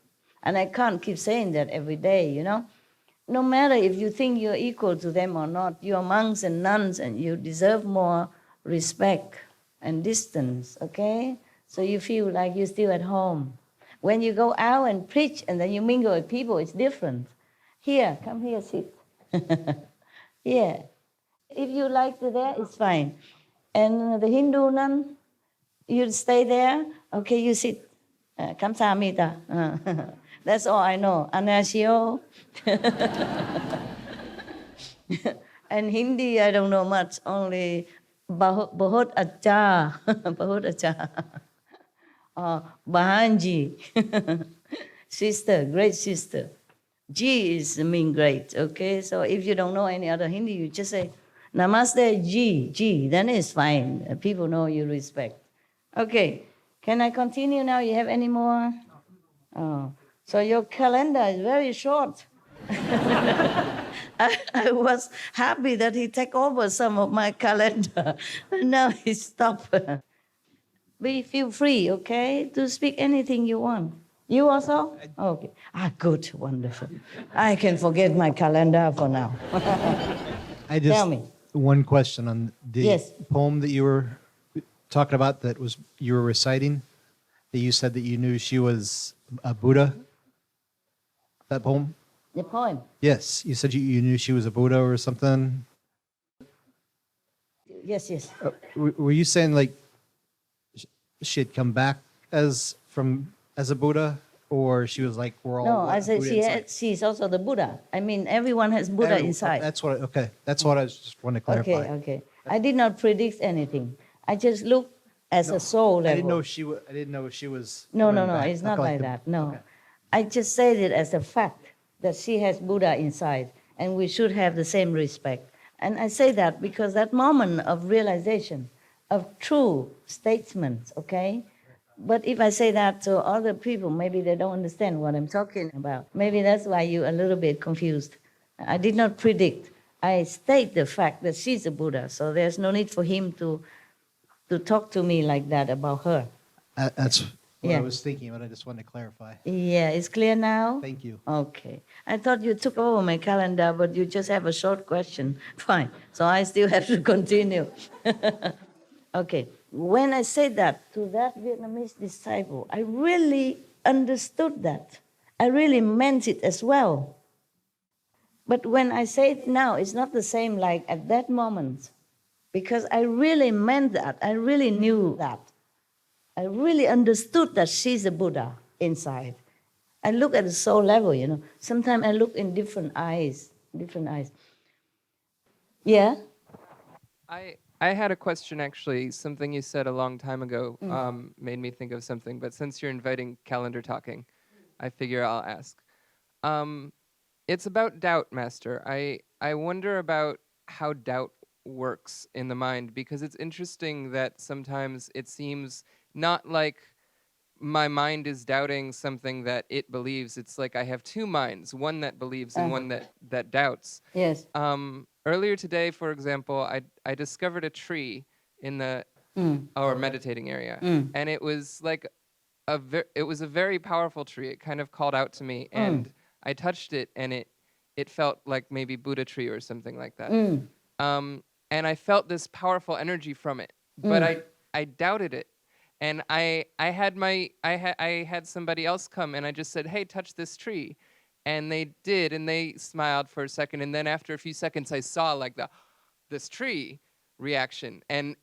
And I can't keep saying that every day, you know. No matter if you think you're equal to them or not, you're monks and nuns and you deserve more respect and distance, okay? So you feel like you're still at home. When you go out and preach and then you mingle with people, it's different. Here, come here, sit. Yeah. If you like to there, it's fine. And the Hindu nun, you stay there. Okay, you sit. Kamsahamnida. That's all I know. Anasio. And Hindi, I don't know much. Only Bahut Acha. Bahut Acha. Bahanji. Sister, great sister. Ji is mean great, okay? So if you don't know any other Hindi, you just say, Namaste Ji, then it's fine. People know you respect. Okay, can I continue now? You have any more? Oh, so your calendar is very short. I was happy that he took over some of my calendar. Now he stopped. Feel free, okay, to speak anything you want. You also? Okay. Good, wonderful. I can forget my calendar for now. Tell me. One question on the poem that you were talking about that was you were reciting, that you said that you knew she was a Buddha. That poem? The poem? Yes. You said you knew she was a Buddha or something. Yes. Were you saying like she had come back as a Buddha, or she was like, we're all... No, I said she's also the Buddha. I mean, everyone has Buddha inside. That's what I was just wanting to clarify. Okay. I did not predict anything. I just looked as a soul level. I didn't know she was... No, it's not like that. No. Okay. I just said it as a fact that she has Buddha inside, and we should have the same respect. And I say that because that moment of realization, of true statements, okay? But if I say that to other people, maybe they don't understand what I'm talking about. Maybe that's why you're a little bit confused. I did not predict. I state the fact that she's a Buddha, so there's no need for him to talk to me like that about her. That's what I was thinking, but I just wanted to clarify. Yeah, it's clear now? Thank you. Okay. I thought you took over my calendar, but you just have a short question. Fine. So I still have to continue. Okay. When I said that to that Vietnamese disciple, I really understood that. I really meant it as well. But when I say it now, it's not the same like at that moment, because I really meant that. I really knew that. I really understood that she's a Buddha inside. I look at the soul level, you know. Sometimes I look in different eyes. Yeah? I had a question, actually. Something you said a long time ago made me think of something. But since you're inviting calendar talking, I figure I'll ask. It's about doubt, Master. I wonder about how doubt works in the mind, because it's interesting that sometimes it seems not like my mind is doubting something that it believes. It's like I have two minds, one that believes and one that doubts. Yes. Earlier today, for example, I discovered a tree in our meditating area, and it was like it was a very powerful tree. It kind of called out to me, and I touched it, and it felt like maybe Buddha tree or something like that. And I felt this powerful energy from it, but I doubted it, and I had somebody else come, and I just said, "Hey, touch this tree." And they did, and they smiled for a second, and then after a few seconds, I saw like this tree reaction, and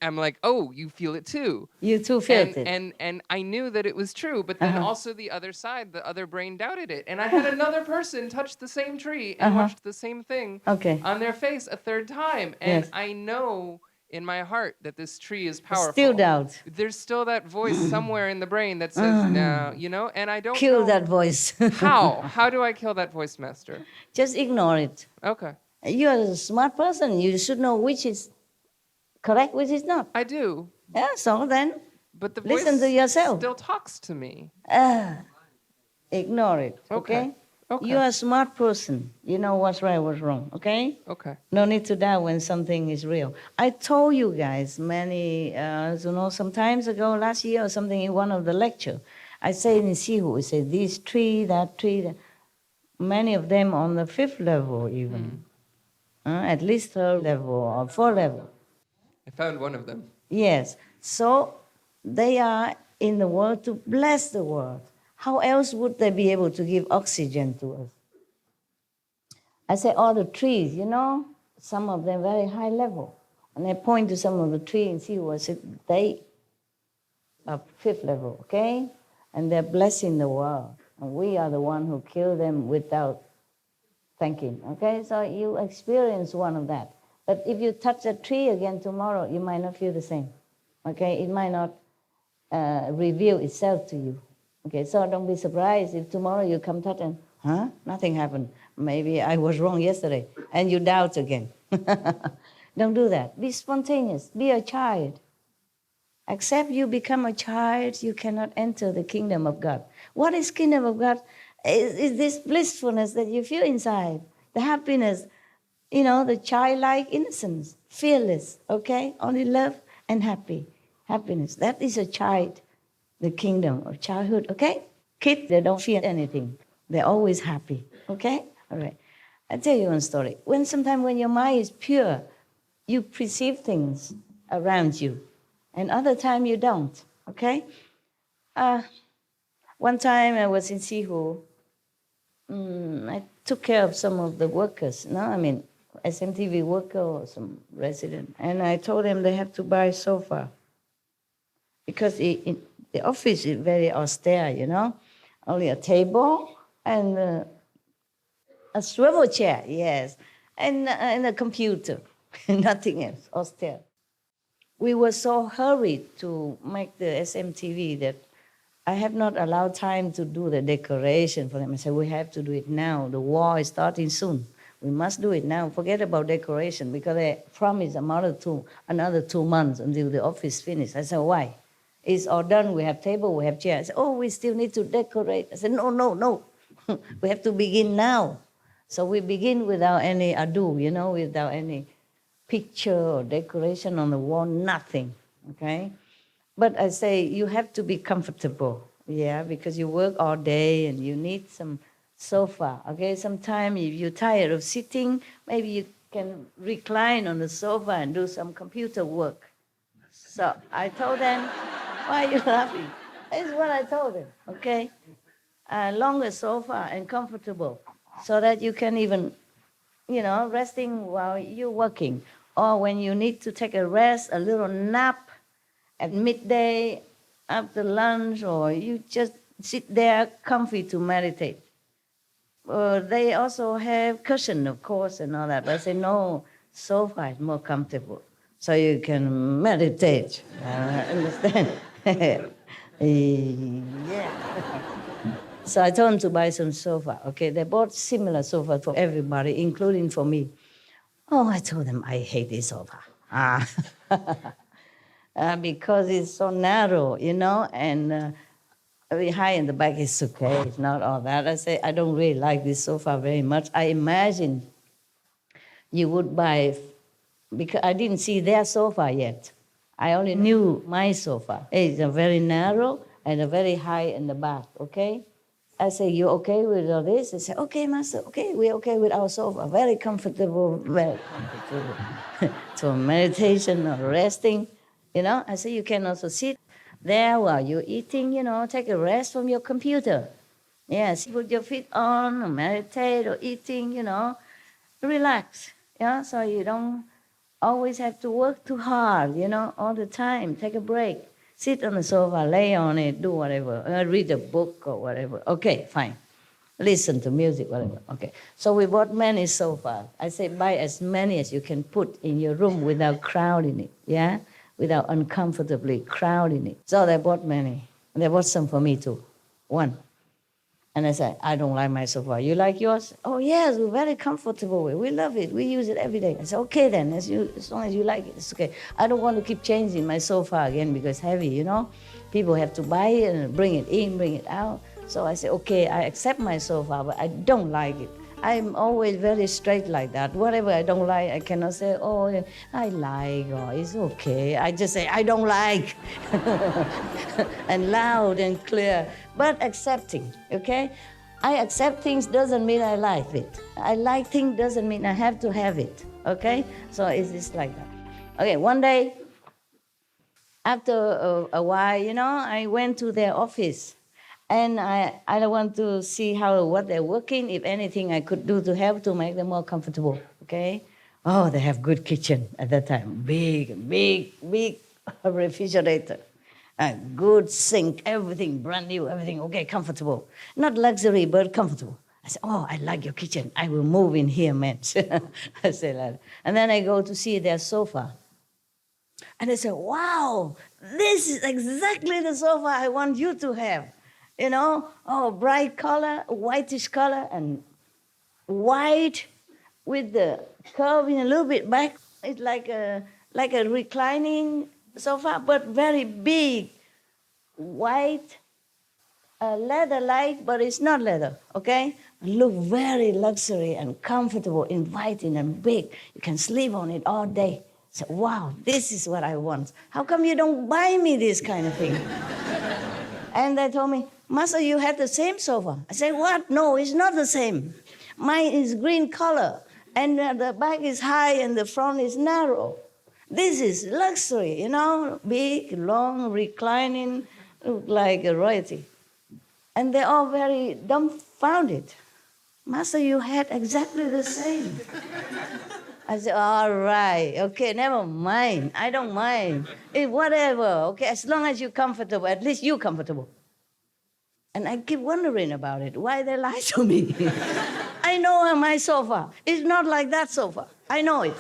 I'm like, oh, you feel it too. You too felt it. And I knew that it was true, but then also the other side, the other brain doubted it. And I had another person touch the same tree and watch the same thing on their face a third time. And I know in my heart that this tree is powerful. Still doubt. There's still that voice somewhere in the brain that says, no, and I don't kill know that voice. How do I kill that voice, Master? Just ignore it. Okay. You are a smart person. You should know which is correct, which is not. I do. Yeah, so then but the voice listen to yourself. Still talks to me. Ignore it, okay? Okay. You are a smart person. You know what's right, what's wrong, okay? Okay. No need to doubt when something is real. I told you guys some times ago, last year or something, in one of the lecture, I say in Sihu, I say this tree, that tree, that. Many of them on the 5th level even. At least 3rd level or 4th level. I found one of them. Yes. So they are in the world to bless the world. How else would they be able to give oxygen to us? I say all the trees, some of them very high level. And I point to some of the trees and see what they are 5th level, okay? And they're blessing the world. And we are the one who kill them without thanking, okay? So you experience one of that. But if you touch a tree again tomorrow, you might not feel the same, okay? It might not reveal itself to you, okay? So don't be surprised if tomorrow you come touch and, nothing happened. Maybe I was wrong yesterday, and you doubt again. Don't do that. Be spontaneous. Be a child. Except you become a child, you cannot enter the kingdom of God. What is kingdom of God? Is this blissfulness that you feel inside, the happiness, the childlike innocence, fearless, okay? Only love and happiness. That is a child, the kingdom of childhood, okay? Kids, they don't fear anything. They're always happy, okay? All right. I'll tell you one story. Sometimes when your mind is pure, you perceive things around you, and other time you don't, okay? One time I was in Sihu. I took care of some of the workers, SMTV worker or some resident. And I told them they have to buy a sofa because the office is very austere, Only a table and a swivel chair, yes, and a computer, nothing else, austere. We were so hurried to make the SMTV that I have not allowed time to do the decoration for them. I said, we have to do it now. The war is starting soon. We must do it now. Forget about decoration because they promised another 2 months until the office finished. I said, why? It's all done. We have table, we have chairs. Oh, we still need to decorate. I said, no. We have to begin now. So we begin without any ado, without any picture or decoration on the wall, nothing, okay? But I say you have to be comfortable, because you work all day and you need some sofa, okay? Sometimes if you're tired of sitting, maybe you can recline on the sofa and do some computer work. So I told them, why are you laughing? That's what I told them, okay? Longer sofa and comfortable so that you can even, resting while you're working. Or when you need to take a rest, a little nap at midday, after lunch, or you just sit there comfy to meditate. They also have cushion, of course, and all that. But I say, no, sofa is more comfortable, so you can meditate. Understand? Yeah. So I told them to buy some sofa. Okay, they bought similar sofa for everybody, including for me. Oh, I told them I hate this sofa. Because it's so narrow, and very high in the back is okay. It's not all that. I say, I don't really like this sofa very much. I imagine you would buy, because I didn't see their sofa yet. I only knew my sofa. It's a very narrow and a very high in the back, okay? I say, you okay with all this? They say, okay, master, okay, we're okay with our sofa. Very comfortable. So meditation or resting, I say, you can also sit there while you're eating, take a rest from your computer. Yes, put your feet on, or meditate, or eating, relax, so you don't always have to work too hard, all the time. Take a break. Sit on the sofa, lay on it, do whatever. Read a book or whatever. Okay, fine. Listen to music, whatever. Okay. So we bought many sofas. I say buy as many as you can put in your room without crowding it, yeah? Without uncomfortably crowding it. So they bought many. And they bought some for me too. One. And I said, I don't like my sofa. You like yours? Oh, yes, we're very comfortable. We love it. We use it every day. I said, okay then, as long as you like it, it's okay. I don't want to keep changing my sofa again because it's heavy, People have to buy it and bring it in, bring it out. So I said, okay, I accept my sofa, but I don't like it. I'm always very straight like that. Whatever I don't like, I cannot say, oh, I like, or it's okay. I just say, I don't like. And loud and clear, but accepting, okay? I accept things doesn't mean I like it. I like things doesn't mean I have to have it, okay? So it's just like that. Okay, one day, after a while, I went to their office. And I want to see what they're working, if anything I could do to help to make them more comfortable, okay? Oh, they have good kitchen at that time. Big refrigerator. A good sink, everything brand new, everything, okay, comfortable. Not luxury, but comfortable. I said, oh, I like your kitchen. I will move in here, man. I said that. And then I go to see their sofa. And they said, wow, this is exactly the sofa I want you to have. Bright color, whitish color, and white with the curving a little bit back. It's like a reclining sofa, but very big, white, leather-like, but it's not leather, okay? Look very luxury and comfortable, inviting and big. You can sleep on it all day. So, wow, this is what I want. How come you don't buy me this kind of thing? And they told me, Master, you had the same sofa. I said, what? No, it's not the same. Mine is green color, and the back is high and the front is narrow. This is luxury, big, long, reclining, look like a royalty. And they're all very dumbfounded. Master, you had exactly the same. I said, all right, okay, never mind. I don't mind. Whatever, okay, as long as you're comfortable, at least you're comfortable. And I keep wondering about it, why they lie to me. I know my sofa. It's not like that sofa. I know it.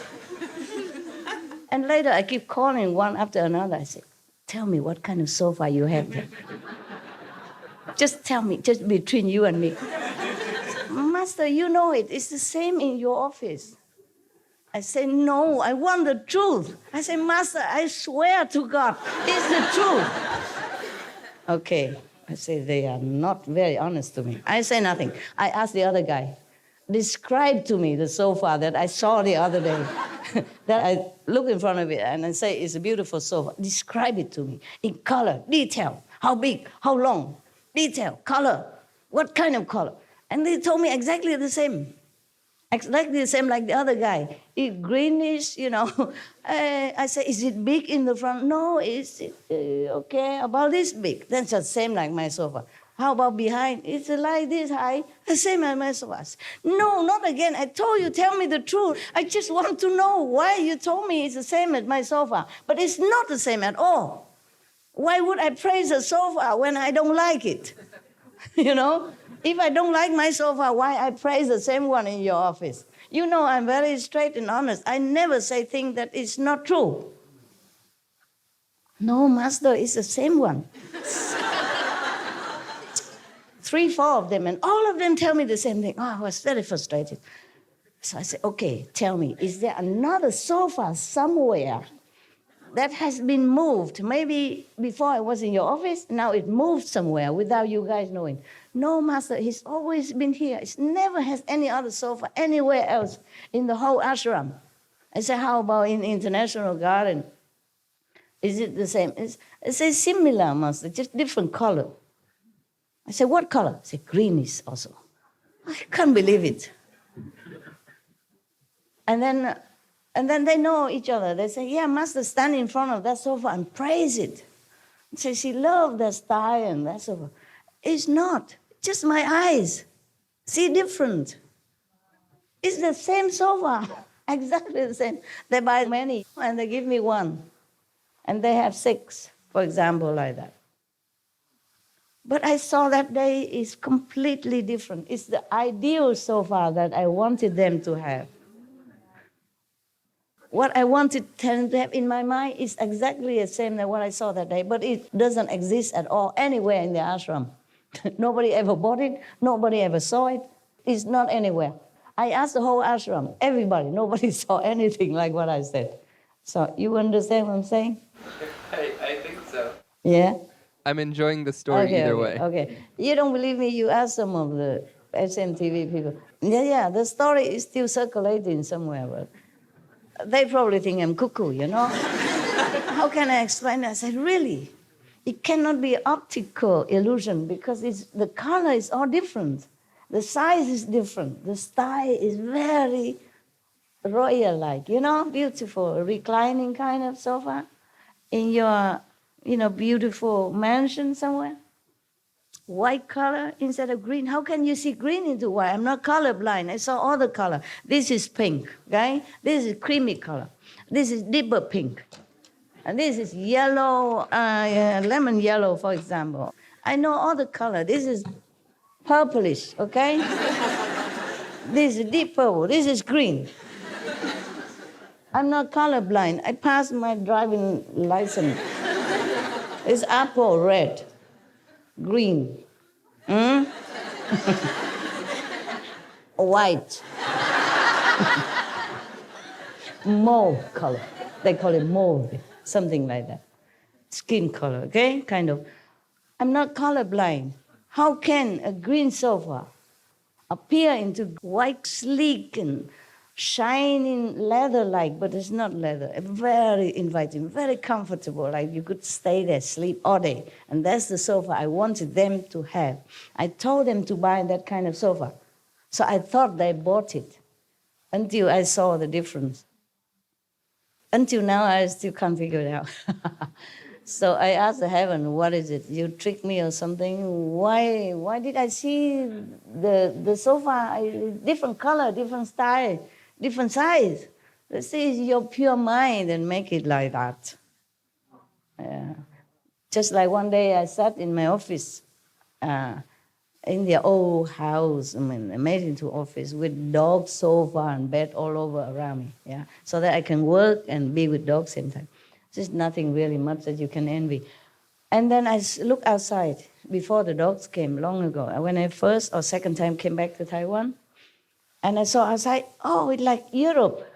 And later I keep calling one after another. I say, tell me what kind of sofa you have there. Just tell me, just between you and me. Master, you know it. It's the same in your office. I say, no, I want the truth. I say, Master, I swear to God, it's the truth. Okay. I say, they are not very honest to me. I say nothing. I ask the other guy, describe to me the sofa that I saw the other day. That I look in front of it and I say, it's a beautiful sofa. Describe it to me in color, detail. How big, how long, detail, color, what kind of color. And they told me exactly the same. Exactly the same like the other guy. It greenish, I say, is it big in the front? No, it's okay, about this big. That's the same like my sofa. How about behind? It's like this high, the same as my sofa. No, not again. I told you, tell me the truth. I just want to know why you told me it's the same as my sofa. But it's not the same at all. Why would I praise a sofa when I don't like it? If I don't like my sofa, why I praise the same one in your office? I'm very straight and honest. I never say things that is not true. No, Master, it's the same one. 3, 4 of them, and all of them tell me the same thing. Oh, I was very frustrated. So I said, okay, tell me, is there another sofa somewhere that has been moved? Maybe before I was in your office, now it moved somewhere without you guys knowing. No, Master, he's always been here. It never has any other sofa anywhere else in the whole ashram. I said, how about in International Garden? Is it the same? It's a similar, Master, just different color. I said, what color? I said, greenish also. I can't believe it. And then they know each other. They say, yeah, Master, stand in front of that sofa and praise it. Say, she loved that style and that sofa. It's not. Just my eyes see different. It's the same sofa. Exactly the same. They buy many and they give me one. And they have 6, for example, like that. But I saw that day is completely different. It's the ideal sofa that I wanted them to have. What I wanted them to have in my mind is exactly the same as what I saw that day, but it doesn't exist at all anywhere in the ashram. Nobody ever bought it. Nobody ever saw it. It's not anywhere. I asked the whole ashram, everybody. Nobody saw anything like what I said. So you understand what I'm saying? I think so. Yeah? I'm enjoying the story either way. Okay. You don't believe me? You ask some of the SMTV people. Yeah, the story is still circulating somewhere, but they probably think I'm cuckoo, you know? How can I explain that? I said, really? It cannot be optical illusion because the color is all different. The size is different. The style is very royal-like, you know, beautiful, reclining kind of sofa in your, beautiful mansion somewhere. White color instead of green. How can you see green into white? I'm not colorblind. I saw all the color. This is pink, okay? This is creamy color. This is deeper pink. And this is yellow, lemon yellow, for example. I know all the color. This is purplish, okay? This is deep purple. This is green. I'm not colorblind. I passed my driving license. It's apple red, green, white, mauve color. They call it mauve, something like that. Skin color, okay? Kind of. I'm not colorblind. How can a green sofa appear into white, sleek, and shining leather-like, but it's not leather. Very inviting, very comfortable, like you could stay there, sleep all day. And that's the sofa I wanted them to have. I told them to buy that kind of sofa. So I thought they bought it until I saw the difference. Until now, I still can't figure it out. So I asked the heaven, what is it? You tricked me or something? Why did I see the sofa, different color, different style, different size? This is your pure mind and make it like that. Just like one day I sat in my office, in the old house, amazing to office, with dog sofa and bed all over around me, so that I can work and be with dogs same time. There's nothing really much that you can envy. And then I looked outside before the dogs came long ago. When I first or second time came back to Taiwan, and I saw outside, it's like Europe.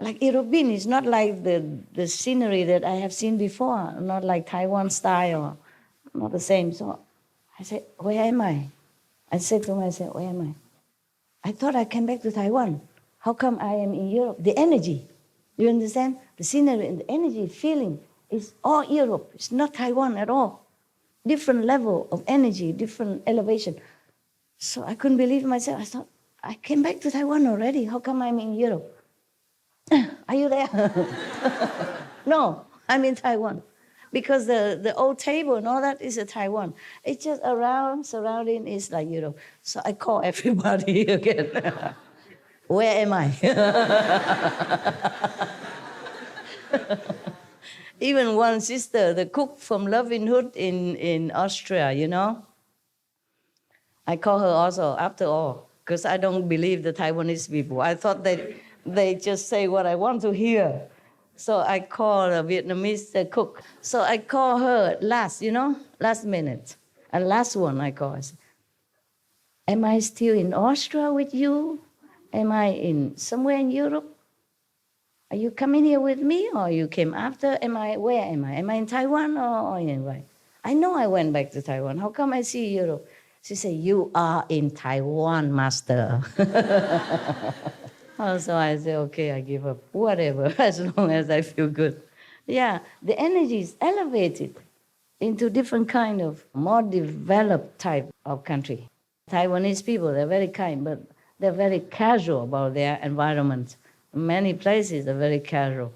Like European, it's not like the scenery that I have seen before, not like Taiwan style, not the same. So I said, where am I? I said to myself, where am I? I thought I came back to Taiwan. How come I am in Europe? The energy. You understand? The scenery and the energy, feeling is all Europe. It's not Taiwan at all. Different level of energy, different elevation. So I couldn't believe myself. I thought, I came back to Taiwan already. How come I'm in Europe? Are you there? No, I'm in Taiwan. Because the old table and all that is a Taiwan. It's just surrounding is like Europe. So I call everybody again. Where am I? Even one sister, the cook from Loving Hood in Austria, I call her also, after all, because I don't believe the Taiwanese people. I thought they just say what I want to hear. So I call a Vietnamese cook. So I call her last minute. And last one I call. I say, am I still in Austria with you? Am I somewhere in Europe? Are you coming here with me or you came after? Where am I? Am I in Taiwan or anywhere? I know I went back to Taiwan. How come I see Europe? She said, you are in Taiwan, master. So I said, okay, I give up. Whatever, as long as I feel good. Yeah, the energy is elevated into different kind of more developed type of country. Taiwanese people, they're very kind, but they're very casual about their environment. Many places are very casual,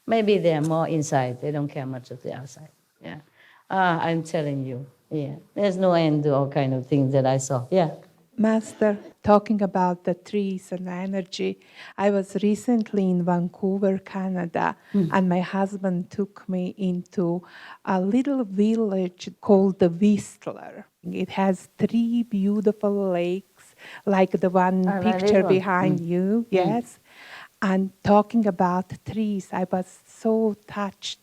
Maybe they're more inside. They don't care much of the outside. I'm telling you, there's no end to all kind of things that I saw. Yeah. Master, talking about the trees and energy, I was recently in Vancouver, Canada, and my husband took me into a little village called the Whistler. It has 3 beautiful lakes, like the one picture behind you, yes. And talking about trees, I was so touched.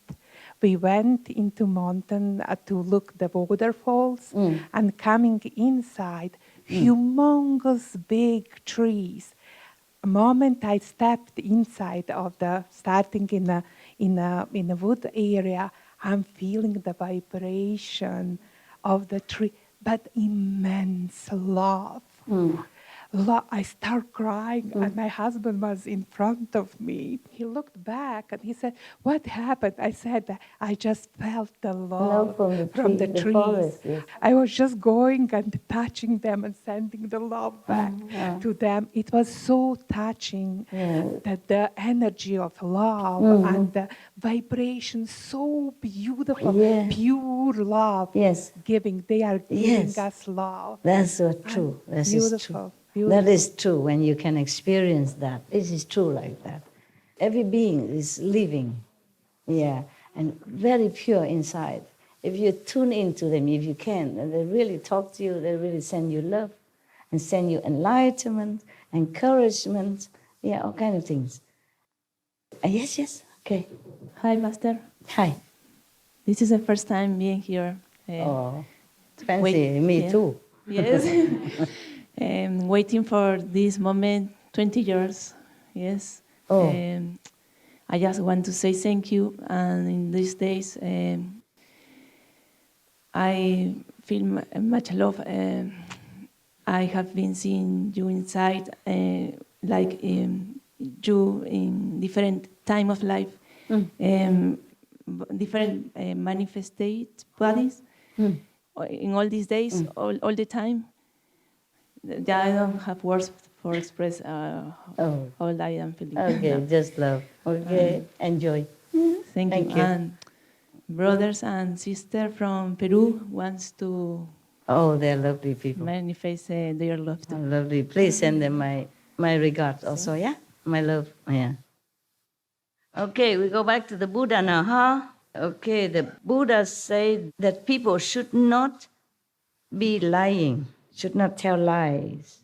We went into mountain to look the waterfalls, and coming inside, humongous big trees. The moment I stepped inside of starting in a wood area, I'm feeling the vibration of the tree, but immense love. I start crying, and my husband was in front of me. He looked back and he said, "What happened?" I said, "I just felt the love from the trees." Forest, yes. I was just going and touching them and sending the love back to them. It was so touching that the energy of love and the vibration, so beautiful, pure love, giving. They are giving us love. That's so true. That's beautiful. That is true when you can experience that. This is true like that. Every being is living, and very pure inside. If you tune into them, if you can, and they really talk to you, they really send you love and send you enlightenment, encouragement, all kind of things. Yes, okay. Hi, Master. Hi. This is the first time being here. Fancy, me too. Yes. Waiting for this moment, 20 years, yes. I just want to say thank you, and in these days, I feel much love. I have been seeing you inside, like you in different time of life, different manifested bodies, in all these days, all the time. I don't have words for express all I am feeling. Okay, just love. Okay, enjoy. Thank you. And brothers and sisters from Peru wants to. Oh, they're lovely people. Manifest their love. Oh, lovely. Please send them my regards also, my love, Okay, we go back to the Buddha now, huh? Okay, the Buddha said that people should not be lying, should not tell lies.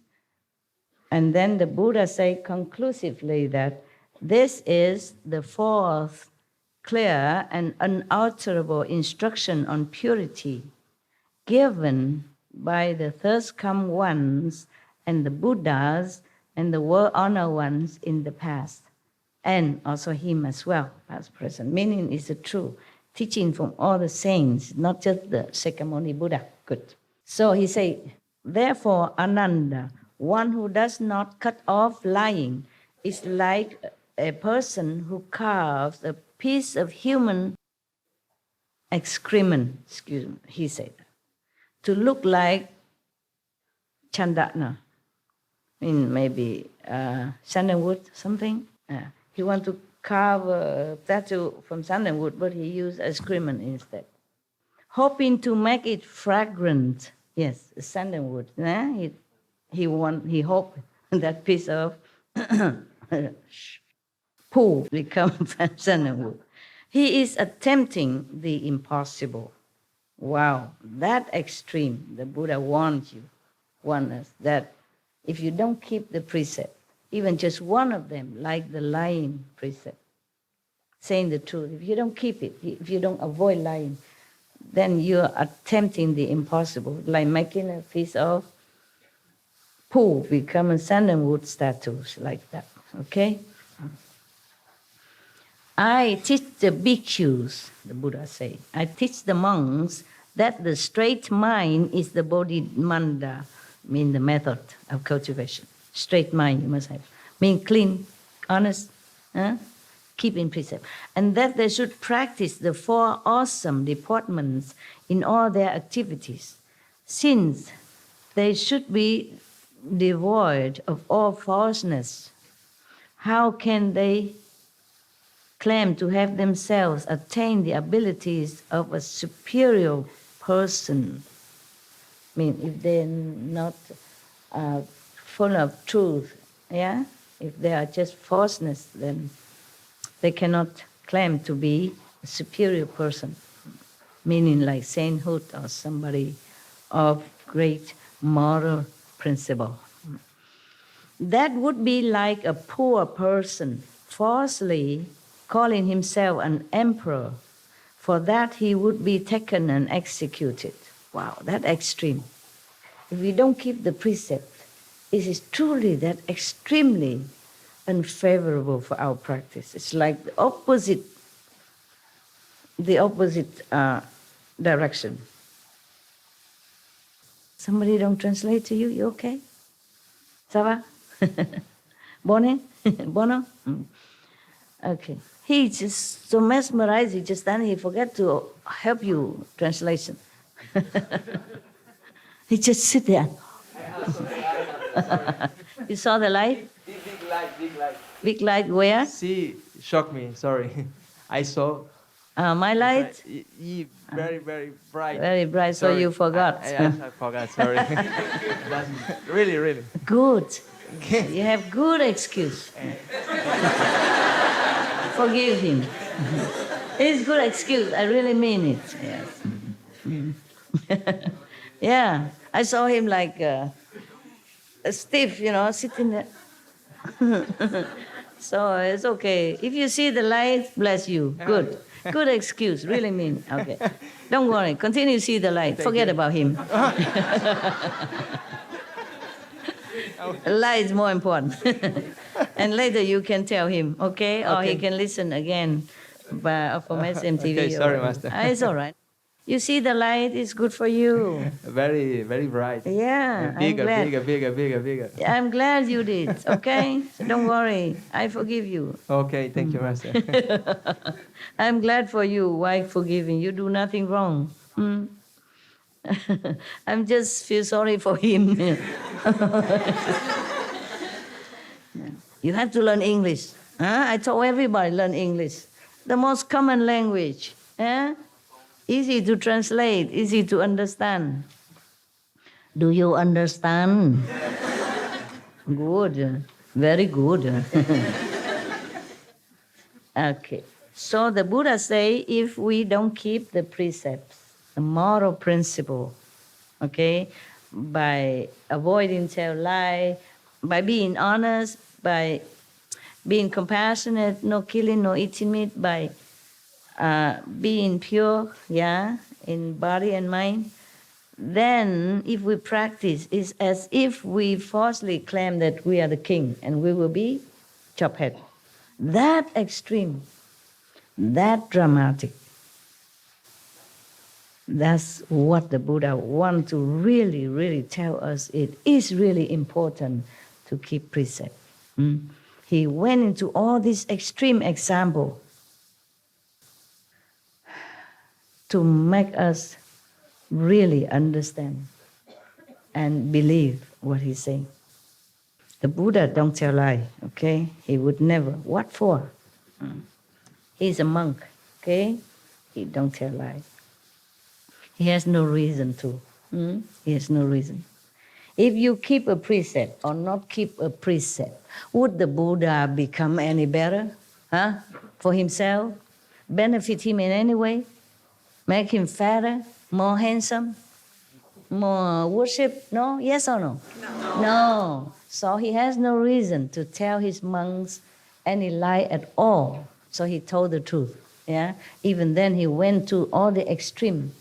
And then the Buddha said conclusively that this is the fourth clear and unalterable instruction on purity given by the first come ones and the Buddhas and the world-honored ones in the past, and also him as well, past, present. Meaning is the true teaching from all the saints, not just the Shakyamuni Buddha. Good. So he said, therefore, Ananda, one who does not cut off lying is like a person who carves a piece of human excrement, he said, to look like chandana, maybe sandalwood, something. He want to carve a statue from sandalwood, but he used excrement instead, hoping to make it fragrant. Yes, sandalwood. He hoped that piece of poo become sandalwood. He is attempting the impossible. Wow, that extreme. The Buddha warned us that if you don't keep the precept, even just one of them, like the lying precept, saying the truth, if you don't keep it, if you don't avoid lying, then you're attempting the impossible, like making a piece of poo become a sandalwood statues, like that, okay? I teach the bhikkhus, the Buddha said, I teach the monks that the straight mind is the bodhimanda, mean the method of cultivation. Straight mind you must have. Mean clean, honest, keeping precept. And that they should practice the 4 awesome deportments in all their activities, since they should be devoid of all falseness. How can they claim to have themselves attained the abilities of a superior person? If they're not are full of truth, yeah? If they are just falseness, then they cannot claim to be a superior person, meaning like sainthood or somebody of great moral principle. That would be like a poor person falsely calling himself an emperor. For that he would be taken and executed. Wow, that extreme. If we don't keep the precept, it is truly that extremely unfavorable for our practice. It's like the opposite direction. Somebody don't translate to you? You okay? Ça va? Bonne? Bono? Okay. He just so mesmerized, he just then he forget to help you translation. He just sit there. You saw the light? Big light, big light. Big light where? See, shocked me, sorry. I saw. My light? Very, very bright. Very bright, sorry. So you forgot. I forgot, sorry. Really, really. Good. You have good excuse. Forgive him. It's good excuse. I really mean it. Yes. Yeah. I saw him like stiff, sitting there. So it's okay. If you see the light, bless you. Good. Good excuse. Really mean. Okay. Don't worry. Continue to see the light. Forget about him. Light is more important. And later you can tell him, okay? Or he can listen again from SMTV. Okay, sorry, Master. It's all right. You see the light is good for you. Very, very bright. Yeah, Bigger, I'm glad. bigger. I'm glad you did, okay? So don't worry. I forgive you. Okay, thank you, Master. I'm glad for you. Why forgiving? You do nothing wrong. I'm just feel sorry for him. You have to learn English. I told everybody learn English. The most common language. Easy to translate, easy to understand. Do you understand? Good. Very good. Okay. So the Buddha say if we don't keep the precepts, the moral principle, okay, by avoiding tell lie, by being honest, by being compassionate, no killing, no eating meat, by being pure, in body and mind, then if we practice, it's as if we falsely claim that we are the king and we will be chop head. That extreme, that dramatic. That's what the Buddha wants to really, really tell us. It is really important to keep precept. He went into all these extreme examples to make us really understand and believe what he's saying. The Buddha don't tell lie, okay? He would never. What for? He's a monk, okay? He don't tell lie. He has no reason to. He has no reason. If you keep a precept or not keep a precept, would the Buddha become any better? For himself? Benefit him in any way? Make him fatter, more handsome, more worship? No? Yes or no? No. So he has no reason to tell his monks any lie at all. So he told the truth. Even then he went to all the extreme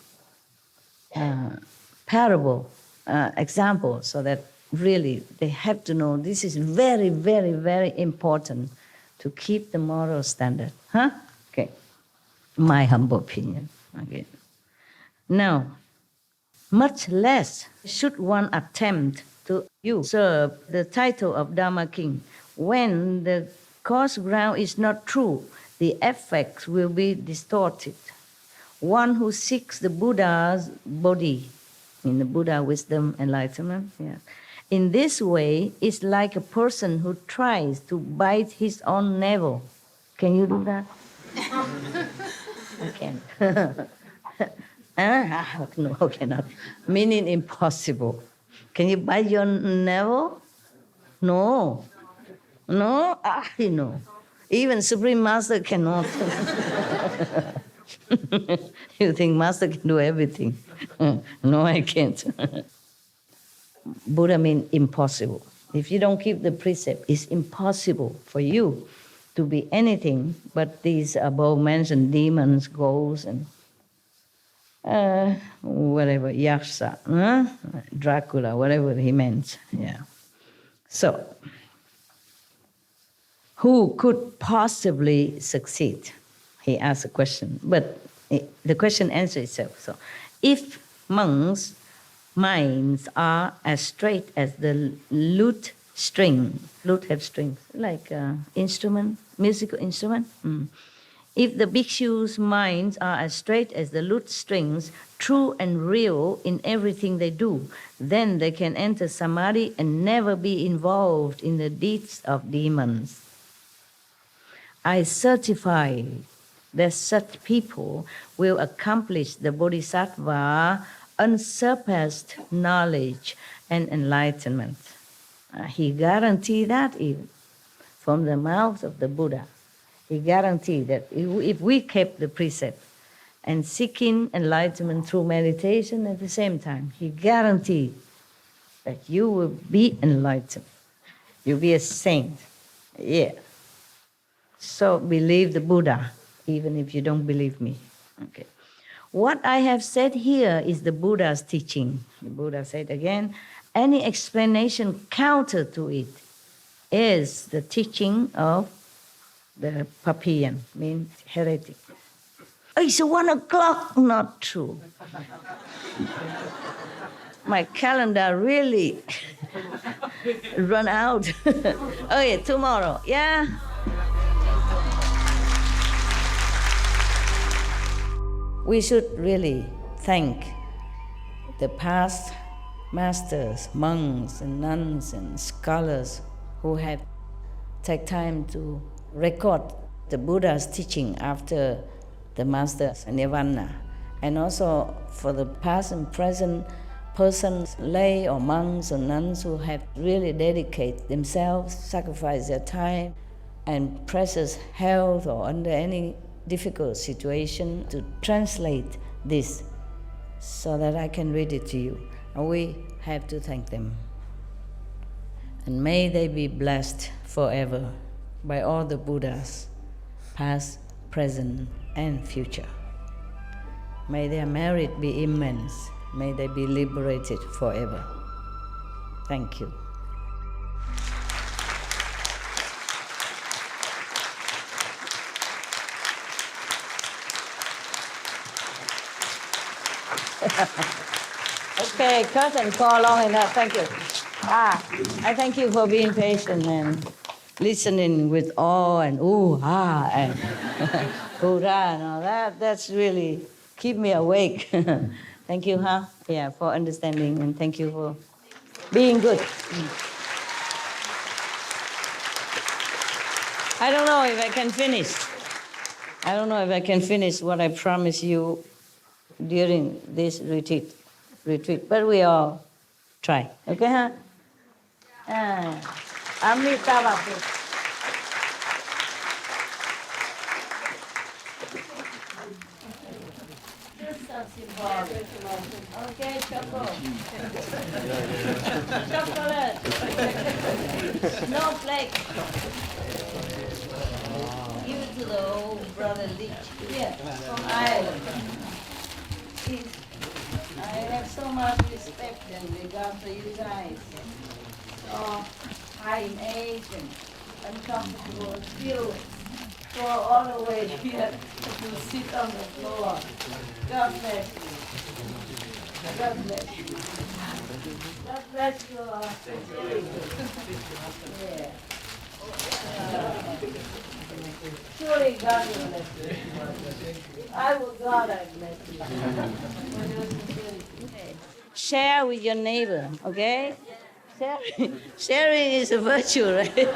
parable examples so that really they have to know this is very, very, very important to keep the moral standard. Okay. My humble opinion. Okay. Now, much less should one attempt to usurp the title of Dharma King. When the cause ground is not true, the effects will be distorted. One who seeks the Buddha's body, in the Buddha wisdom, enlightenment, in this way is like a person who tries to bite his own navel. Can you do that? I can't. No, cannot. Meaning impossible. Can you bite your navel? No. No? No. Even Supreme Master cannot. You think Master can do everything? No, I can't. Buddha means impossible. If you don't keep the precept, it's impossible for you to be anything but these above mentioned demons, ghosts, and whatever, Yaksa, Dracula, whatever he meant. Yeah. So, who could possibly succeed? He asked a question, but the question answers itself. So, if monks' minds are as straight as the lute string, lute have strings, like instrument, musical instrument. If the bhikshus' minds are as straight as the lute strings, true and real in everything they do, then they can enter samadhi and never be involved in the deeds of demons. I certify that such people will accomplish the bodhisattva unsurpassed knowledge and enlightenment. He guaranteed that even from the mouth of the Buddha. He guaranteed that if we kept the precept and seeking enlightenment through meditation at the same time, he guaranteed that you will be enlightened. You'll be a saint. Yeah. So believe the Buddha, even if you don't believe me. Okay. What I have said here is the Buddha's teaching. The Buddha said again, any explanation counter to it is the teaching of the Papian, means heretic. It's 1 o'clock, not true. My calendar really run out. Okay, tomorrow, yeah? We should really thank the past masters, monks and nuns and scholars who have taken time to record the Buddha's teaching after the master's nirvana, and also for the past and present persons, lay or monks or nuns who have really dedicated themselves, sacrificed their time and precious health or under any difficult situation to translate this so that I can read it to you. And we have to thank them. And may they be blessed forever by all the Buddhas, past, present, and future. May their merit be immense. May they be liberated forever. Thank you. Okay, curtain call long enough. Thank you. I thank you for being patient and listening with awe and and Buddha and all that. That's really keep me awake. Thank you, Yeah, for understanding, and thank you for being good. I don't know if I can finish. I don't know if I can finish what I promised you during this retreat, but we all try. Okay, Amitabha. Okay, chocolate. Chocolate. Snowflake. Give it to the old brother Leach. Here, from Ireland. I have so much respect and regard for you guys. So high in age and uncomfortable, still go all the way here to sit on the floor. God bless you. God bless you. God bless you. Yeah. Surely God will bless you. I will God, I bless you. Share with your neighbor, okay? Sharing is a virtue, right?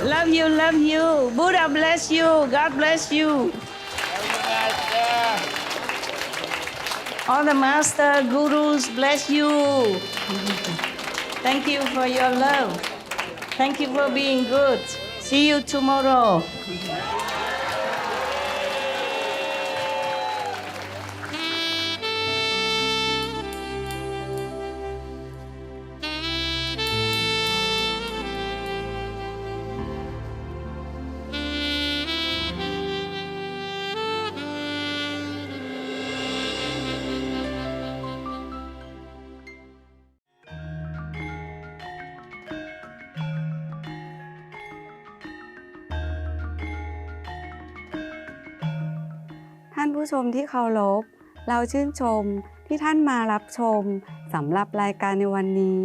Love you, love you. Buddha bless you. God bless you. All the master, gurus bless you. Thank you for your love. Thank you for being good. See you tomorrow.ท่านผู้ชมที่เคารพเราชื่นชมที่ท่านมารับชมสำหรับรายการในวันนี้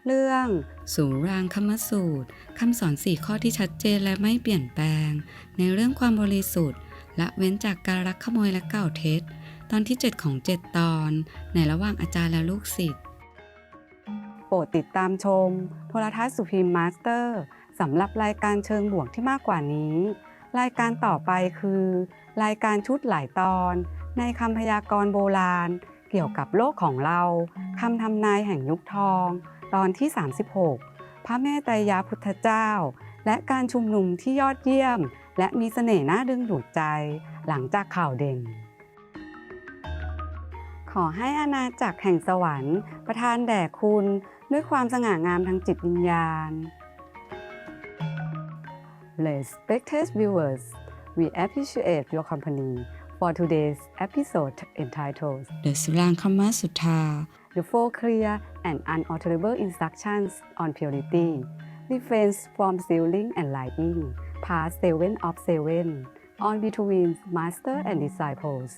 เรื่องสุรางคมสูตรคำสอน4ข้อที่ชัดเจนและไม่เปลี่ยนแปลงในเรื่องความบริสุทธิ์ละเว้นจากการลักขโมยและกล่าวเท็จตอนที่7ของ7ตอนในระหว่างอาจารย์และลูกศิษย์โปรดติดตามชมโทรทัศน์สุพรีมมาสเตอร์สำหรับรายการเชิงบวกที่มากกว่านี้รายการต่อไปคือรายการชุดหลายตอนในคำพยากรณ์โบราณเกี่ยวกับโลกของเราคำทำนายแห่งยุคทองตอนที่36พระแม่ไตรยพุทธเจ้าและการชุมนุมที่ยอดเยี่ยมและมีเสน่ห์น่าดึงดูดใจหลังจากข่าวเด่นขอให้อาณาจักรแห่งสวรรค์ประทานแด่คุณด้วยความสง่างามทางจิตวิญญาณ Respected viewers, we appreciate your company for today's episode entitled The Surangama Sutta, the four clear and unalterable instructions on purity, defense from stealing and lying, part 7 of 7, on between master and disciples.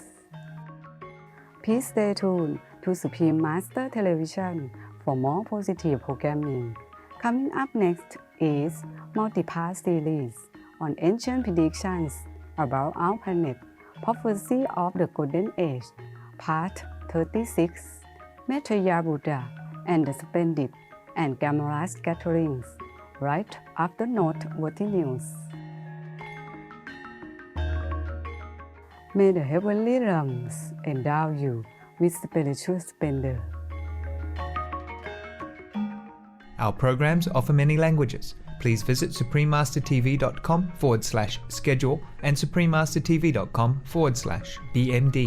Please stay tuned to Supreme Master Television for more positive programming. Coming up next is multi-part series on ancient predictions about our planet, Prophecy of the Golden Age, Part 36, Maitreya Buddha and the Splendid and Glamorous Gatherings, right after noteworthy news. May the heavenly realms endow you with spiritual splendor. Our programs offer many languages. Please visit suprememastertv.com/schedule and suprememastertv.com/BMD.